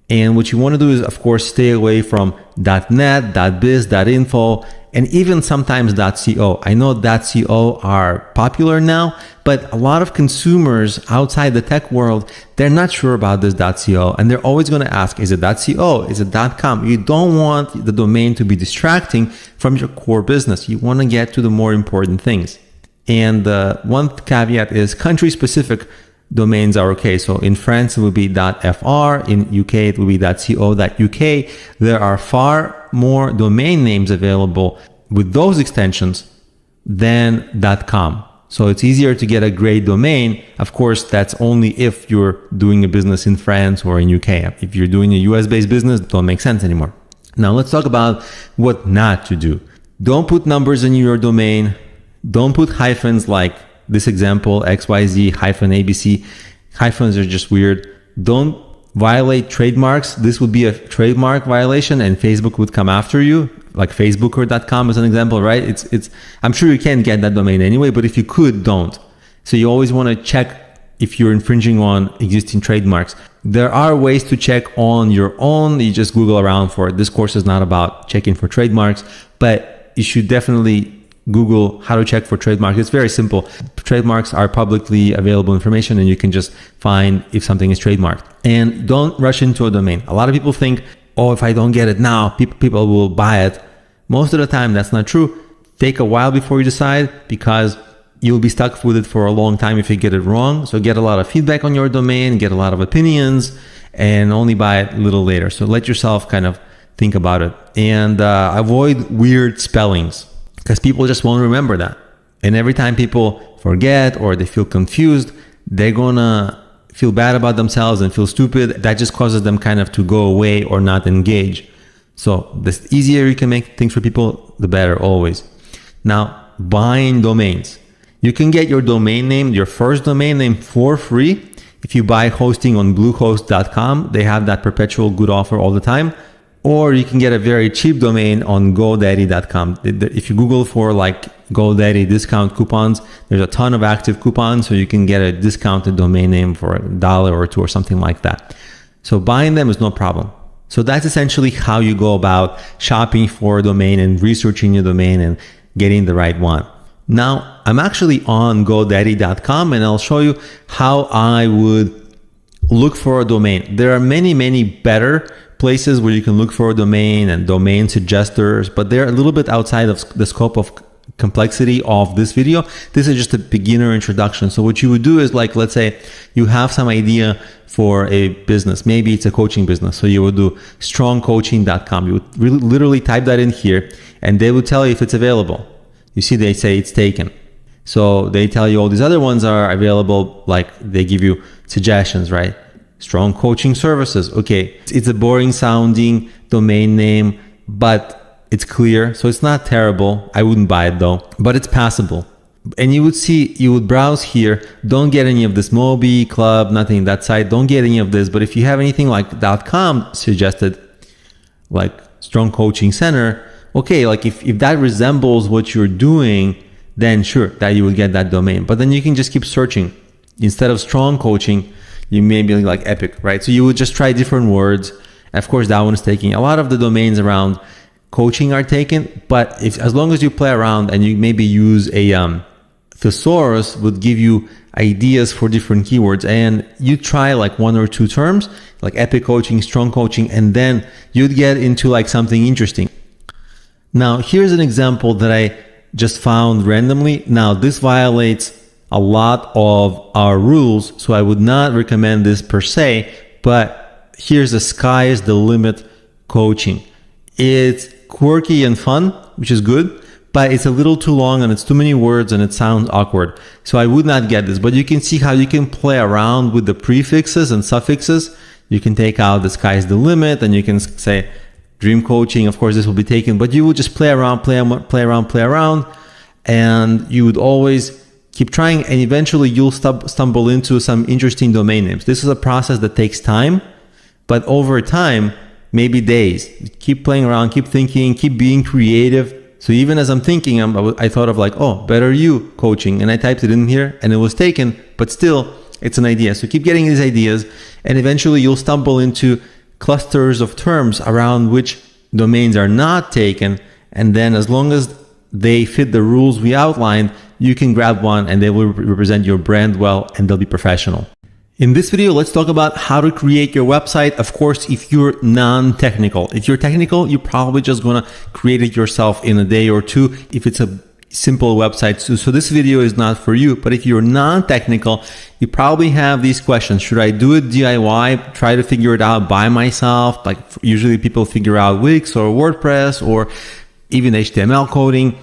And what you want to do is, of course, stay away from .net, .biz, .info, and even sometimes .co. I know .co are popular now, but a lot of consumers outside the tech world, they're not sure about this .co, and they're always going to ask, is it .co? Is it .com? You don't want the domain to be distracting from your core business. You want to get to the more important things. And one caveat is country specific domains are okay. So in France, it would be .fr. In UK, it would be .co.uk. There are far more domain names available with those extensions than .com. So it's easier to get a great domain. Of course, that's only if you're doing a business in France or in UK. If you're doing a US-based business, it don't make sense anymore. Now let's talk about what not to do. Don't put numbers in your domain. Don't put hyphens like this example, XYZ hyphen ABC. Hyphens are just weird. Don't violate trademarks. This would be a trademark violation and Facebook would come after you, like facebooker.com is an example, right? I'm sure you can't get that domain anyway, but if you could, don't. So you always want to check if you're infringing on existing trademarks. There are ways to check on your own. You just Google around for it. This course is not about checking for trademarks, but you should definitely Google how to check for trademarks. It's very simple. Trademarks are publicly available information and you can just find if something is trademarked. And don't rush into a domain. A lot of people think, oh, if I don't get it now, people will buy it. Most of the time, that's not true. Take a while before you decide because you'll be stuck with it for a long time if you get it wrong. So get a lot of feedback on your domain, get a lot of opinions, and only buy it a little later. So let yourself kind of think about it. And avoid weird spellings because people just won't remember that. And every time people forget or they feel confused, they're going to feel bad about themselves and feel stupid. That just causes them kind of to go away or not engage. So the easier you can make things for people, the better always. Now, buying domains. You can get your domain name, your first domain name for free. If you buy hosting on bluehost.com, they have that perpetual good offer all the time. Or you can get a very cheap domain on GoDaddy.com. If you Google for like GoDaddy discount coupons, there's a ton of active coupons, so you can get a discounted domain name for $1 or $2 or something like that. So buying them is no problem. So that's essentially how you go about shopping for a domain and researching your domain and getting the right one. Now, I'm actually on GoDaddy.com and I'll show you how I would look for a domain. There are many, many better places where you can look for a domain and domain suggesters, but they're a little bit outside of the scope of complexity of this video. This is just a beginner introduction. So what you would do is, like, let's say you have some idea for a business. Maybe it's a coaching business. So you would do strongcoaching.com. You would literally type that in here and they would tell you if it's available. You see, they say it's taken. So they tell you all these other ones are available, like they give you suggestions, right? Strong Coaching Services. Okay, it's a boring sounding domain name, but it's clear. So it's not terrible. I wouldn't buy it though, but it's passable. And you would browse here. Don't get any of this Mobi, Club, nothing, that site. Don't get any of this. But if you have anything like .com suggested, like Strong Coaching Center, okay, like if that resembles what you're doing, then sure, that you will get that domain. But then you can just keep searching. Instead of Strong Coaching, you may be like Epic, right? So you would just try different words. Of course, that one is taken. A lot of the domains around coaching are taken, but as long as you play around and you maybe use a thesaurus would give you ideas for different keywords, and you try like one or two terms, like Epic Coaching, Strong Coaching, and then you'd get into like something interesting. Now, here's an example that I just found randomly. Now, this violates a lot of our rules, so I would not recommend this per se, but here's the sky is the limit coaching. It's quirky and fun, which is good, but it's a little too long and it's too many words and it sounds awkward. So I would not get this, but you can see how you can play around with the prefixes and suffixes. You can take out the sky is the limit and you can say dream coaching. Of course, this will be taken, but you would just play around, and you would always keep trying, and eventually you'll stumble into some interesting domain names. This is a process that takes time, but over time, maybe days. Keep playing around, keep thinking, keep being creative. So even as I'm thinking, I thought of like, oh, Better You Coaching, and I typed it in here and it was taken, but still it's an idea. So keep getting these ideas and eventually you'll stumble into clusters of terms around which domains are not taken. And then as long as they fit the rules we outlined, you can grab one and they will represent your brand well and they'll be professional. In this video, let's talk about how to create your website. Of course, if you're non-technical. If you're technical, you're probably just going to create it yourself in a day or two. If it's a simple websites. So this video is not for you, but if you're non-technical, you probably have these questions. Should I do it DIY, try to figure it out by myself? Like usually people figure out Wix or WordPress or even HTML coding.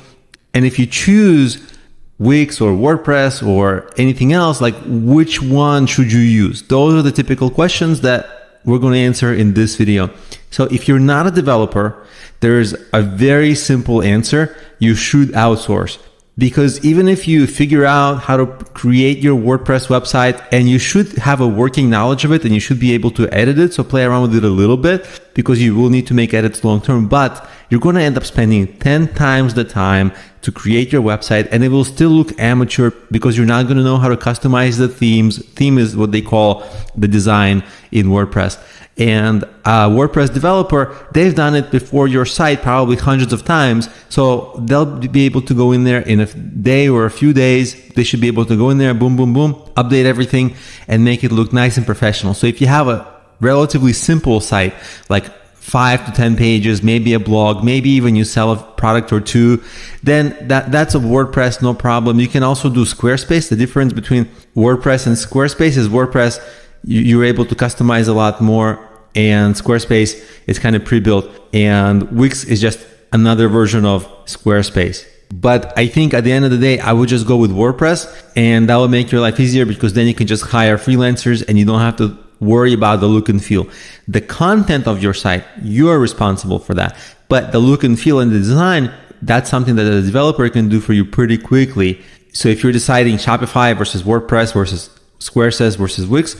And if you choose Wix or WordPress or anything else, like which one should you use? Those are the typical questions that we're going to answer in this video. So if you're not a developer, there's a very simple answer. You should outsource, because even if you figure out how to create your WordPress website, and you should have a working knowledge of it and you should be able to edit it, so play around with it a little bit, because you will need to make edits long term, but you're going to end up spending 10 times the time to create your website, and it will still look amateur because you're not going to know how to customize the themes. Theme is what they call the design in WordPress. And a WordPress developer, they've done it before your site probably hundreds of times. So they'll be able to go in there in a day or a few days. They should be able to go in there, boom, boom, boom, update everything and make it look nice and professional. So if you have a relatively simple site, like 5 to 10 pages, maybe a blog, maybe even you sell a product or two, then that's a WordPress, no problem. You can also do Squarespace. The difference between WordPress and Squarespace is WordPress, you're able to customize a lot more, and Squarespace is kind of pre-built, and Wix is just another version of Squarespace. But I think at the end of the day, I would just go with WordPress, and that will make your life easier, because then you can just hire freelancers and you don't have to worry about the look and feel. The content of your site, you're responsible for that. But the look and feel and the design, that's something that a developer can do for you pretty quickly. So if you're deciding Shopify versus WordPress versus Squarespace versus Wix,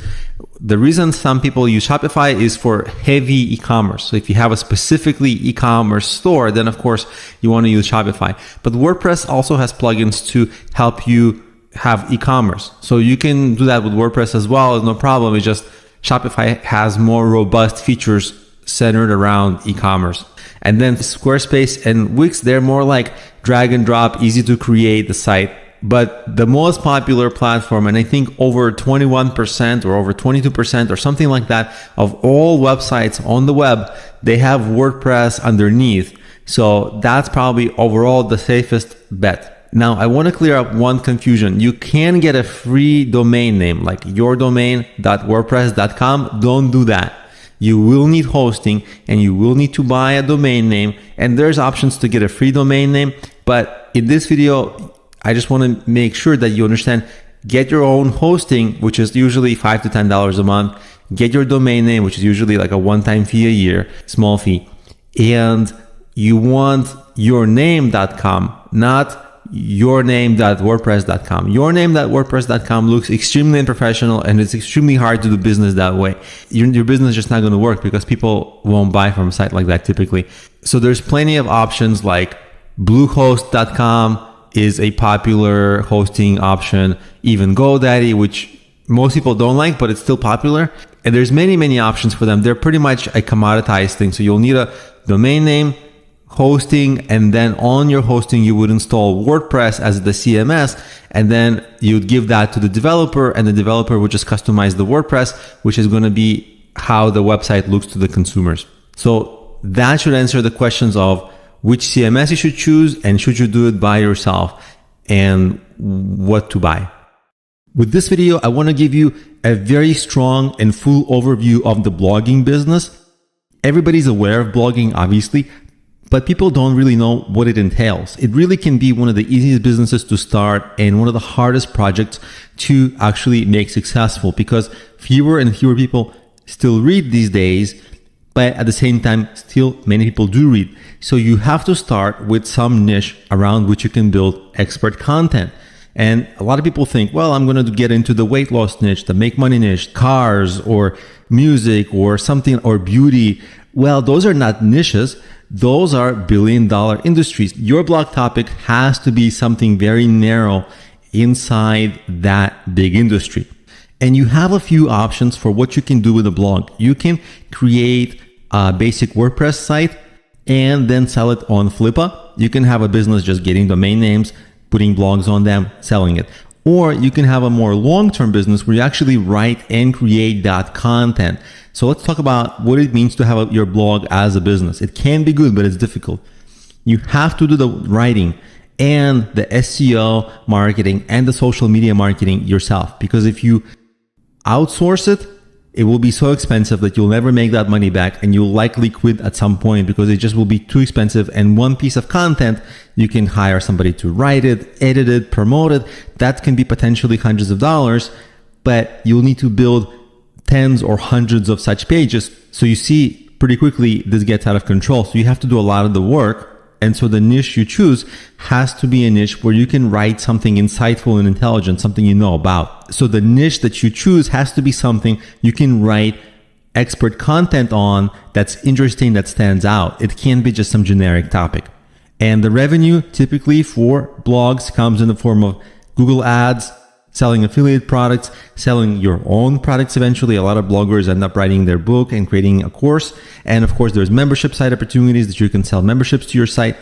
the reason some people use Shopify is for heavy e-commerce. So if you have a specifically e-commerce store, then of course you want to use Shopify. But WordPress also has plugins to help you have e-commerce. So you can do that with WordPress as well, no problem. It's just Shopify has more robust features centered around e-commerce. And then Squarespace and Wix, they're more like drag and drop, easy to create the site. But the most popular platform, and I think over 21% or over 22% or something like that of all websites on the web, they have WordPress underneath. So that's probably overall the safest bet. Now, I want to clear up one confusion. You can get a free domain name like yourdomain.wordpress.com. Don't do that. You will need hosting and you will need to buy a domain name. And there's options to get a free domain name. But in this video, I just want to make sure that you understand, get your own hosting, which is usually $5 to $10 a month. Get your domain name, which is usually like a one-time fee a year, small fee. And you want yourname.com, not yourname.wordpress.com. Yourname.wordpress.com looks extremely unprofessional, and it's extremely hard to do business that way. Your business is just not going to work because people won't buy from a site like that typically. So there's plenty of options, like bluehost.com is a popular hosting option. Even GoDaddy, which most people don't like, but it's still popular. And there's many options for them. They're pretty much a commoditized thing. So you'll need a domain name, hosting, and then on your hosting, you would install WordPress as the CMS, and then you'd give that to the developer, and the developer would just customize the WordPress, which is going to be how the website looks to the consumers. So that should answer the questions of which CMS you should choose, and should you do it by yourself, and what to buy. With this video, I want to give you a very strong and full overview of the blogging business. Everybody's aware of blogging, obviously, but people don't really know what it entails. It really can be one of the easiest businesses to start and one of the hardest projects to actually make successful, because fewer and fewer people still read these days, but at the same time, still many people do read. So you have to start with some niche around which you can build expert content. And a lot of people think, well, I'm going to get into the weight loss niche, the make money niche, cars or music or something, or beauty. Well, those are not niches. Those are billion-dollar industries. Your blog topic has to be something very narrow inside that big industry. And you have a few options for what you can do with a blog. You can create a basic WordPress site and then sell it on Flippa. You can have a business just getting domain names, putting blogs on them, selling it. Or you can have a more long-term business where you actually write and create that content. So let's talk about what it means to have your blog as a business. It can be good, but it's difficult. You have to do the writing and the SEO marketing and the social media marketing yourself. Because if you outsource it, it will be so expensive that you'll never make that money back, and you'll likely quit at some point because it just will be too expensive. And one piece of content, you can hire somebody to write it, edit it, promote it. That can be potentially hundreds of dollars, but you'll need to build tens or hundreds of such pages. So you see pretty quickly this gets out of control. So you have to do a lot of the work. And so the niche you choose has to be a niche where you can write something insightful and intelligent, something you know about. So the niche that you choose has to be something you can write expert content on that's interesting, that stands out. It can't be just some generic topic. And the revenue typically for blogs comes in the form of Google Ads, selling affiliate products, selling your own products eventually. A lot of bloggers end up writing their book and creating a course. And of course, there's membership site opportunities that you can sell memberships to your site.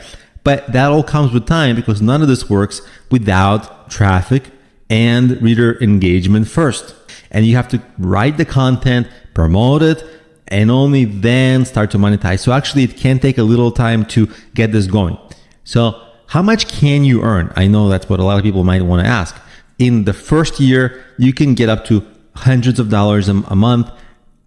But that all comes with time, because none of this works without traffic and reader engagement first. And you have to write the content, promote it, and only then start to monetize. So actually, it can take a little time to get this going. So how much can you earn? I know that's what a lot of people might want to ask. In the first year, you can get up to hundreds of dollars a month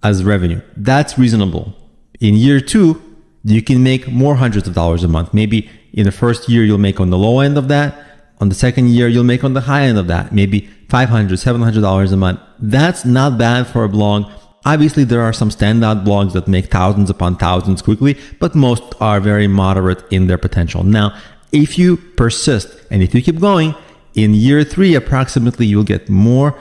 as revenue. That's reasonable. In year 2, you can make more hundreds of dollars a month. Maybe in the first year, you'll make on the low end of that. On the second year, you'll make on the high end of that. Maybe $500, $700 a month. That's not bad for a blog. Obviously, there are some standout blogs that make thousands upon thousands quickly, but most are very moderate in their potential. Now, if you persist and if you keep going, in year 3, approximately, you'll get more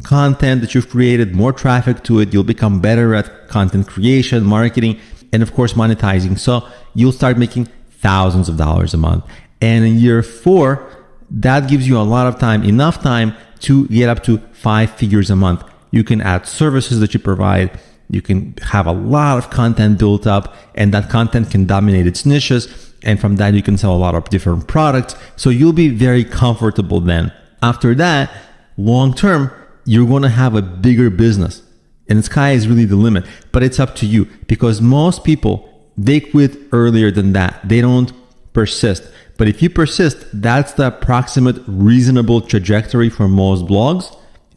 content that you've created, more traffic to it. You'll become better at content creation, marketing, and of course, monetizing. So you'll start making thousands of dollars a month. And in year 4, that gives you a lot of time, enough time to get up to 5 figures a month. You can add services that you provide. You can have a lot of content built up, and that content can dominate its niches. And from that, you can sell a lot of different products. So you'll be very comfortable then. After that, long term, you're going to have a bigger business. And the sky is really the limit. But it's up to you, because most people, they quit earlier than that. They don't persist. But if you persist, that's the approximate reasonable trajectory for most blogs.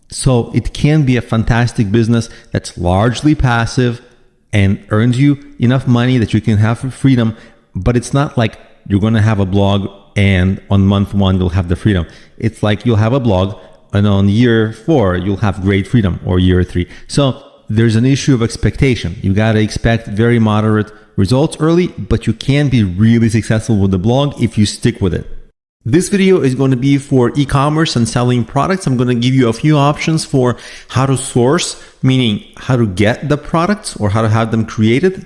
So it can be a fantastic business that's largely passive and earns you enough money that you can have freedom. But it's not like you're going to have a blog and on month 1, you'll have the freedom. It's like you'll have a blog and on year 4, you'll have great freedom, or year 3. So there's an issue of expectation. You got to expect very moderate results early, but you can be really successful with the blog if you stick with it. This video is going to be for e-commerce and selling products. I'm going to give you a few options for how to source, meaning how to get the products or how to have them created,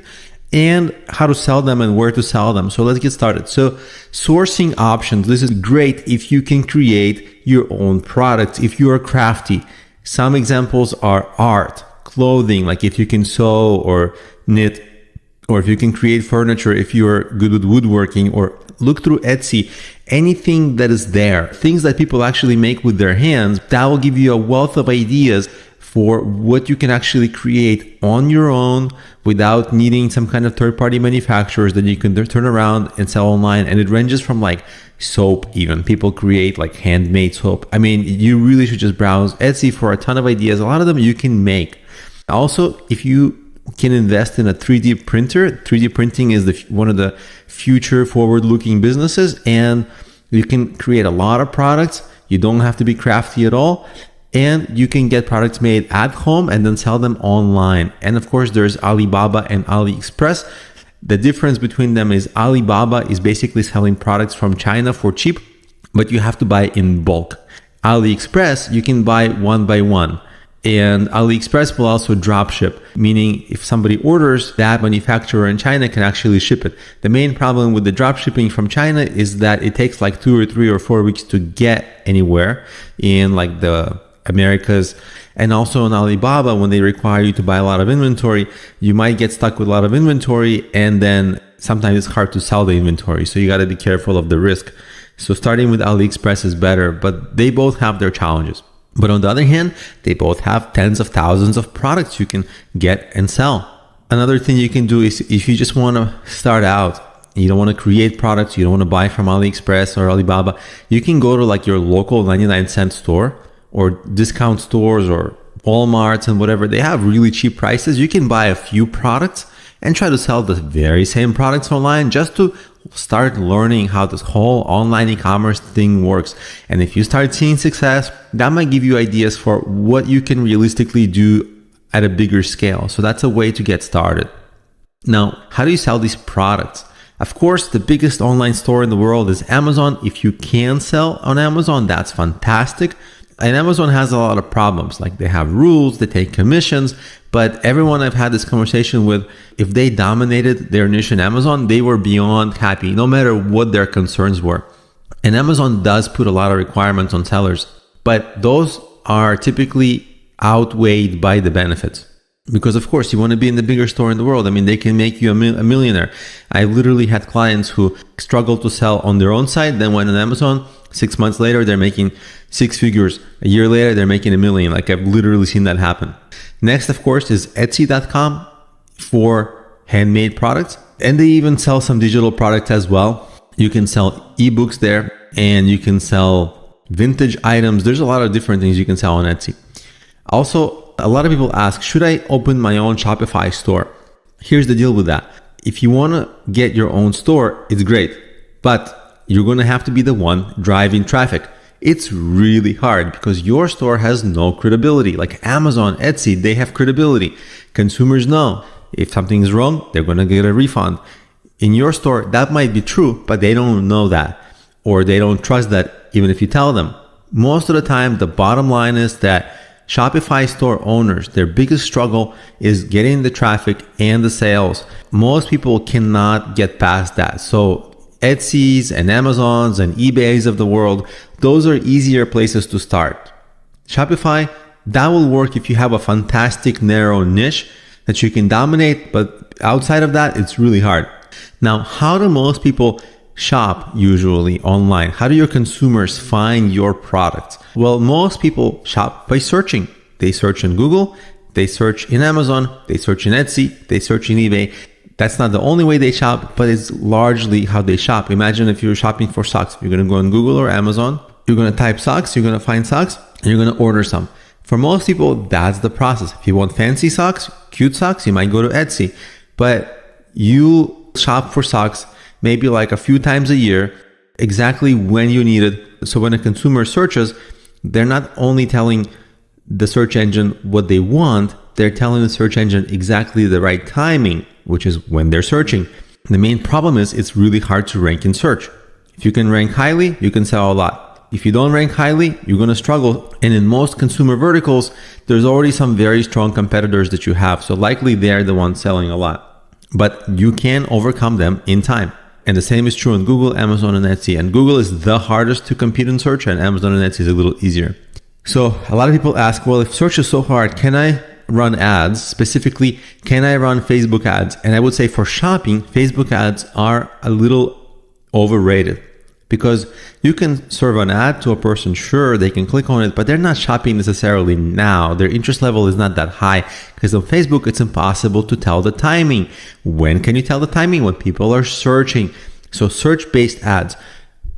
and how to sell them and where to sell them. So let's get started. So sourcing options. This is great if you can create your own products, if you are crafty. Some examples are art, clothing, like if you can sew or knit, or if you can create furniture, if you are good with woodworking, or look through Etsy, anything that is there, things that people actually make with their hands, that will give you a wealth of ideas for what you can actually create on your own without needing some kind of third-party manufacturers that you can turn around and sell online. And it ranges from like soap even. People create like handmade soap. I mean, you really should just browse Etsy for a ton of ideas. A lot of them you can make. Also, if you can invest in a 3D printer, 3D printing is one of the future forward-looking businesses, and you can create a lot of products. You don't have to be crafty at all. And you can get products made at home and then sell them online. And of course, there's Alibaba and AliExpress. The difference between them is Alibaba is basically selling products from China for cheap, but you have to buy in bulk. AliExpress, you can buy one by one. And AliExpress will also drop ship, meaning if somebody orders, that manufacturer in China can actually ship it. The main problem with the drop shipping from China is that it takes like 2 or 3 or 4 weeks to get anywhere in like the Americas. And also on Alibaba, when they require you to buy a lot of inventory, you might get stuck with a lot of inventory, and then sometimes it's hard to sell the inventory. So you got to be careful of the risk. So starting with AliExpress is better, but they both have their challenges. But on the other hand, they both have tens of thousands of products you can get and sell. Another thing you can do is if you just want to start out you don't want to create products, you don't want to buy from AliExpress or Alibaba, you can go to like your local 99-cent store or discount stores or Walmarts and whatever. They have really cheap prices. You can buy a few products and try to sell the very same products online just to start learning how this whole online e-commerce thing works. And if you start seeing success, that might give you ideas for what you can realistically do at a bigger scale. So that's a way to get started. Now, how do you sell these products? Of course, the biggest online store in the world is Amazon. If you can sell on Amazon, that's fantastic. And Amazon has a lot of problems. Like they have rules, they take commissions, but everyone I've had this conversation with, if they dominated their niche in Amazon, they were beyond happy, no matter what their concerns were. And Amazon does put a lot of requirements on sellers, but those are typically outweighed by the benefits. Because of course you want to be in the bigger store in the world. I mean, they can make you a millionaire. I literally had clients who struggled to sell on their own site, then went on Amazon. 6 months later, they're making 6 figures. A year later, they're making $1 million. Like I've literally seen that happen. Next, of course, is Etsy.com for handmade products. And they even sell some digital products as well. You can sell ebooks there and you can sell vintage items. There's a lot of different things you can sell on Etsy. Also, a lot of people ask, should I open my own Shopify store? Here's the deal with that. If you want to get your own store, it's great, but you're going to have to be the one driving traffic. It's really hard because your store has no credibility. Like Amazon, Etsy, they have credibility. Consumers know if something is wrong, they're going to get a refund. In your store, that might be true, but they don't know that, or they don't trust that even if you tell them. Most of the time, the bottom line is that Shopify store owners, their biggest struggle is getting the traffic and the sales. Most people cannot get past that. So Etsy's and Amazon's and eBay's of the world, those are easier places to start. Shopify, that will work if you have a fantastic narrow niche that you can dominate, but outside of that, it's really hard. Now, how do most people shop usually online? How do your consumers find your products? Well, most people shop by searching. They search in Google, they search in Amazon, they search in Etsy, they search in eBay. That's not the only way they shop, but it's largely how they shop. Imagine if you're shopping for socks. You're going to go on Google or Amazon. You're going to type socks. You're going to find socks and you're going to order some. For most people, that's the process. If you want fancy socks, cute socks, you might go to Etsy. But you shop for socks maybe like a few times a year, exactly when you need it. So when a consumer searches, they're not only telling the search engine what they want, they're telling the search engine exactly the right timing, which is when they're searching. The main problem is it's really hard to rank in search. If you can rank highly, you can sell a lot. If you don't rank highly, you're going to struggle. And in most consumer verticals, there's already some very strong competitors that you have. So likely they're the ones selling a lot. But you can overcome them in time. And the same is true on Google, Amazon, and Etsy. And Google is the hardest to compete in search, and Amazon and Etsy is a little easier. So a lot of people ask, well, if search is so hard, can I run ads? Specifically, can I run Facebook ads? And I would say for shopping, Facebook ads are a little overrated because you can serve an ad to a person. Sure, they can click on it, but they're not shopping necessarily now. Their interest level is not that high because on Facebook, it's impossible to tell the timing. When can you tell the timing? When people are searching. So search-based ads.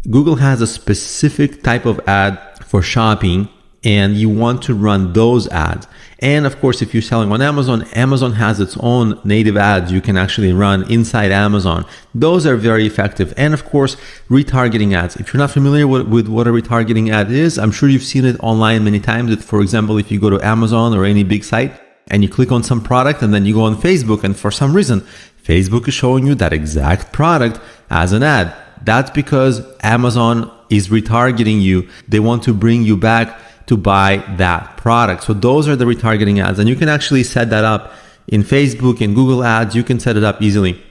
Google has a specific type of ad for shopping, and you want to run those ads. And of course, if you're selling on Amazon, Amazon has its own native ads you can actually run inside Amazon. Those are very effective. And of course, retargeting ads. If you're not familiar with what a retargeting ad is, I'm sure you've seen it online many times. That, for example, if you go to Amazon or any big site and you click on some product and then you go on Facebook and for some reason, Facebook is showing you that exact product as an ad. That's because Amazon is retargeting you. They want to bring you back to buy that product. So those are the retargeting ads. And you can actually set that up in Facebook and Google ads. You can set it up easily.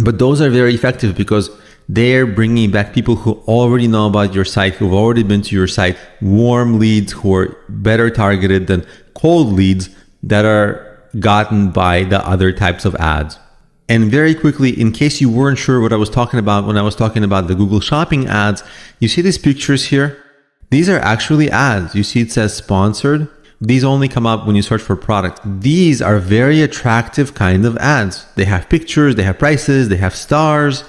But those are very effective because they're bringing back people who already know about your site, who've already been to your site, warm leads who are better targeted than cold leads that are gotten by the other types of ads. And very quickly, in case you weren't sure what I was talking about when I was talking about the Google Shopping ads, you see these pictures here? These are actually ads. You see it says sponsored. These only come up when you search for product. These are very attractive kind of ads. They have pictures, they have prices, they have stars.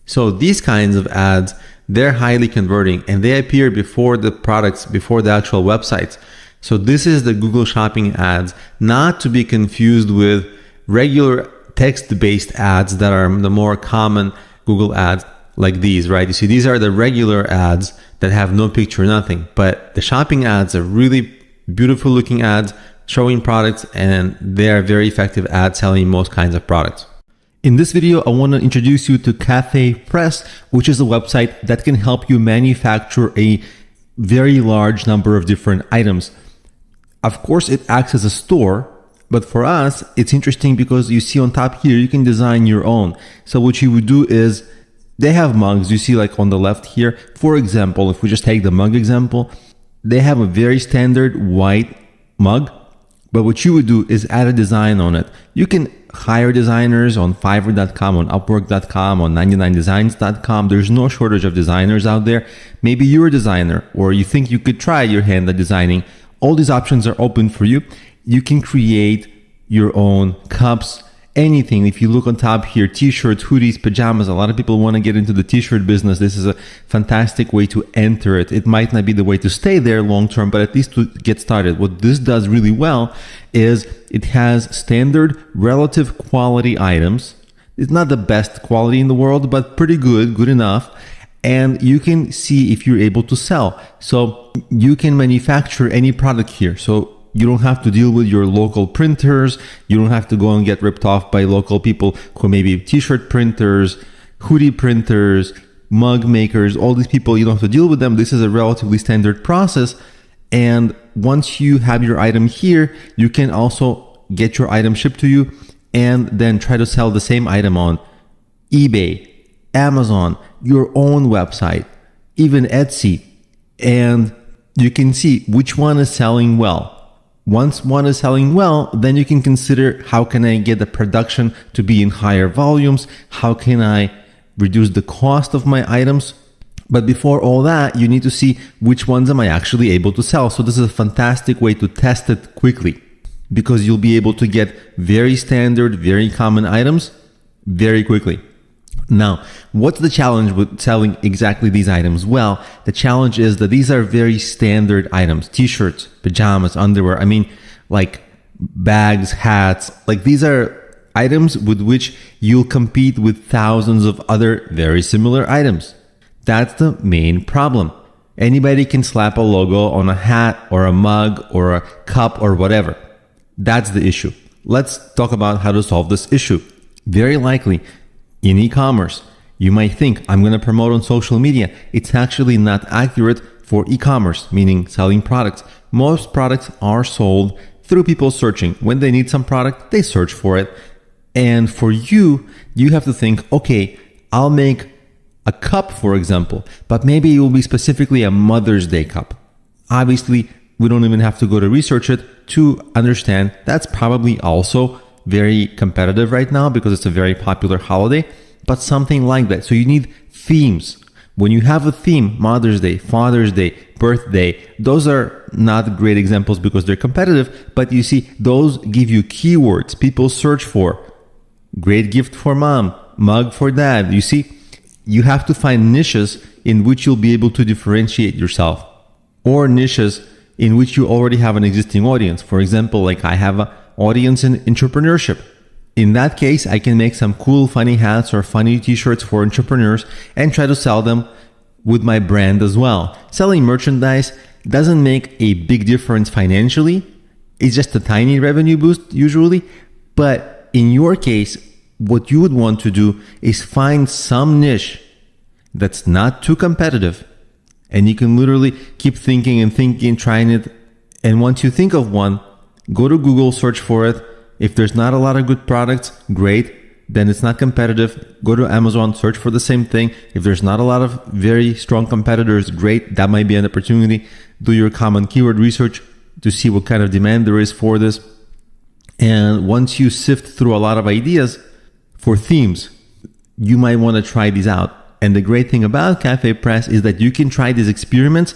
So these kinds of ads, they're highly converting and they appear before the products, before the actual websites. So this is the Google Shopping ads, not to be confused with regular text-based ads that are the more common Google ads like these, right? You see, these are the regular ads that have no picture, nothing. But the shopping ads are really beautiful looking ads showing products, and they are very effective at selling most kinds of products. In this video, I want to introduce you to Cafe Press, which is a website that can help you manufacture a very large number of different items. Of course, it acts as a store, but for us, it's interesting because you see on top here, you can design your own. So what you would do is, they have mugs, you see like on the left here. For example, if we just take the mug example, they have a very standard white mug, but what you would do is add a design on it. You can hire designers on Fiverr.com, on Upwork.com, on 99designs.com. There's no shortage of designers out there. Maybe you're a designer or you think you could try your hand at designing. All these options are open for you. You can create your own cups, anything. If you look on top here, t-shirts, hoodies, pajamas, a lot of people want to get into the t-shirt business. This is a fantastic way to enter it. It might not be the way to stay there long term, but at least to get started. What this does really well is it has standard relative quality items. It's not the best quality in the world, but pretty good enough. And you can see if you're able to sell. So you can manufacture any product here. So you don't have to deal with your local printers. You don't have to go and get ripped off by local people who may be t-shirt printers, hoodie printers, mug makers, all these people. You don't have to deal with them. This is a relatively standard process. And once you have your item here, you can also get your item shipped to you and then try to sell the same item on eBay, Amazon, your own website, even Etsy. And you can see which one is selling well. Once one is selling well, then you can consider, how can I get the production to be in higher volumes? How can I reduce the cost of my items? But before all that, you need to see which ones am I actually able to sell. So this is a fantastic way to test it quickly, because you'll be able to get very standard, very common items very quickly. Now, what's the challenge with selling exactly these items? Well, the challenge is that these are very standard items. T-shirts, pajamas, underwear. I mean, like bags, hats. Like these are items with which you'll compete with thousands of other very similar items. That's the main problem. Anybody can slap a logo on a hat or a mug or a cup or whatever. That's the issue. Let's talk about how to solve this issue. Very likely, in e-commerce, you might think, I'm going to promote on social media. It's actually not accurate for e-commerce, meaning selling products. Most products are sold through people searching. When they need some product, they search for it. And for you, you have to think, okay, I'll make a cup, for example, but maybe it will be specifically a Mother's Day cup. Obviously, we don't even have to go to research it to understand that's probably also very competitive right now because it's a very popular holiday, but something like that. So you need themes. When you have a theme, Mother's Day, Father's Day, birthday, those are not great examples because they're competitive, but you see, those give you keywords people search for. Great gift for mom, mug for dad. You see, you have to find niches in which you'll be able to differentiate yourself, or niches in which you already have an existing audience. For example, like I have an audience in entrepreneurship. In that case, I can make some cool, funny hats or funny t-shirts for entrepreneurs and try to sell them with my brand as well. Selling merchandise doesn't make a big difference financially. It's just a tiny revenue boost usually. But in your case, what you would want to do is find some niche that's not too competitive. And you can literally keep thinking and thinking, trying it. And once you think of one, go to Google, search for it. If there's not a lot of good products, great. Then it's not competitive. Go to Amazon, search for the same thing. If there's not a lot of very strong competitors, great. That might be an opportunity. Do your common keyword research to see what kind of demand there is for this. And once you sift through a lot of ideas for themes, you might want to try these out. And the great thing about Cafe Press is that you can try these experiments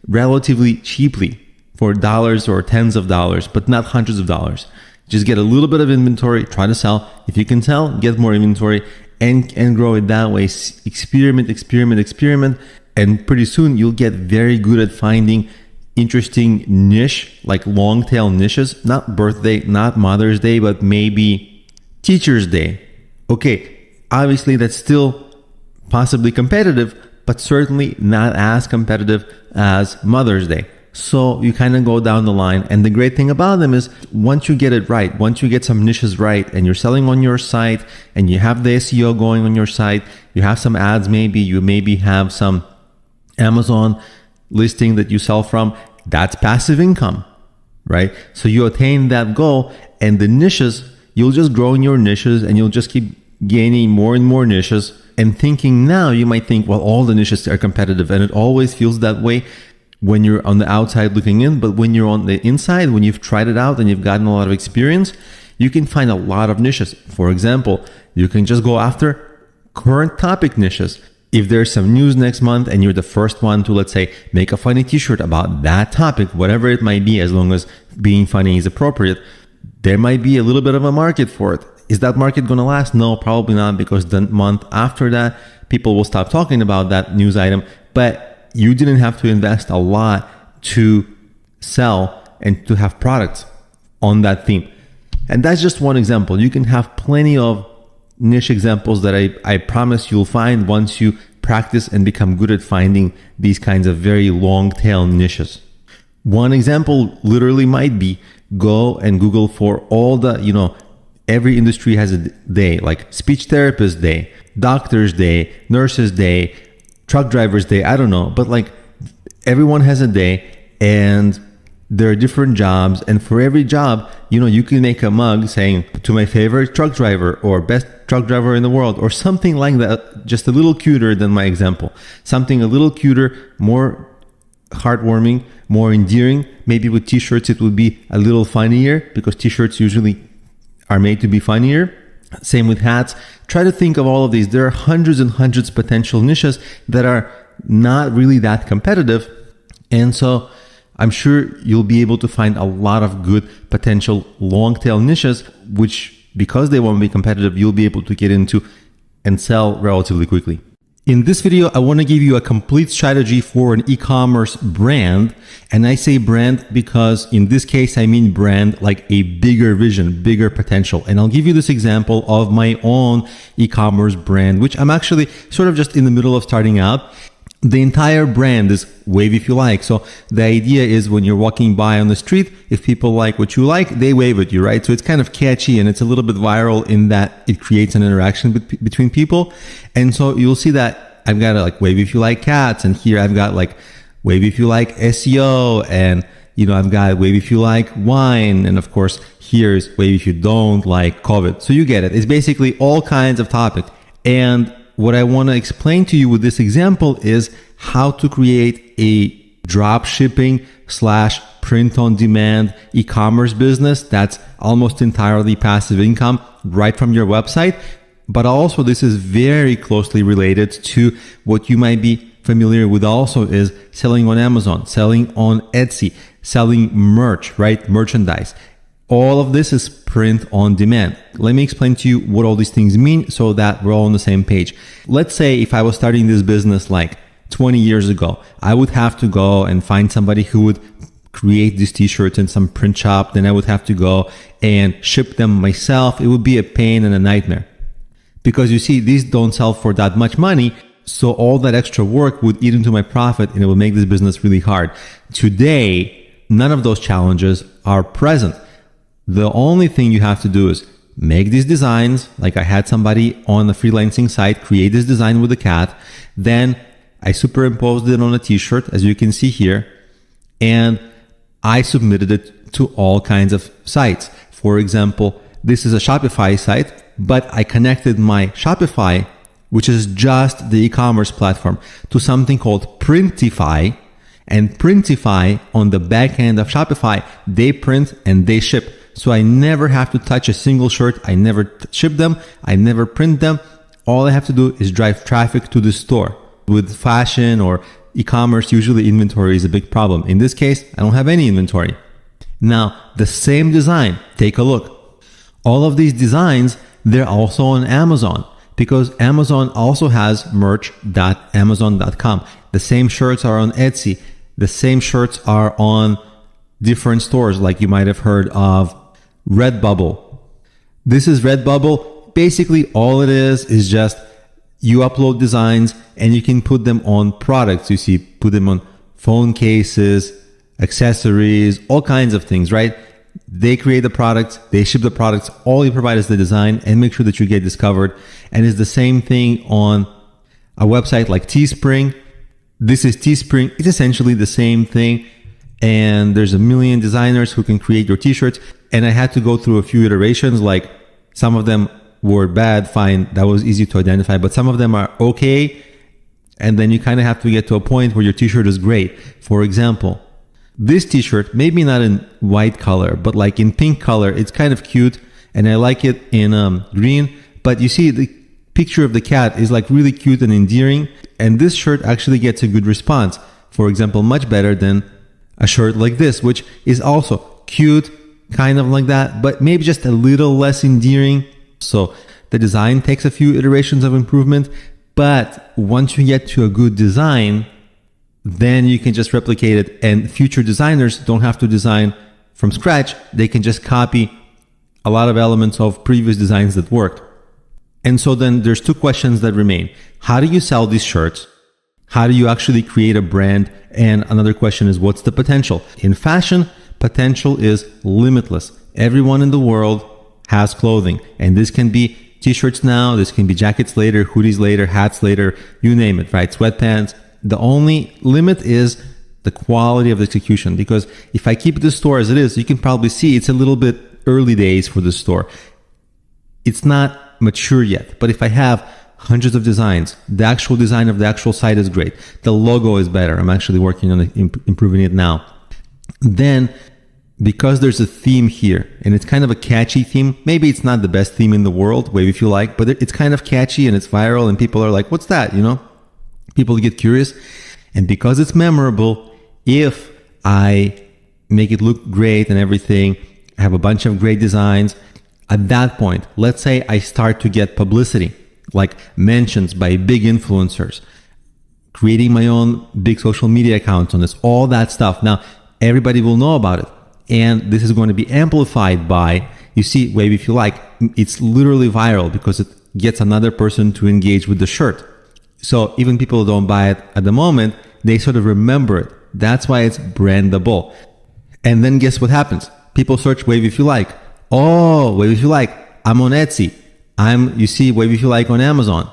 relatively cheaply for dollars or tens of dollars, but not hundreds of dollars. Just get a little bit of inventory, try to sell. If you can sell, get more inventory, and grow it that way. Experiment. And pretty soon you'll get very good at finding interesting niche, like long tail niches, not birthday, not Mother's Day, but maybe Teacher's Day. Okay, obviously that's still possibly competitive, but certainly not as competitive as Mother's Day. So you kind of go down the line. And the great thing about them is once you get it right, once you get some niches right and you're selling on your site and you have the SEO going on your site, you have some ads, you maybe have some Amazon listing that you sell from, that's passive income, right? So you attain that goal, and the niches, you'll just grow in your niches and you'll just keep gaining more and more niches. And thinking now, you might think, well, all the niches are competitive, and it always feels that way when you're on the outside looking in. But when you're on the inside, when you've tried it out and you've gotten a lot of experience, you can find a lot of niches. For example, you can just go after current topic niches. If there's some news next month and you're the first one to, let's say, make a funny t-shirt about that topic, whatever it might be, as long as being funny is appropriate, there might be a little bit of a market for it. Is that market going to last? No, probably not, because the month after that, people will stop talking about that news item. But you didn't have to invest a lot to sell and to have products on that theme. And that's just one example. You can have plenty of niche examples that I promise you'll find once you practice and become good at finding these kinds of very long tail niches. One example literally might be go and Google for all the, every industry has a day, like speech therapist day, doctor's day, nurses day, truck driver's day, I don't know, but like everyone has a day, and there are different jobs, and for every job, you can make a mug saying to my favorite truck driver or best truck driver in the world or something like that, just a little cuter than my example. Something a little cuter, more heartwarming, more endearing. Maybe with t-shirts it would be a little funnier, because t-shirts usually are made to be funnier. Same with hats. Try to think of all of these. There are hundreds and hundreds of potential niches that are not really that competitive. And so I'm sure you'll be able to find a lot of good potential long tail niches, which, because they won't be competitive, you'll be able to get into and sell relatively quickly. In this video, I want to give you a complete strategy for an e-commerce brand. And I say brand because in this case, I mean brand like a bigger vision, bigger potential. And I'll give you this example of my own e-commerce brand, which I'm actually sort of just in the middle of starting out. The entire brand is wave if you like. So the idea is when you're walking by on the street, if people like what you like, they wave at you, right? So it's kind of catchy and it's a little bit viral in that it creates an interaction between people. And so you'll see that I've got like wave if you like cats, and here I've got like wave if you like SEO, and I've got wave if you like wine, and of course here's wave if you don't like COVID. So you get it. It's basically all kinds of topics. And what I want to explain to you with this example is how to create a drop shipping / print on demand e-commerce business that's almost entirely passive income right from your website. But also this is very closely related to what you might be familiar with also, is selling on Amazon, selling on Etsy, selling merch, right? Merchandise. All of this is print on demand. Let me explain to you what all these things mean so that we're all on the same page. Let's say if I was starting this business like 20 years ago, I would have to go and find somebody who would create these t-shirts in some print shop. Then I would have to go and ship them myself. It would be a pain and a nightmare, because you see, these don't sell for that much money. So all that extra work would eat into my profit, and it would make this business really hard. Today, none of those challenges are present. The only thing you have to do is make these designs. Like I had somebody on the freelancing site create this design with a cat. Then I superimposed it on a t-shirt, as you can see here, and I submitted it to all kinds of sites. For example, this is a Shopify site, but I connected my Shopify, which is just the e-commerce platform, to something called Printify. And Printify, on the back end of Shopify, they print and they ship. So I never have to touch a single shirt. I never ship them. I never print them. All I have to do is drive traffic to the store. With fashion or e-commerce, usually inventory is a big problem. In this case, I don't have any inventory. Now, the same design, take a look. All of these designs, they're also on Amazon. because Amazon also has merch.amazon.com. The same shirts are on Etsy. The same shirts are on different stores, like you might have heard of Redbubble. This is Redbubble. Basically, all it is just you upload designs and you can put them on products. You see, put them on phone cases, accessories, all kinds of things, right? They create the products, they ship the products, all you provide is the design and make sure that you get discovered. And it's the same thing on a website like Teespring. This is Teespring. It's essentially the same thing. And there's a million designers who can create your t-shirts. And I had to go through a few iterations, like some of them were bad, fine, that was easy to identify, but some of them are okay. And then you kind of have to get to a point where your t-shirt is great. For example, this t-shirt, maybe not in white color, but like in pink color, it's kind of cute. And I like it in green. But you see, the picture of the cat is like really cute and endearing. And this shirt actually gets a good response. For example, much better than a shirt like this, which is also cute, kind of like that, but maybe just a little less endearing. So the design takes a few iterations of improvement. But once you get to a good design, then you can just replicate it, and future designers don't have to design from scratch. They can just copy a lot of elements of previous designs that worked. And so then there's two questions that remain. How do you sell these shirts? How do you actually create a brand? And another question is, what's the potential? In fashion, potential is limitless. Everyone in the world has clothing, and this can be t-shirts now, this can be jackets later, hoodies later, hats later, you name it, right? Sweatpants. The only limit is the quality of the execution, because if I keep the store as it is, you can probably see it's a little bit early days for the store. It's not mature yet, but if I have hundreds of designs, the actual design of the actual site is great. The logo is better. I'm actually working on improving it now. Then, because there's a theme here, and it's kind of a catchy theme, maybe it's not the best theme in the world, maybe if you like, but it's kind of catchy and it's viral and people are like, what's that, you know? People get curious. And because it's memorable, if I make it look great and everything, I have a bunch of great designs, at that point, let's say I start to get publicity, like mentions by big influencers, creating my own big social media accounts on this, all that stuff. Now, everybody will know about it. And this is going to be amplified by, you see, Wave If You Like, it's literally viral because it gets another person to engage with the shirt. So even people who don't buy it at the moment, they sort of remember it. That's why it's brandable. And then guess what happens? People search Wave If You Like. Oh, Wave If You Like, I'm on Etsy. You see Wave If You Like on Amazon.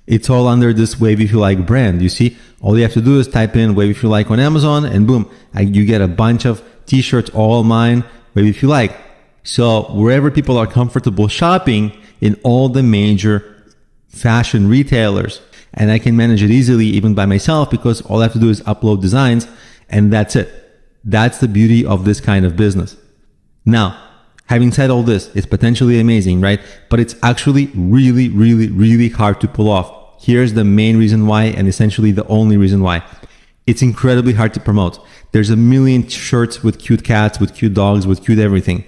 It's all under this Wave If You Like brand. You see, all you have to do is type in Wave If You Like on Amazon and boom, you get a bunch of t-shirts, all mine, Wave If You Like. So wherever people are comfortable shopping in all the major fashion retailers, and I can manage it easily even by myself because all I have to do is upload designs and that's it. That's the beauty of this kind of business. Now, having said all this, it's potentially amazing, right? But it's actually really, really, really hard to pull off. Here's the main reason why, and essentially the only reason why. It's incredibly hard to promote. There's a million shirts with cute cats, with cute dogs, with cute everything.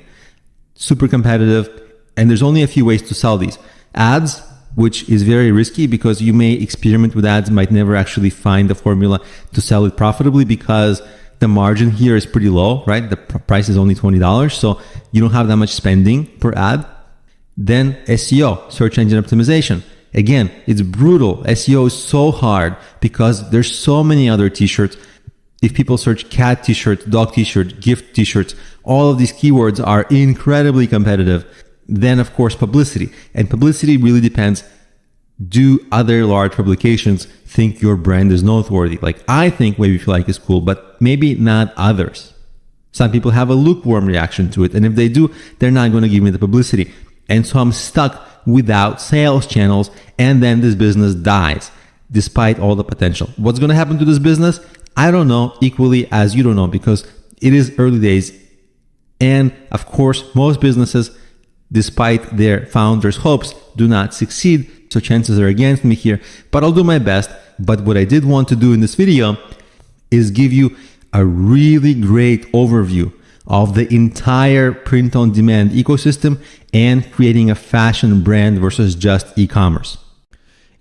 Super competitive. And there's only a few ways to sell these. Ads, which is very risky because you may experiment with ads, might never actually find the formula to sell it profitably because the margin here is pretty low, right? The price is only $20. So you don't have that much spending per ad. Then SEO, search engine optimization. Again, it's brutal. SEO is so hard because there's so many other t-shirts. If people search cat t-shirt, dog t-shirt, gift t-shirts, all of these keywords are incredibly competitive. Then, of course, publicity. And publicity really depends. Do other large publications think your brand is noteworthy? Like, I think Wave If You Like is cool, but maybe not others. Some people have a lukewarm reaction to it. And if they do, they're not going to give me the publicity. And so I'm stuck without sales channels. And then this business dies despite all the potential. What's going to happen to this business? I don't know, equally as you don't know, because it is early days. And of course, most businesses, despite their founders' hopes, do not succeed. So chances are against me here, but I'll do my best. But what I did want to do in this video is give you a really great overview of the entire print-on-demand ecosystem and creating a fashion brand versus just e-commerce.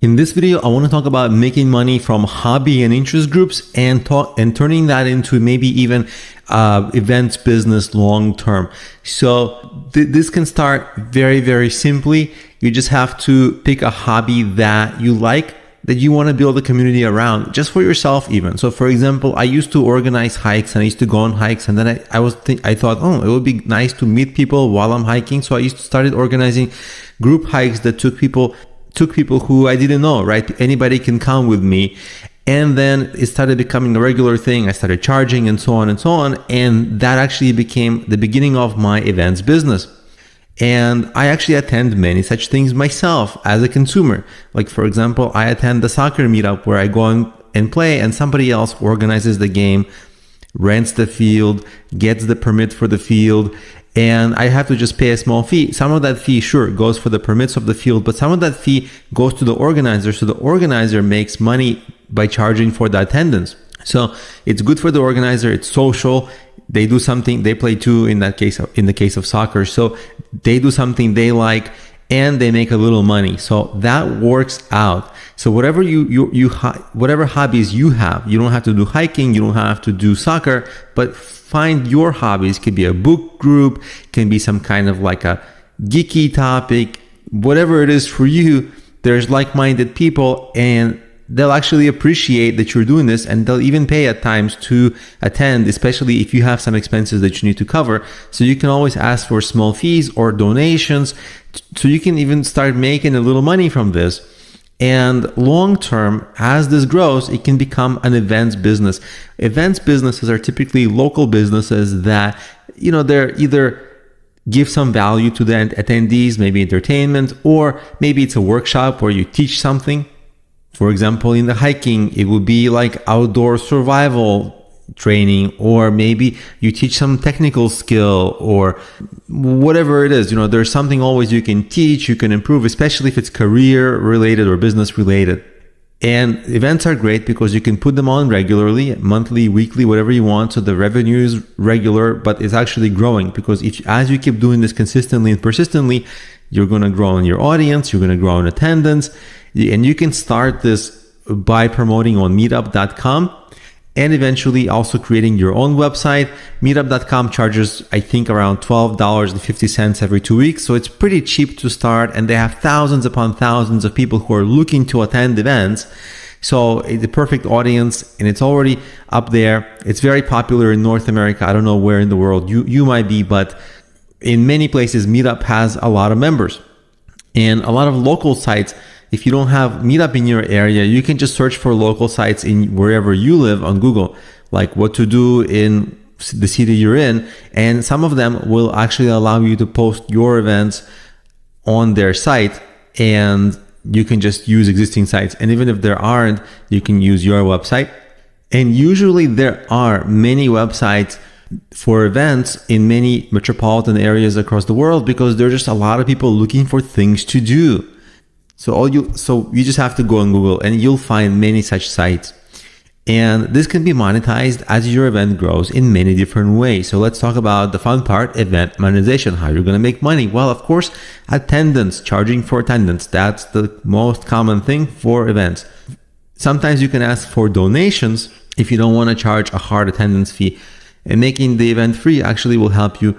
In this video, I want to talk about making money from hobby and interest groups and turning that into maybe even events business long term. So this can start very, very simply. You just have to pick a hobby that you like, that you want to build a community around, just for yourself even. So for example, I used to organize hikes and I used to go on hikes, and then I thought, oh, it would be nice to meet people while I'm hiking. So I started organizing group hikes that took people who I didn't know, right? Anybody can come with me. And then it started becoming a regular thing. I started charging and so on and so on. And that actually became the beginning of my events business. And I actually attend many such things myself as a consumer. Like, for example, I attend the soccer meetup where I go and play, and somebody else organizes the game, rents the field, gets the permit for the field, and I have to just pay a small fee. Some of that fee, sure, goes for the permits of the field, but some of that fee goes to the organizer. So the organizer makes money by charging for the attendance. So it's good for the organizer. It's social. They do something, they play too in the case of soccer. So they do something they like and they make a little money. So that works out. So whatever whatever hobbies you have, you don't have to do hiking, you don't have to do soccer, but find your hobbies. It could be a book group, can be some kind of like a geeky topic, whatever it is for you. There's like-minded people, and they'll actually appreciate that you're doing this, and they'll even pay at times to attend, especially if you have some expenses that you need to cover. So you can always ask for small fees or donations, so you can even start making a little money from this. And long term, as this grows, it can become an events business. Events businesses are typically local businesses that, they're either give some value to the attendees, maybe entertainment, or maybe it's a workshop where you teach something. For example, in the hiking, it would be like outdoor survival training, or maybe you teach some technical skill, or whatever it is. There's something always you can teach, you can improve, especially if it's career related or business related. And events are great because you can put them on regularly, monthly, weekly, whatever you want. So the revenue is regular, but it's actually growing, because as you keep doing this consistently and persistently, you're going to grow in your audience, you're going to grow in attendance. And you can start this by promoting on meetup.com and eventually also creating your own website. Meetup.com charges, I think, around $12.50 every 2 weeks. So it's pretty cheap to start, and they have thousands upon thousands of people who are looking to attend events. So it's the perfect audience, and it's already up there. It's very popular in North America. I don't know where in the world you might be, but in many places, Meetup has a lot of members. And a lot of local sites, if you don't have Meetup in your area, you can just search for local sites in wherever you live on Google, like what to do in the city you're in. And some of them will actually allow you to post your events on their site, and you can just use existing sites. And even if there aren't, you can use your website. And usually there are many websites for events in many metropolitan areas across the world, because there are just a lot of people looking for things to do. So you just have to go on Google and you'll find many such sites. And this can be monetized as your event grows in many different ways. So let's talk about the fun part, event monetization, how you're going to make money. Well, of course, attendance, charging for attendance. That's the most common thing for events. Sometimes you can ask for donations if you don't want to charge a hard attendance fee. And making the event free actually will help you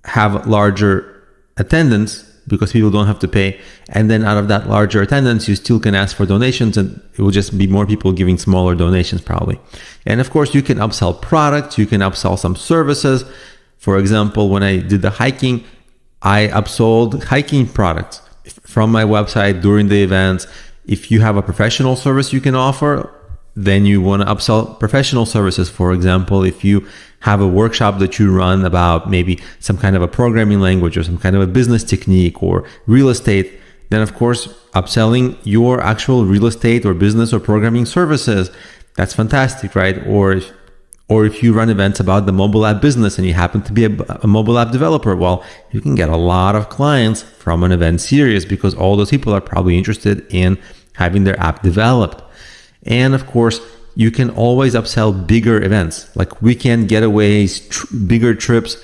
have larger attendance, because people don't have to pay. And then out of that larger attendance, you still can ask for donations, and it will just be more people giving smaller donations probably. And of course, you can upsell products, you can upsell some services. For example, when I did the hiking, I upsold hiking products from my website during the events. If you have a professional service you can offer, then you want to upsell professional services. For example, if you have a workshop that you run about maybe some kind of a programming language or some kind of a business technique or real estate, then of course, upselling your actual real estate or business or programming services, that's fantastic, right? Or if you run events about the mobile app business and you happen to be a mobile app developer, well, you can get a lot of clients from an event series, because all those people are probably interested in having their app developed. And of course, you can always upsell bigger events like weekend getaways, bigger trips,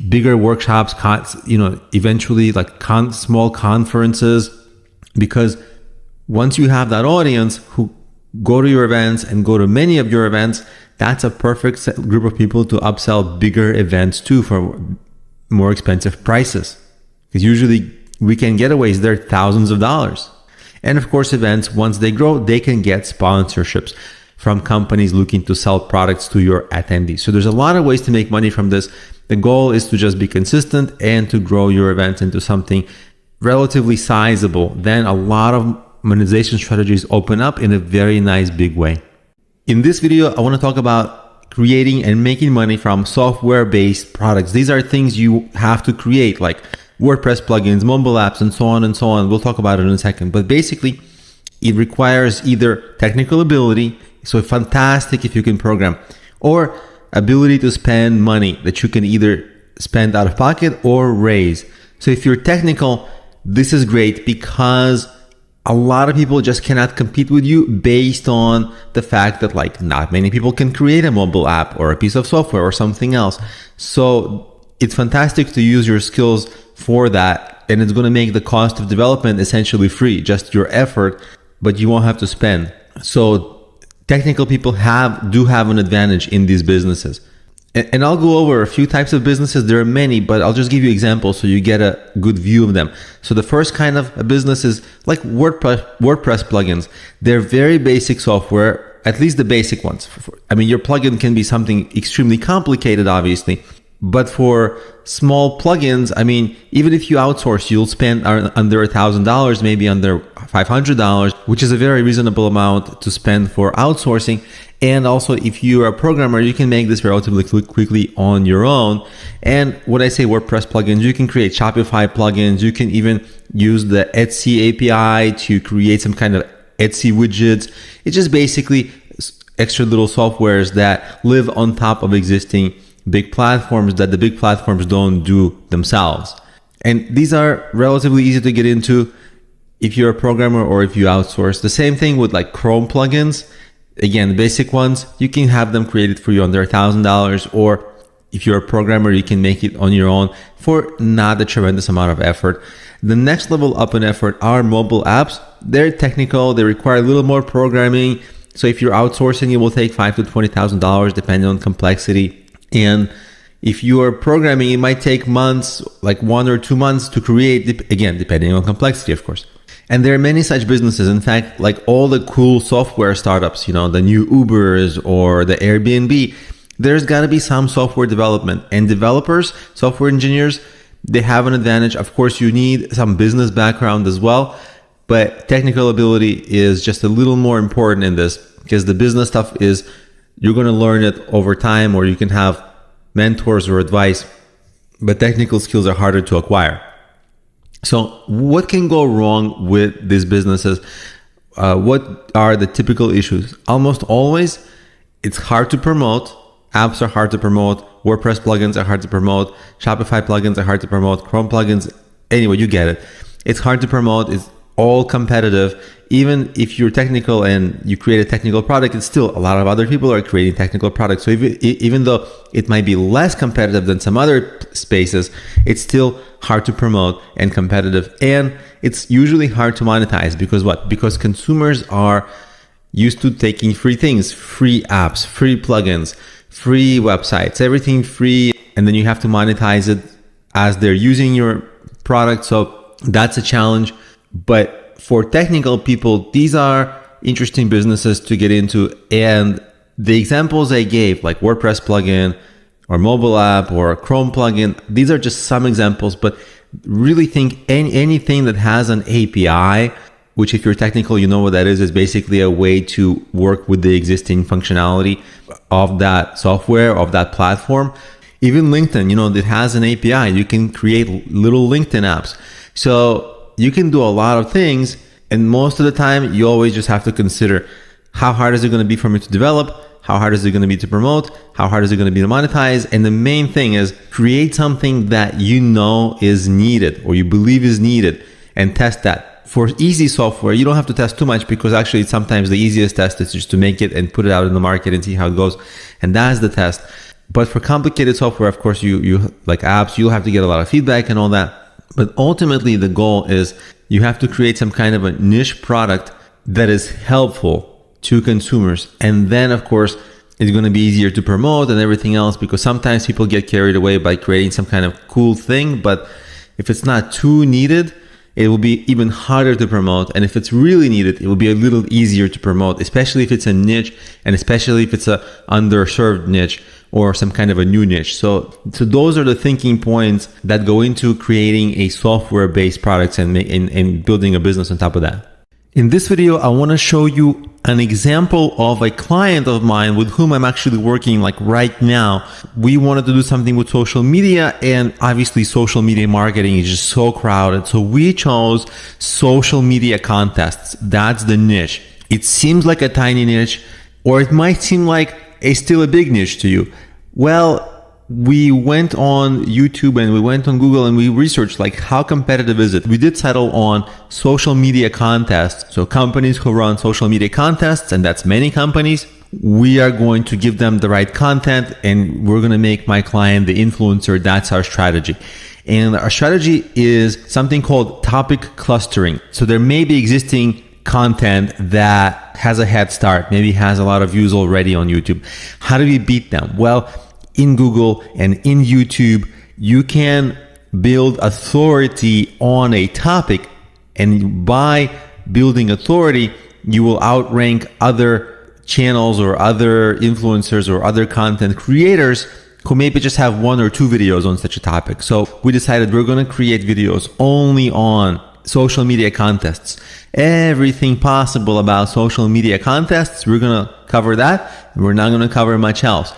bigger workshops, eventually like small conferences, because Once you have that audience who go to your events and go to many of your events, that's a perfect group of people to upsell bigger events to for more expensive prices. Because usually weekend getaways, they're thousands of dollars. And of course, events, once they grow, they can get sponsorships from companies looking to sell products to your attendees. So there's a lot of ways to make money from this. The goal is to just be consistent and to grow your events into something relatively sizable. Then a lot of monetization strategies open up in a very nice big way. In this video, I want to talk about creating and making money from software-based products. These are things you have to create, like WordPress plugins, mobile apps, and so on and so on. We'll talk about it in a second. But basically, it requires either technical ability, so fantastic if you can program, or ability to spend money that you can either spend out of pocket or raise. So if you're technical, this is great because a lot of people just cannot compete with you based on the fact that like not many people can create a mobile app or a piece of software or something else. So it's fantastic to use your skills for that, and it's going to make the cost of development essentially free, just your effort, but you won't have to spend. So technical people do have an advantage in these businesses. And I'll go over a few types of businesses. There are many, but I'll just give you examples so you get a good view of them. So the first kind of a business is like WordPress plugins. They're very basic software, at least the basic ones. I mean, your plugin can be something extremely complicated, obviously. But for small plugins, I mean, even if you outsource, you'll spend under $1,000, maybe under $500, which is a very reasonable amount to spend for outsourcing. And also, if you're a programmer, you can make this relatively quickly on your own. And when I say WordPress plugins, you can create Shopify plugins. You can even use the Etsy API to create some kind of Etsy widgets. It's just basically extra little softwares that live on top of existing big platforms that the big platforms don't do themselves. And these are relatively easy to get into if you're a programmer or if you outsource. The same thing with like Chrome plugins. Again, the basic ones, you can have them created for you under $1,000, or if you're a programmer, you can make it on your own for not a tremendous amount of effort. The next level up in effort are mobile apps. They're technical, they require a little more programming. So if you're outsourcing, it will take $5,000 to $20,000 depending on complexity. And if you are programming, it might take months, like 1 or 2 months to create, again, depending on complexity, of course. And there are many such businesses. In fact, like all the cool software startups, you know, the new Ubers or the Airbnb, there's got to be some software development. And developers, software engineers, they have an advantage. Of course, you need some business background as well, but technical ability is just a little more important in this, because the business stuff is, you're going to learn it over time, or you can have mentors or advice, but technical skills are harder to acquire. So what can go wrong with these businesses? What are the typical issues? Almost always, it's hard to promote. Apps are hard to promote. WordPress plugins are hard to promote. Shopify plugins are hard to promote. Chrome plugins, anyway, you get it. It's hard to promote. It's all competitive. Even if you're technical and you create a technical product, it's still a lot of other people are creating technical products. So even though it might be less competitive than some other spaces, it's still hard to promote and competitive. And it's usually hard to monetize because what? Because consumers are used to taking free things, free apps, free plugins, free websites, everything free. And then you have to monetize it as they're using your product. So that's a challenge. But for technical people, these are interesting businesses to get into. And the examples I gave, like WordPress plugin or mobile app or Chrome plugin, these are just some examples, but really think anything that has an API, which if you're technical, you know what that is basically a way to work with the existing functionality of that software, of that platform. Even LinkedIn, you know, it has an API. You can create little LinkedIn apps. So you can do a lot of things, and most of the time you always just have to consider how hard is it going to be for me to develop, how hard is it going to be to promote, how hard is it going to be to monetize. And the main thing is create something that you know is needed or you believe is needed and test that. For easy software, you don't have to test too much, because actually sometimes the easiest test is just to make it and put it out in the market and see how it goes, and that's the test. But for complicated software, of course, you like apps, you'll have to get a lot of feedback and all that. But ultimately, the goal is you have to create some kind of a niche product that is helpful to consumers. And then, of course, it's going to be easier to promote and everything else, because sometimes people get carried away by creating some kind of cool thing. But if it's not too needed, it will be even harder to promote. And if it's really needed, it will be a little easier to promote, especially if it's a niche, and especially if it's a underserved niche or some kind of a new niche. So those are the thinking points that go into creating a software-based products and building a business on top of that. In this video, I want to show you an example of a client of mine with whom I'm actually working like right now. We wanted to do something with social media, and obviously social media marketing is just so crowded. So we chose social media contests. That's the niche. It seems like a tiny niche, or it might seem like still a big niche to you. Well, we went on YouTube and we went on Google and we researched like how competitive is it. We did settle on social media contests. So companies who run social media contests, and that's many companies, we are going to give them the right content and we're going to make my client the influencer. That's our strategy. And our strategy is something called topic clustering. So there may be existing content that has a head start, maybe has a lot of views already on YouTube. How do we beat them? Well, in Google and in YouTube, you can build authority on a topic, and by building authority, you will outrank other channels or other influencers or other content creators who maybe just have 1 or 2 videos on such a topic. So we decided we're going to create videos only on social media contests. Everything possible about social media contests, we're going to cover that, and we're not going to cover much else.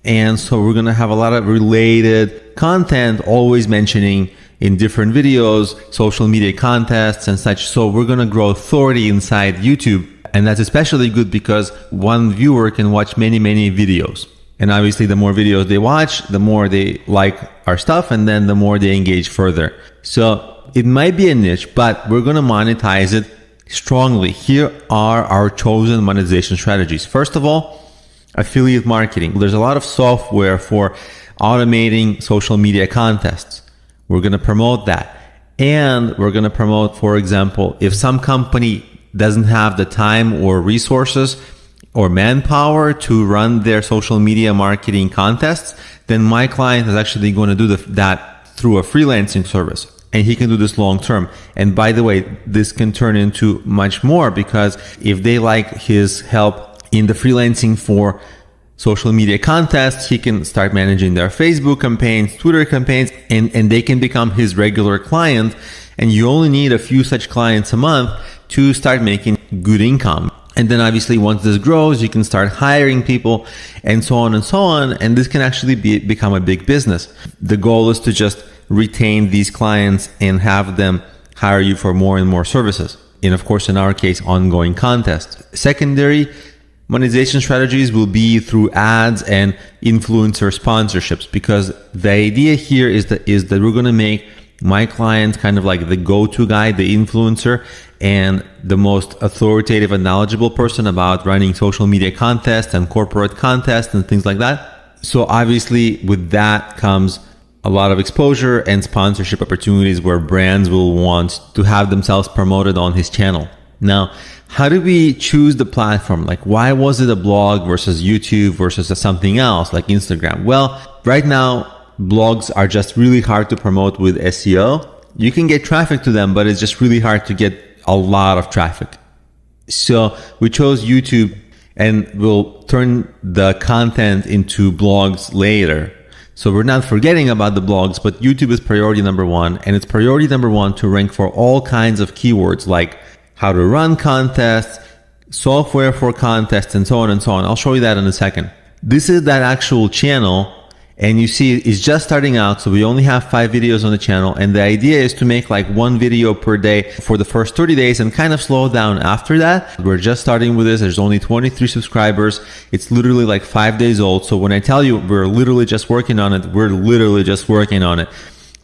And so we're going to have a lot of related content, always mentioning in different videos, social media contests and such. So we're going to grow authority inside YouTube. And that's especially good because one viewer can watch many, many videos. And obviously the more videos they watch, the more they like our stuff, and then the more they engage further. So it might be a niche, but we're going to monetize it strongly. Here are our chosen monetization strategies. First of all, affiliate marketing. There's a lot of software for automating social media contests. We're going to promote that. And we're going to promote, for example, if some company doesn't have the time or resources or manpower to run their social media marketing contests, then my client is actually going to do that through a freelancing service. And he can do this long term. And by the way, this can turn into much more, because if they like his help in the freelancing for social media contests, he can start managing their Facebook campaigns, Twitter campaigns, and they can become his regular client. And you only need a few such clients a month to start making good income. And then obviously once this grows, you can start hiring people and so on and so on. And this can actually become a big business. The goal is to just retain these clients and have them hire you for more and more services. And of course, in our case, ongoing contests. Secondary monetization strategies will be through ads and influencer sponsorships, because the idea here is that we're going to make my client kind of like the go-to guy, the influencer, and the most authoritative and knowledgeable person about running social media contests and corporate contests and things like that. So obviously with that comes a lot of exposure and sponsorship opportunities where brands will want to have themselves promoted on his channel. Now, how do we choose the platform? Like, why was it a blog versus YouTube versus something else like Instagram? Well, right now, blogs are just really hard to promote with SEO. You can get traffic to them, but it's just really hard to get a lot of traffic. So we chose YouTube, and we'll turn the content into blogs later. So we're not forgetting about the blogs, but YouTube is priority number 1, and it's priority number 1 to rank for all kinds of keywords like how to run contests, software for contests, and so on and so on. I'll show you that in a second. This is that actual channel, and you see it's just starting out, so we only have 5 videos on the channel, and the idea is to make like 1 video per day for the first 30 days and kind of slow down after that. We're just starting with this. There's only 23 subscribers. It's literally like 5 days old. So when I tell you we're literally just working on it, we're literally just working on it.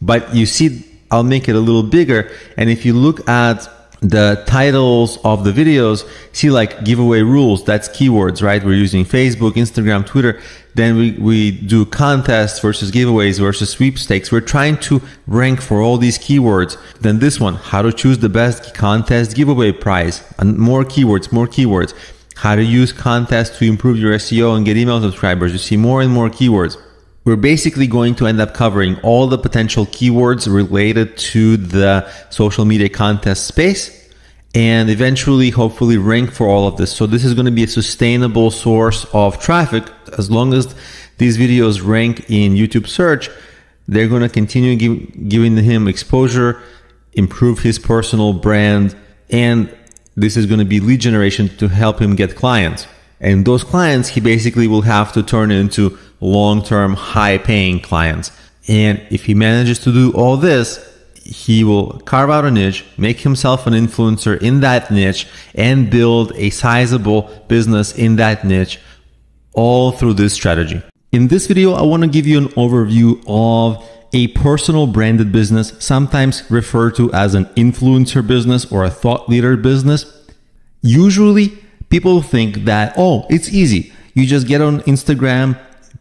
But you see, I'll make it a little bigger, and if you look at the titles of the videos, see like giveaway rules, that's keywords, right? We're using Facebook, Instagram, Twitter. Then we do contests versus giveaways versus sweepstakes. We're trying to rank for all these keywords. Then this one, how to choose the best contest giveaway prize, and more keywords. How to use contests to improve your SEO and get email subscribers. You see more and more keywords. We're basically going to end up covering all the potential keywords related to the social media contest space and eventually, hopefully, rank for all of this. So this is going to be a sustainable source of traffic. As long as these videos rank in YouTube search, they're going to continue giving him exposure, improve his personal brand, and this is going to be lead generation to help him get clients. And those clients, he basically will have to turn into long-term, high-paying clients. And if he manages to do all this, he will carve out a niche, make himself an influencer in that niche, and build a sizable business in that niche, all through this strategy. In this video, I want to give you an overview of a personal branded business, sometimes referred to as an influencer business or a thought leader business. Usually, people think that, oh, it's easy. You just get on Instagram,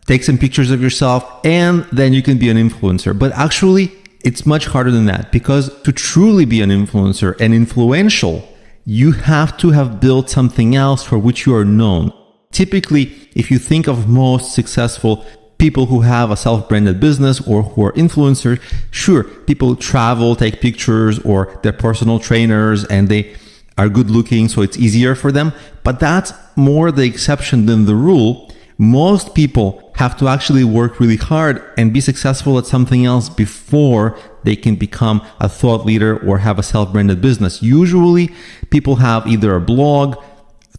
take some pictures of yourself, and then you can be an influencer. But actually, it's much harder than that, because to truly be an influencer and influential, you have to have built something else for which you are known. Typically, if you think of most successful people who have a self-branded business or who are influencers, sure, people travel, take pictures, or they're personal trainers and they are good looking, so it's easier for them. But that's more the exception than the rule. Most people have to actually work really hard and be successful at something else before they can become a thought leader or have a self-branded business. Usually, people have either a blog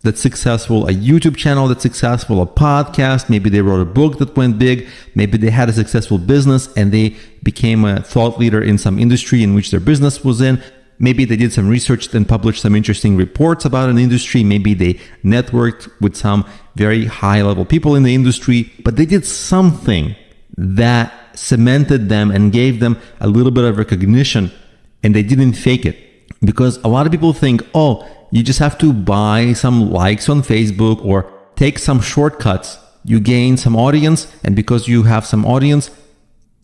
that's successful, a YouTube channel that's successful, a podcast, maybe they wrote a book that went big, maybe they had a successful business and they became a thought leader in some industry in which their business was in. Maybe they did some research and published some interesting reports about an industry. Maybe they networked with some very high-level people in the industry, but they did something that cemented them and gave them a little bit of recognition, and they didn't fake it. Because a lot of people think, oh, you just have to buy some likes on Facebook or take some shortcuts. You gain some audience, and because you have some audience,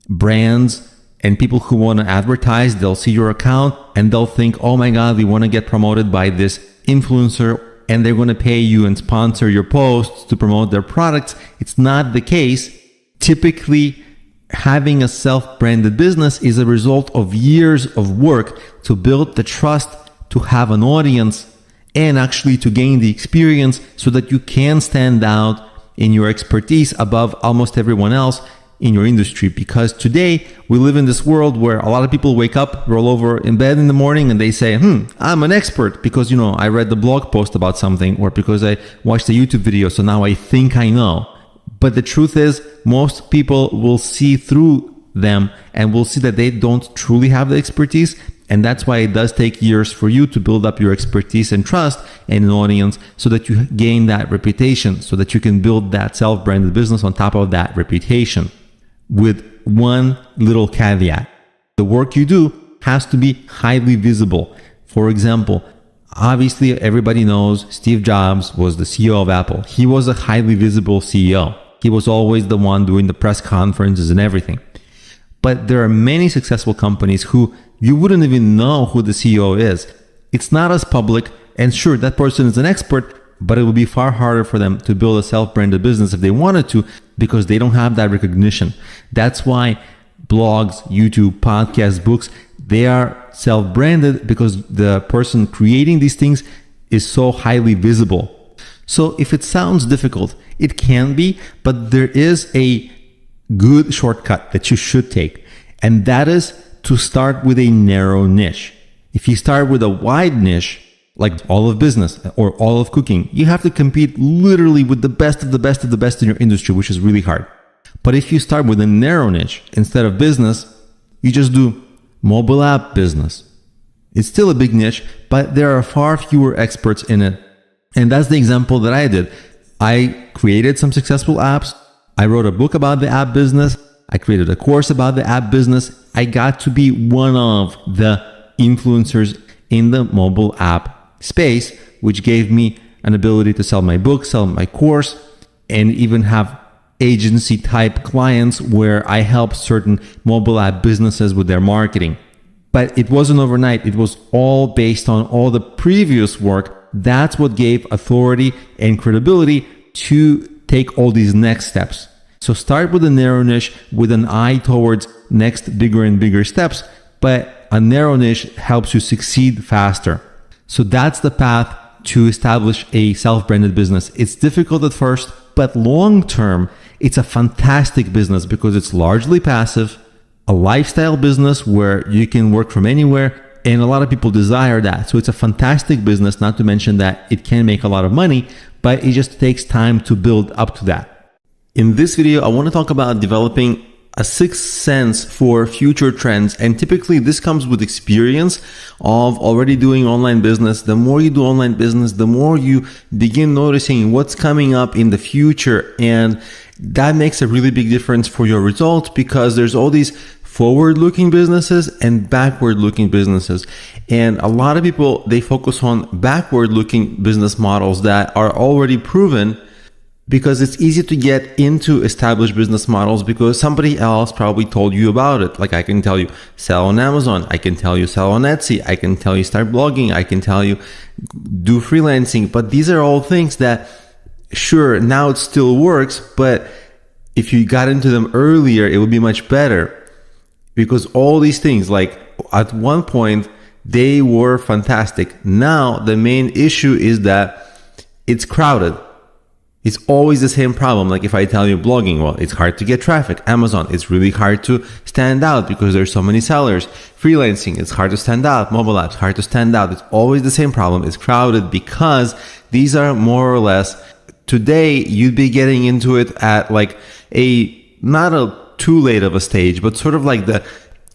brands and people who want to advertise, they'll see your account and they'll think, oh my God, we want to get promoted by this influencer, and they're going to pay you and sponsor your posts to promote their products. It's not the case. Typically, having a self-branded business is a result of years of work to build the trust, to have an audience, and actually to gain the experience so that you can stand out in your expertise above almost everyone else in your industry. Because today we live in this world where a lot of people wake up, roll over in bed in the morning, and they say, I'm an expert because, I read the blog post about something, or because I watched a YouTube video, so now I think I know. But the truth is, most people will see through them and will see that they don't truly have the expertise. And that's why it does take years for you to build up your expertise and trust and an audience, so that you gain that reputation, so that you can build that self-branded business on top of that reputation. With one little caveat: the work you do has to be highly visible. For example, obviously everybody knows Steve Jobs was the CEO of Apple. He was a highly visible CEO. He was always the one doing the press conferences and everything. But there are many successful companies who you wouldn't even know who the CEO is. It's not as public, and sure, that person is an expert, but it would be far harder for them to build a self-branded business if they wanted to, because they don't have that recognition. That's why blogs, YouTube, podcasts, books, they are self-branded, because the person creating these things is so highly visible. So if it sounds difficult, it can be, but there is a good shortcut that you should take, and that is to start with a narrow niche. If you start with a wide niche, like all of business or all of cooking, you have to compete literally with the best of the best of the best in your industry, which is really hard. But if you start with a narrow niche, instead of business, you just do mobile app business. It's still a big niche, but there are far fewer experts in it. And that's the example that I did. I created some successful apps. I wrote a book about the app business. I created a course about the app business. I got to be one of the influencers in the mobile app space, which gave me an ability to sell my book, sell my course, and even have agency type clients where I help certain mobile app businesses with their marketing. But it wasn't overnight. It was all based on all the previous work. That's what gave authority and credibility to take all these next steps. So start with a narrow niche with an eye towards next bigger and bigger steps, but a narrow niche helps you succeed faster. So that's the path to establish a self-branded business. It's difficult at first, but long-term, it's a fantastic business because it's largely passive, a lifestyle business where you can work from anywhere, and a lot of people desire that. So it's a fantastic business, not to mention that it can make a lot of money, but it just takes time to build up to that. In this video, I want to talk about developing a sixth sense for future trends. And typically this comes with experience of already doing online business. The more you do online business, the more you begin noticing what's coming up in the future. And that makes a really big difference for your results because there's all these forward-looking businesses and backward-looking businesses. And a lot of people, they focus on backward-looking business models that are already proven because it's easy to get into established business models because somebody else probably told you about it. Like I can tell you, sell on Amazon. I can tell you, sell on Etsy. I can tell you, start blogging. I can tell you, do freelancing. But these are all things that, sure, now it still works, but if you got into them earlier, it would be much better. Because all these things, like at one point, they were fantastic. Now, the main issue is that it's crowded. It's always the same problem. Like if I tell you blogging, well, it's hard to get traffic. Amazon, it's really hard to stand out because there's so many sellers. Freelancing, it's hard to stand out. Mobile apps, hard to stand out. It's always the same problem. It's crowded because these are more or less, today you'd be getting into it at like not a too late of a stage, but sort of like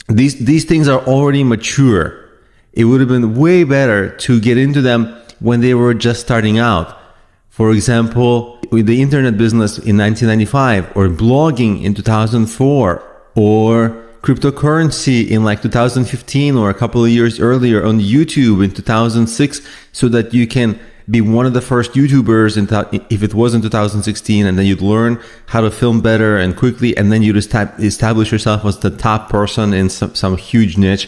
these things are already mature. It would have been way better to get into them when they were just starting out. For example, with the internet business in 1995, or blogging in 2004, or cryptocurrency in like 2015 or a couple of years earlier on YouTube in 2006, so that you can be one of the first YouTubers if it was in 2016, and then you'd learn how to film better and quickly, and then you'd establish yourself as the top person in some huge niche,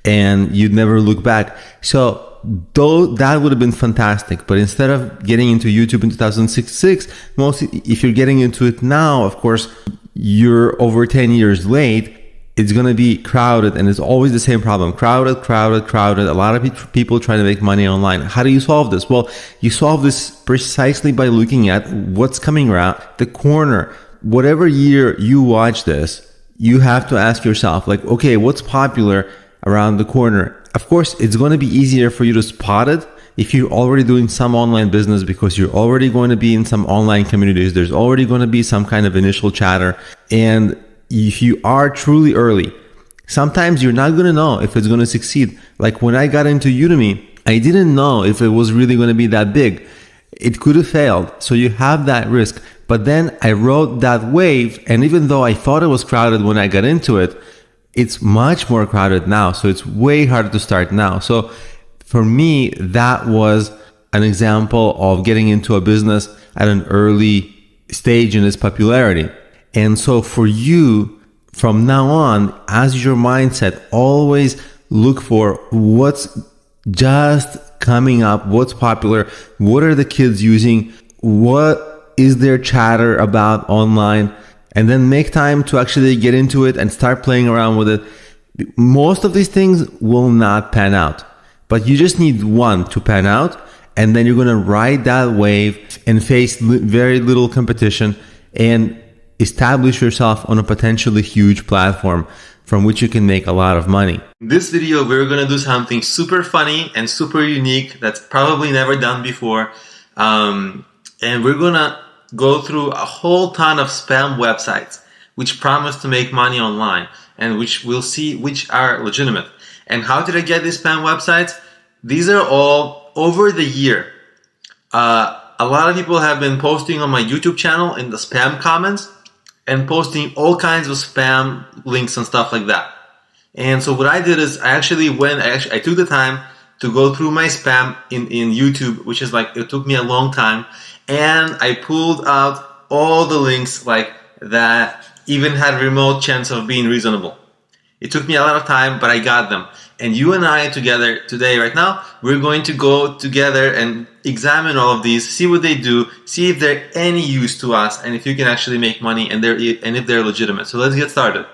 and you'd never look back. So though that would have been fantastic, but instead of getting into YouTube in 2006, mostly if you're getting into it now, of course, you're over 10 years late. It's going to be crowded, and it's always the same problem. Crowded. A lot of people trying to make money online. How do you solve this? Well, you solve this precisely by looking at what's coming around the corner. Whatever year you watch this, you have to ask yourself, like, okay, what's popular around the corner? Of course, it's going to be easier for you to spot it if you're already doing some online business because you're already going to be in some online communities. There's already going to be some kind of initial chatter. And if you are truly early, sometimes you're not going to know if it's going to succeed. Like when I got into Udemy, I didn't know if it was really going to be that big. It could have failed. So you have that risk. But then I rode that wave. And even though I thought it was crowded when I got into it, it's much more crowded now. So it's way harder to start now. So for me, that was an example of getting into a business at an early stage in its popularity. And so for you, from now on, as your mindset, always look for what's just coming up, what's popular, what are the kids using, what is their chatter about online, and then make time to actually get into it and start playing around with it. Most of these things will not pan out, but you just need one to pan out, and then you're going to ride that wave and face very little competition and establish yourself on a potentially huge platform from which you can make a lot of money. In this video, we're going to do something super funny and super unique that's probably never done before. And we're going to go through a whole ton of spam websites which promise to make money online and which we'll see which are legitimate. And how did I get these spam websites? These are all over the year. A lot of people have been posting on my YouTube channel in the spam comments and posting all kinds of spam links and stuff like that. And so what I did is I took the time to go through my spam in YouTube, which is like, it took me a long time, and I pulled out all the links like that even had remote chance of being reasonable. It took me a lot of time, but I got them. And you and I together today, right now, we're going to go together and examine all of these, see what they do, see if they're any use to us, and if you can actually make money, and if they're legitimate. So let's get started.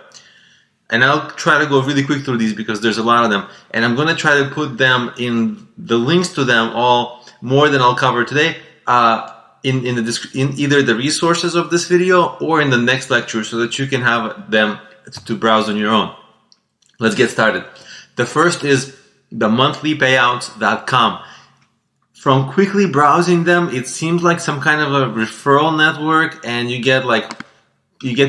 And I'll try to go really quick through these because there's a lot of them. And I'm going to try to put them in the links to them all more than I'll cover today in either the resources of this video or in the next lecture so that you can have them to browse on your own. Let's get started. The first is the monthlypayouts.com. From quickly browsing them, it seems like some kind of a referral network, and you get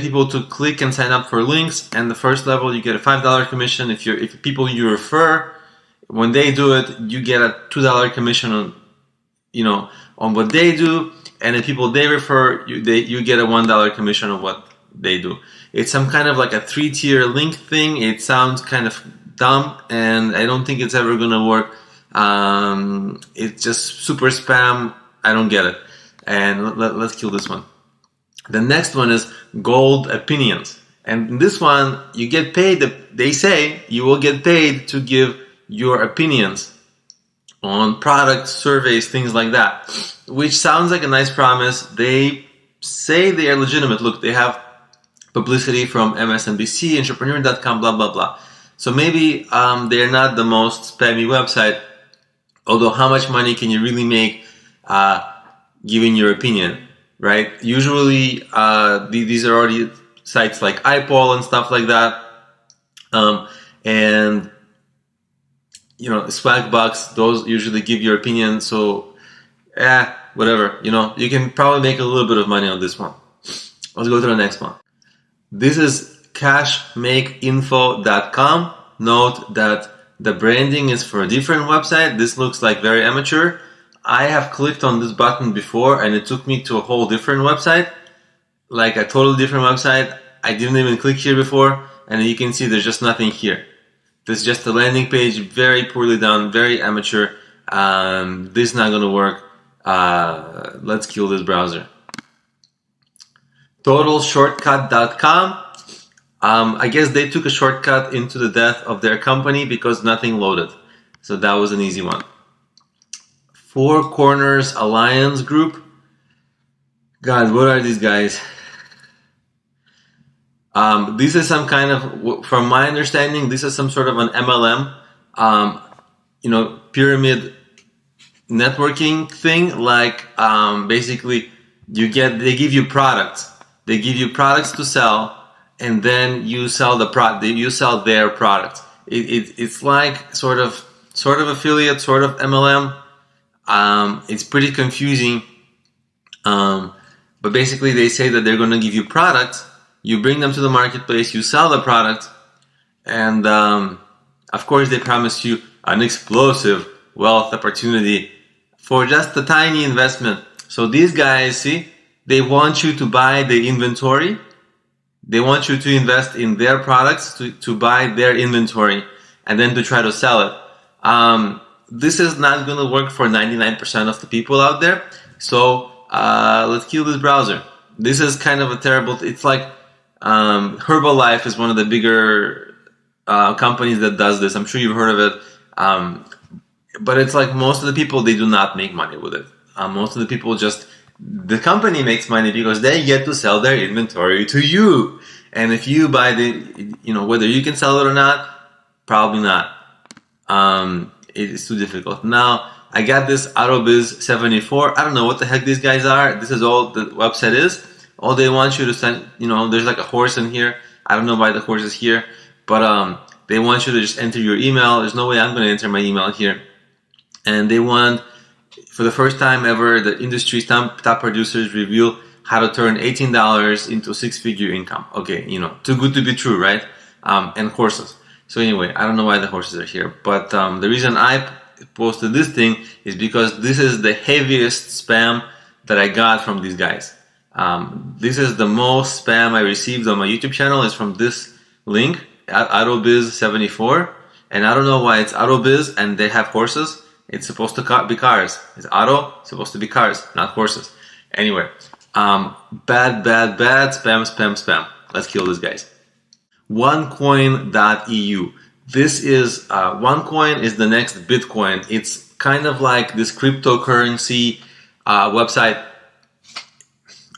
people to click and sign up for links, and the first level you get a $5 commission. If people you refer, when they do it, you get a $2 commission on what they do, and the people they refer, you get a $1 commission on what they do. It's some kind of like a 3-tier link thing. It sounds kind of dumb, and I don't think it's ever gonna work. It's just super spam. I don't get it. And let's kill this one. The next one is Gold Opinions. And in this one, you get paid. They say you will get paid to give your opinions on products, surveys, things like that, which sounds like a nice promise. They say they are legitimate. Look, they have publicity from MSNBC, entrepreneur.com, blah, blah, blah. So maybe they're not the most spammy website, although how much money can you really make giving your opinion, right? Usually these are already sites like iPoll and stuff like that. And Swagbucks, those usually give your opinion. So whatever, you can probably make a little bit of money on this one. Let's go to the next one. This is cashmakeinfo.com. Note that the branding is for a different website. This looks like very amateur. I have clicked on this button before and it took me to a whole different website, like a totally different website. I didn't even click here before, and you can see there's just nothing here. This is just a landing page, very poorly done, very amateur. This is not going to work. Let's kill this browser. TotalShortcut.com. I guess they took a shortcut into the death of their company because nothing loaded. So that was an easy one. Four Corners Alliance Group. God, what are these guys? This is some kind of, from my understanding, this is some sort of an MLM, pyramid networking thing. Like, basically, they give you products. They give you products to sell, and then you sell you sell their product. It's like sort of affiliate, sort of MLM. It's pretty confusing. But basically they say that they're going to give you products. You bring them to the marketplace, you sell the product, and of course they promise you an explosive wealth opportunity for just a tiny investment. So these guys, see, they want you to buy the inventory. They want you to invest in their products, to buy their inventory, and then to try to sell it. This is not going to work for 99% of the people out there. So let's kill this browser. This is kind of a terrible, it's like Herbalife is one of the bigger companies that does this. I'm sure you've heard of it. But it's like most of the people, they do not make money with it. Most of the people the company makes money because they get to sell their inventory to you. And if you buy whether you can sell it or not, probably not. It is too difficult. Now, I got this AutoBiz74. I don't know what the heck these guys are. This is all the website is. All they want you to send, there's like a horse in here. I don't know why the horse is here. But they want you to just enter your email. There's no way I'm going to enter my email here. And they want, for the first time ever, the industry's top producers reveal how to turn $18 into 6-figure income. Okay, too good to be true, right? And horses. So anyway, I don't know why the horses are here. But the reason I posted this thing is because this is the heaviest spam that I got from these guys. This is the most spam I received on my YouTube channel is from this link, AutoBiz74. And I don't know why it's auto biz and they have horses. It's supposed to be cars. It's auto, supposed to be cars, not horses. Anyway, bad, spam. Let's kill these guys. OneCoin.eu. This is OneCoin is the next Bitcoin. It's kind of like this cryptocurrency website.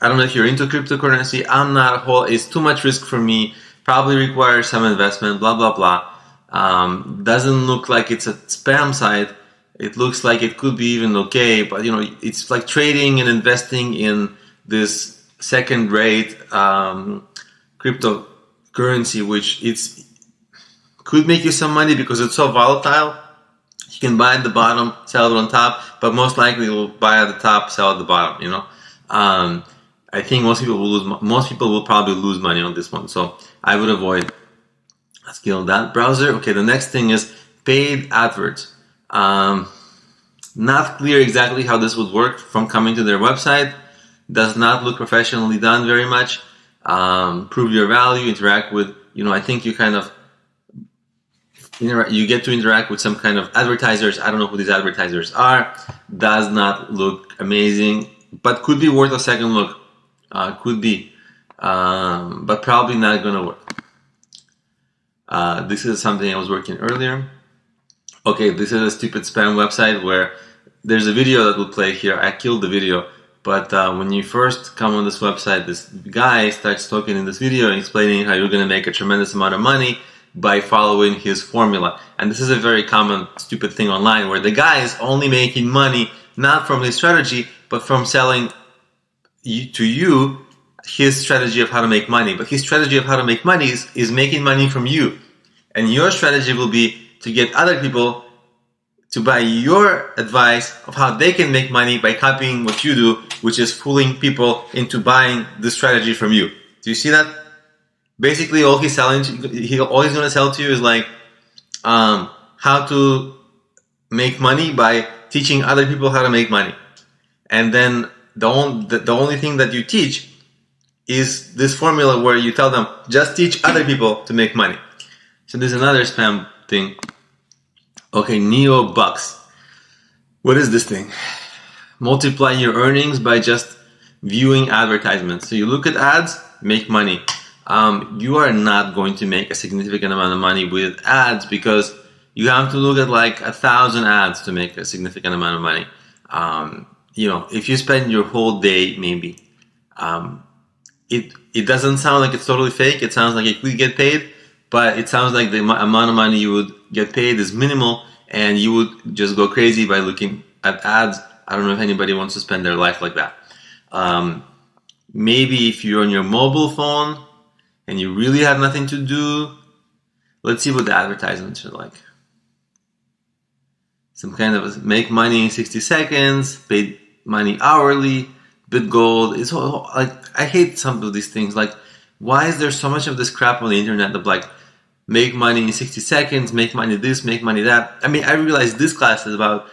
I don't know if you're into cryptocurrency. I'm not. It's too much risk for me. Probably requires some investment. Blah blah blah. Doesn't look like it's a spam site. It looks like it could be even okay, but it's like trading and investing in this second-rate cryptocurrency, which could make you some money because it's so volatile. You can buy at the bottom, sell it on top, but most likely you'll buy at the top, sell at the bottom. I think most people will probably lose money on this one, so I would avoid. Let's kill that browser. Okay, the next thing is paid adverts. Not clear exactly how this would work from coming to their website. Does not look professionally done very much. Prove your value, interact with, I think you kind of, you get to interact with some kind of advertisers. I don't know who these advertisers are. Does not look amazing, but could be worth a second look. Could be, but probably not going to work. This is something I was working earlier. Okay, this is a stupid spam website where there's a video that will play here. I killed the video, but when you first come on this website, this guy starts talking in this video and explaining how you're going to make a tremendous amount of money by following his formula. And this is a very common stupid thing online where the guy is only making money not from his strategy, but from selling to you his strategy of how to make money. But his strategy of how to make money is making money from you. And your strategy will be to get other people to buy your advice of how they can make money by copying what you do, which is fooling people into buying the strategy from you. Do you see that? Basically, all he's going to sell to you is like how to make money by teaching other people how to make money. And then the only thing that you teach is this formula where you tell them, just teach other people to make money. So there's another spam thing. Okay, Neo Bucks. What is this thing? Multiply your earnings by just viewing advertisements. So you look at ads, make money. You are not going to make a significant amount of money with ads because you have to look at like 1,000 ads to make a significant amount of money. If you spend your whole day, maybe, it doesn't sound like it's totally fake. It sounds like it could get paid, but it sounds like the amount of money you would get paid is minimal, and you would just go crazy by looking at ads. I don't know if anybody wants to spend their life like that. Maybe if you're on your mobile phone and you really have nothing to do, let's see what the advertisements are like. Some kind of make money in 60 seconds, paid money hourly, BitGold. It's all, like, I hate some of these things. Like, why is there so much of this crap on the internet of like, make money in 60 seconds, make money this, make money that? I mean, I realize this class is about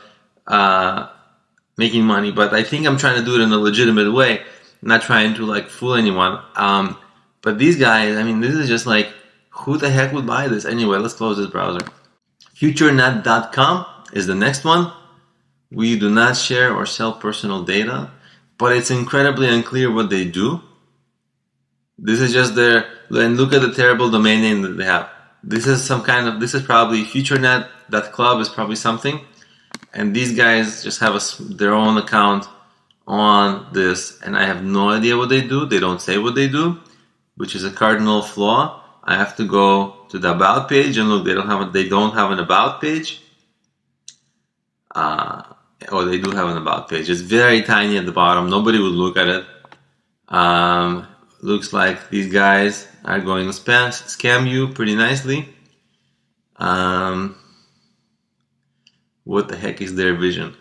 making money, but I think I'm trying to do it in a legitimate way, not trying to like fool anyone. But these guys, I mean, this is just like, who the heck would buy this? Anyway, let's close this browser. FutureNet.com is the next one. We do not share or sell personal data, but it's incredibly unclear what they do. This is just their, and look at the terrible domain name that they have. This is probably FutureNet.club is probably something. And these guys just have their own account on this, and I have no idea what they do. They don't say what they do, which is a cardinal flaw. I have to go to the about page and look. They don't have an about page. Or they do have an about page. It's very tiny at the bottom. Nobody would look at it. Looks like these guys are going to scam you pretty nicely. What the heck is their vision?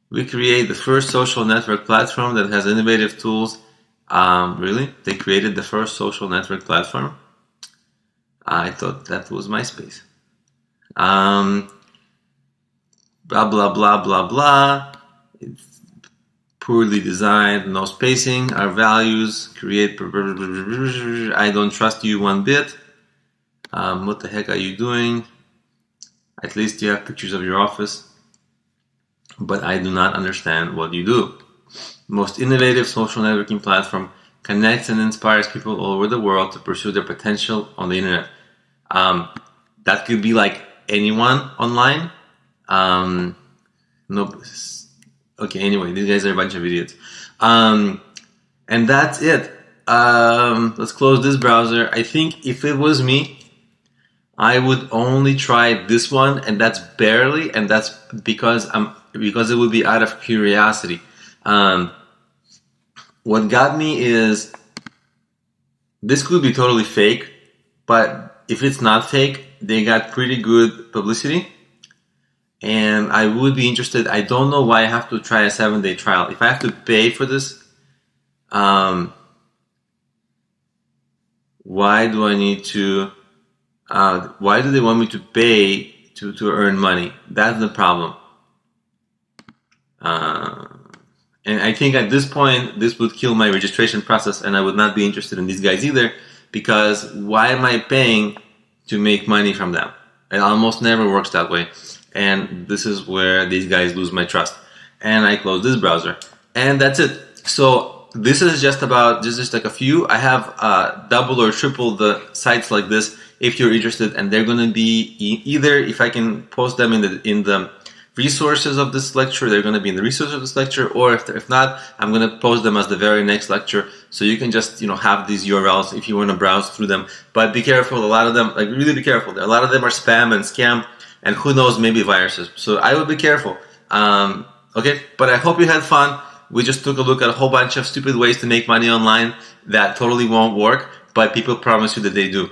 We create the first social network platform that has innovative tools. Really? They created the first social network platform? I thought that was MySpace. Blah, blah, blah, blah, blah. It's poorly designed, no spacing. Our values create... I don't trust you one bit. What the heck are you doing? At least you have pictures of your office. But I do not understand what you do. Most innovative social networking platform connects and inspires people all over the world to pursue their potential on the internet. That could be like anyone online. Nope. Okay, anyway, these guys are a bunch of idiots. And that's it. Let's close this browser. I think if it was me, I would only try this one, and that's barely, and that's because it would be out of curiosity. What got me is this could be totally fake, but if it's not fake, they got pretty good publicity, and I would be interested. I don't know why I have to try a 7-day trial. If I have to pay for this, why do I need to? Why do they want me to pay to earn money? That's the problem. And I think at this point, this would kill my registration process, and I would not be interested in these guys either, because why am I paying to make money from them? It almost never works that way. And this is where these guys lose my trust. And I close this browser. And that's it. So this is just like a few. I have double or triple the sites like this if you're interested, and they're going to be either, if I can post them in the resources of this lecture, they're going to be in the resources of this lecture, or if not, I'm going to post them as the very next lecture, so you can just have these URLs if you want to browse through them. But be careful, a lot of them, like really be careful. A lot of them are spam and scam, and who knows, maybe viruses. So I would be careful. Okay, but I hope you had fun. We just took a look at a whole bunch of stupid ways to make money online that totally won't work, but people promise you that they do.